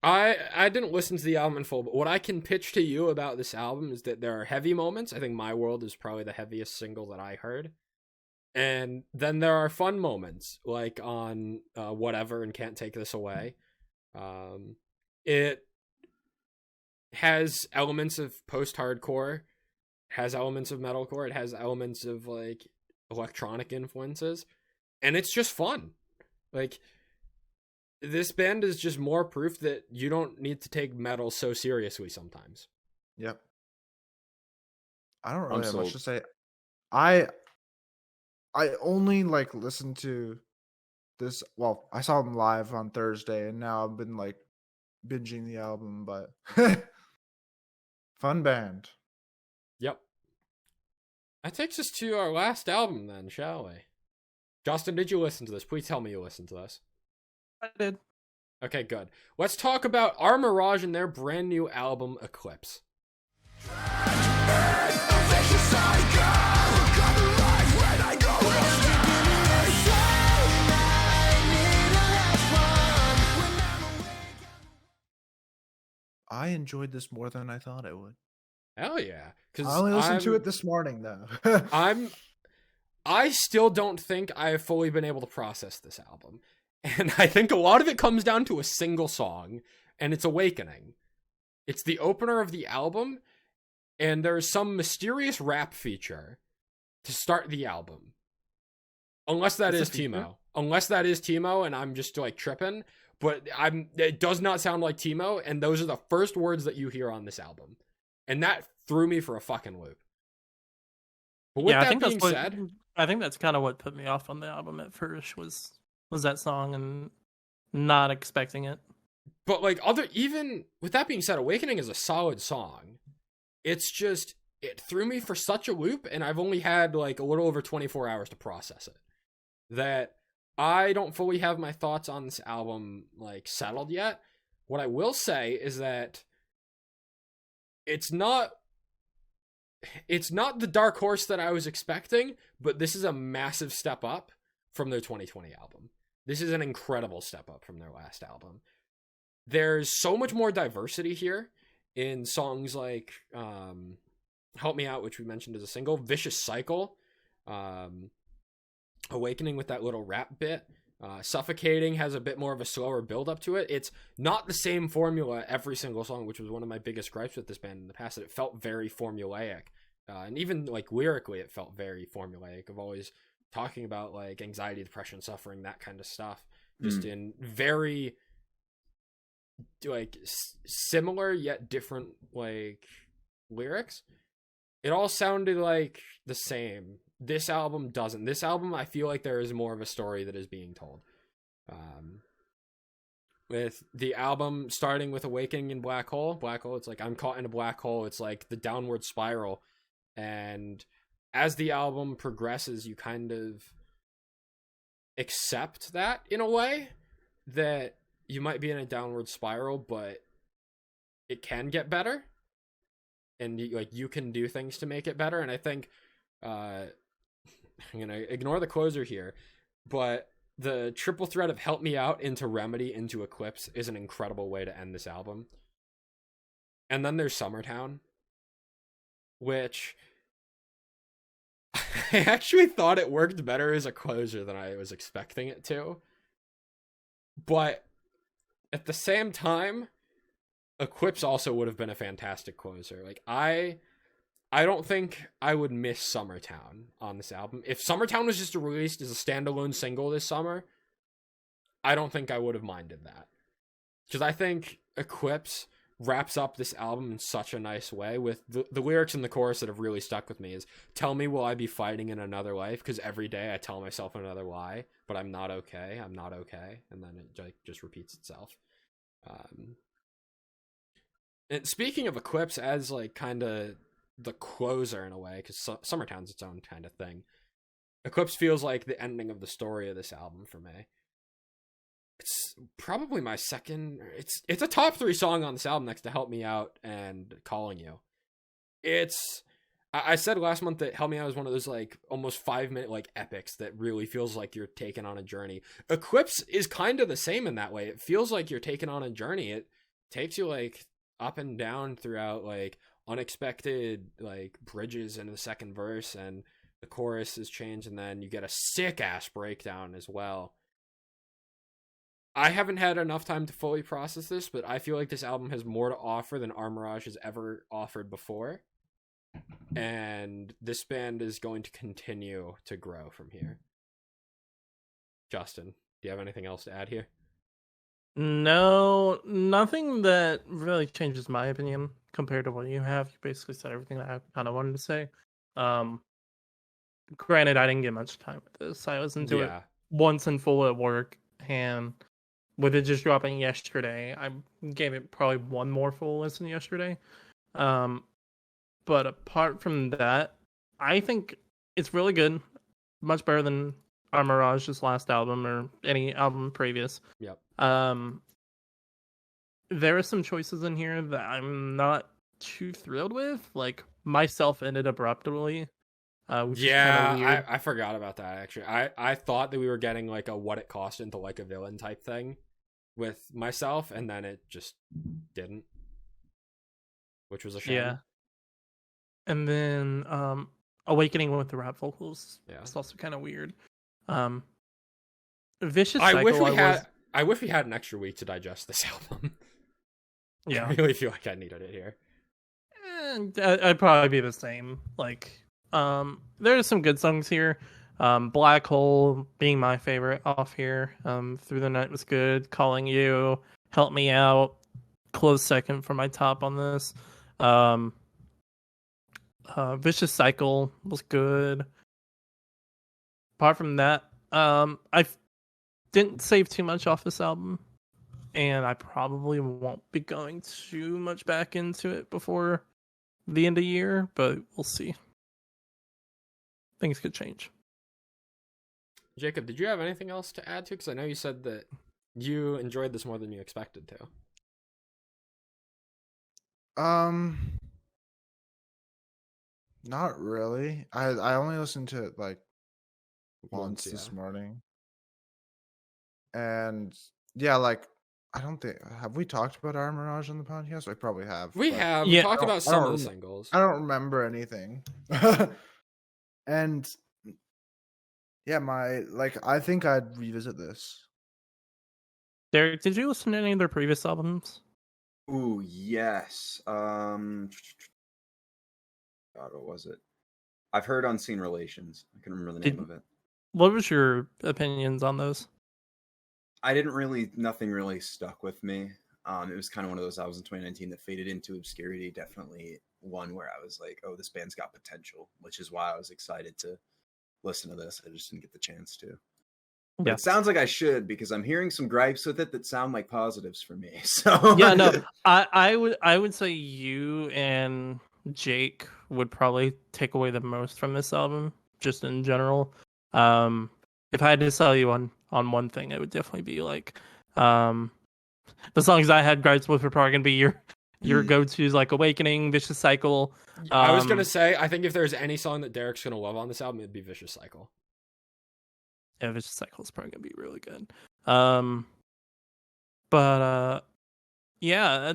I didn't listen to the album in full, but what I can pitch to you about this album is that there are heavy moments. I think My World is probably the heaviest single that I heard. And then there are fun moments, like on Whatever and Can't Take This Away. It has elements of post-hardcore, has elements of metalcore, it has elements of like electronic influences, and it's just fun. Like, this band is just more proof that you don't need to take metal so seriously sometimes. Yep. I don't really have sold. much to say. I only like listened to this. Well, I saw them live on Thursday, and now I've been like binging the album. But fun band. Yep. That takes us to our last album, then, shall we? Justin, did you listen to this? Please tell me you listened to this. I did. Okay, good. Let's talk about Our Mirage and their brand new album, Eclipse. I enjoyed this more than I thought I would. Hell yeah. I only listened to it this morning, though. I still don't think I have fully been able to process this album. And I think a lot of it comes down to a single song, and it's Awakening. It's the opener of the album, and there's some mysterious rap feature to start the album. Unless that is Timo. Unless that is Timo, and I'm just like tripping. But it does not sound like Timo, and those are the first words that you hear on this album. And that threw me for a fucking loop. But with that being said, I think that's kind of what put me off on the album at first was that song and not expecting it. But like even with that being said, Awakening is a solid song. It's just, it threw me for such a loop, and I've only had like a little over 24 hours to process it. That I don't fully have my thoughts on this album like settled yet. What I will say is that it's not the dark horse that I was expecting, but this is a massive step up from their 2020 album. This is an incredible step up from their last album. There's so much more diversity here in songs like Help Me Out, which we mentioned as a single, Vicious Cycle, Awakening with that little rap bit, Suffocating has a bit more of a slower build up to it. It's not the same formula every single song, which was one of my biggest gripes with this band in the past, that it felt very formulaic. And even like lyrically, it felt very formulaic of always talking about like anxiety, depression, suffering, that kind of stuff, just in very like similar yet different like lyrics. It all sounded like the same. This album doesn't. This album, I feel like there is more of a story that is being told. With the album starting with Awakening in Black Hole, it's like I'm caught in a black hole. It's like the downward spiral. And as the album progresses, you kind of accept that in a way, that you might be in a downward spiral, but it can get better. And you can do things to make it better. And I think I'm gonna ignore the closer here, but the triple threat of Help Me Out into Remedy into Eclipse is an incredible way to end this album. And then there's Summertown, which I actually thought it worked better as a closer than I was expecting it to. But at the same time, Eclipse also would have been a fantastic closer. Like, I don't think I would miss Summertown on this album. If Summertown was just released as a standalone single this summer, I don't think I would have minded that. Because I think Eclipse wraps up this album in such a nice way with the lyrics in the chorus that have really stuck with me is, tell me, will I be fighting in another life? Because every day I tell myself another lie, but I'm not okay. I'm not okay. And then it just repeats itself. And speaking of Eclipse as like kind of the closer in a way, because Summertown's its own kind of thing, Eclipse feels like the ending of the story of this album for me. It's probably my second. It's a top 3 song on this album next to Help Me Out and Calling You. I said last month that Help Me Out is one of those like almost 5-minute like epics that really feels like you're taken on a journey. Eclipse is kind of the same in that way. It feels like you're taken on a journey. It takes you like up and down throughout like unexpected like bridges into the second verse, and the chorus is changed, and then you get a sick ass breakdown as well. I haven't had enough time to fully process this, but I feel like this album has more to offer than Our Mirage has ever offered before. And this band is going to continue to grow from here. Justin, do you have anything else to add here? No, nothing that really changes my opinion compared to what you have. You basically said everything that I kind of wanted to say. Granted, I didn't get much time with this. I listened to it once in full at work, and with it just dropping yesterday, I gave it probably one more full listen yesterday. But apart from that, I think it's really good. Much better than Our Mirage's last album or any album previous. Yep. There are some choices in here that I'm not too thrilled with. Like, Myself ended abruptly. Which is kind of weird. I forgot about that, actually. I thought that we were getting like a What It Cost into like a villain type thing with Myself, and then it just didn't, which was a shame. Yeah. And then Awakening with the rap vocals. Yeah. It's also kind of weird. Vicious Cycle. I wish we had an extra week to digest this album. Yeah. I really feel like I needed it here. And I'd probably be the same. Like, there's some good songs here. Black Hole being my favorite off here. Through the Night was good. Calling You, Help Me Out, close second for my top on this. Vicious Cycle was good. Apart from that, I didn't save too much off this album, and I probably won't be going too much back into it before the end of the year, but we'll see. Things could change. Jacob, did you have anything else to add to? Because I know you said that you enjoyed this more than you expected to. Not really. I only listened to it like once this morning. And yeah, like I don't think have we talked about Our Mirage on the podcast? I probably have. We have. We talked about some of the singles. I don't remember anything. And yeah, I think I'd revisit this. Derek, did you listen to any of their previous albums? Ooh, yes. God, what was it? I've heard Unseen Relations. I can remember the name of it. What was your opinions on those? Nothing really stuck with me. It was kind of one of those albums in 2019 that faded into obscurity. Definitely one where I was like, oh, this band's got potential, which is why I was excited to listen to this. I just didn't get the chance to. But it sounds like I should, because I'm hearing some gripes with it that sound like positives for me. So yeah, no, I would say you and Jake would probably take away the most from this album, just in general. If I had to sell you on one thing, it would definitely be like the songs I had gripes with were probably gonna be your go-tos, like Awakening, Vicious Cycle. I was gonna say, I think if there's any song that Derek's gonna love on this album, it'd be Vicious Cycle. Yeah, Vicious Cycle is probably gonna be really good. But yeah,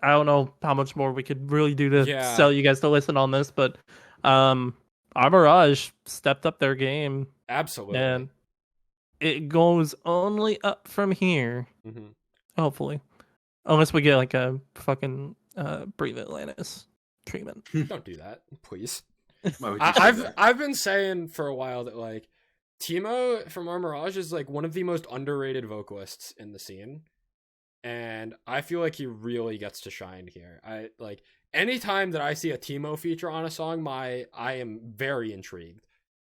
I don't know how much more we could really do to sell you guys to listen on this, but Our Mirage stepped up their game. Absolutely. And it goes only up from here. Mm-hmm. Hopefully. Unless we get like a fucking Breathe Atlantis treatment. Don't do that, please. I've been saying for a while that like Timo from Our Mirage is like one of the most underrated vocalists in the scene. and I feel like he really gets to shine here. I like anytime that I see a Timo feature on a song, I am very intrigued,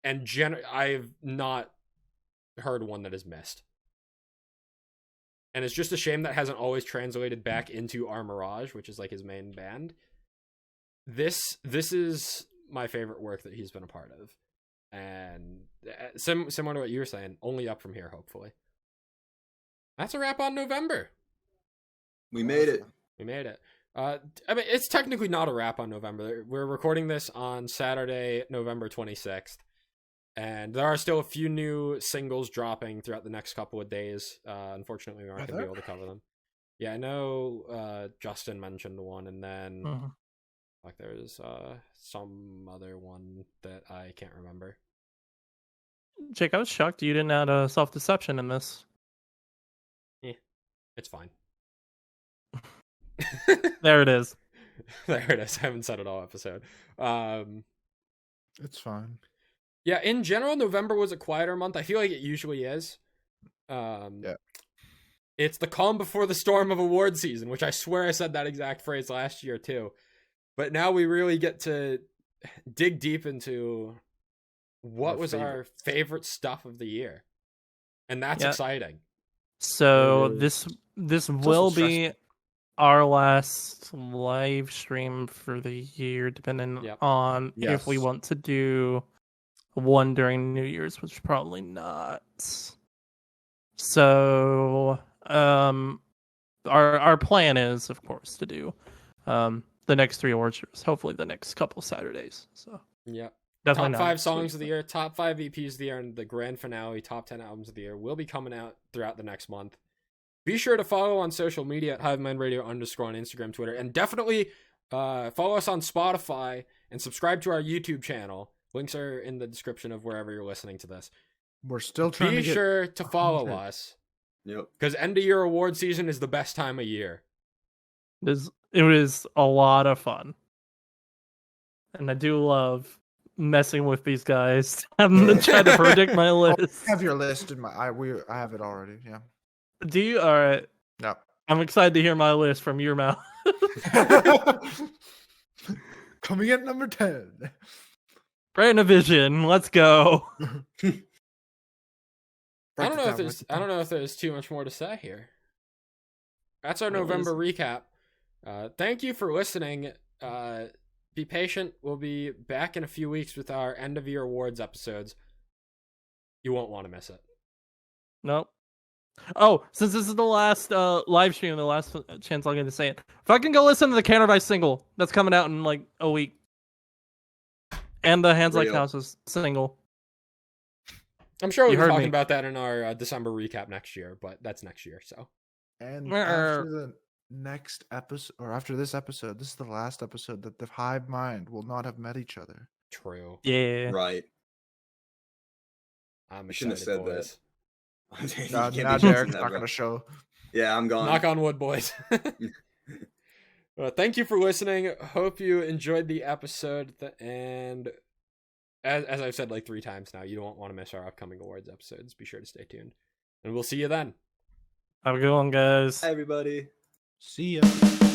and I've not heard one that is missed. And it's just a shame that hasn't always translated back into Our Mirage, which is like his main band. This is my favorite work that he's been a part of. And similar to what you were saying, only up from here, hopefully. That's a wrap on November. We made it. We made it. I mean, it's technically not a wrap on November. We're recording this on Saturday, November 26th. And there are still a few new singles dropping throughout the next couple of days. Unfortunately, we aren't going to be able to cover them. Yeah, I know Justin mentioned one, and then like there's some other one that I can't remember. Jake, I was shocked you didn't add self-deception in this. Yeah, it's fine. There it is. There it is. I haven't said it all episode. It's fine. Yeah, in general, November was a quieter month. I feel like it usually is. Yeah. It's the calm before the storm of award season, which I swear I said that exact phrase last year too. But now we really get to dig deep into what was our favorite stuff of the year. And that's exciting. So this will be our last live stream for the year, depending on if we want to do one during New Year's, which probably not. So our plan is, of course, to do the next 3 awards shows, hopefully the next couple Saturdays. So top 5 songs of the year, top 5 EPs of the year, and the grand finale, top 10 albums of the year will be coming out throughout the next month. Be sure to follow on social media at Hivemind Radio _ on Instagram, Twitter, and definitely follow us on Spotify and subscribe to our YouTube channel. Links are in the description of wherever you're listening to this. We're still trying to Be sure to follow us. Yep. Because end of year award season is the best time of year. It was a lot of fun. And I do love messing with these guys. I'm trying to predict my list. I have your list in my I have it already, yeah. Do you? All right. No. I'm excited to hear my list from your mouth. Coming at number 10. Vision, let's go. I don't know if there's too much more to say here. That's our November recap. Thank you for listening. Be patient. We'll be back in a few weeks with our end of year awards episodes. You won't want to miss it. Nope. Oh, since this is the last live stream, the last chance I'll get to say it. If I can go listen to the Countervice single that's coming out in like a week. And the Hands Like Houses single. I'm sure we'll be talking about that in our December recap next year, but that's next year, so. And after the next episode, or after this episode, this is the last episode that the Hivemind will not have met each other. True. Yeah. Right. I shouldn't have said that. Now Derek's not going to show. Yeah, I'm gone. Knock on wood, boys. Well, thank you for listening. Hope you enjoyed the episode. And as I've said like 3 times now, you don't want to miss our upcoming awards episodes. Be sure to stay tuned. And we'll see you then. Have a good one, guys. Hi, everybody. See ya.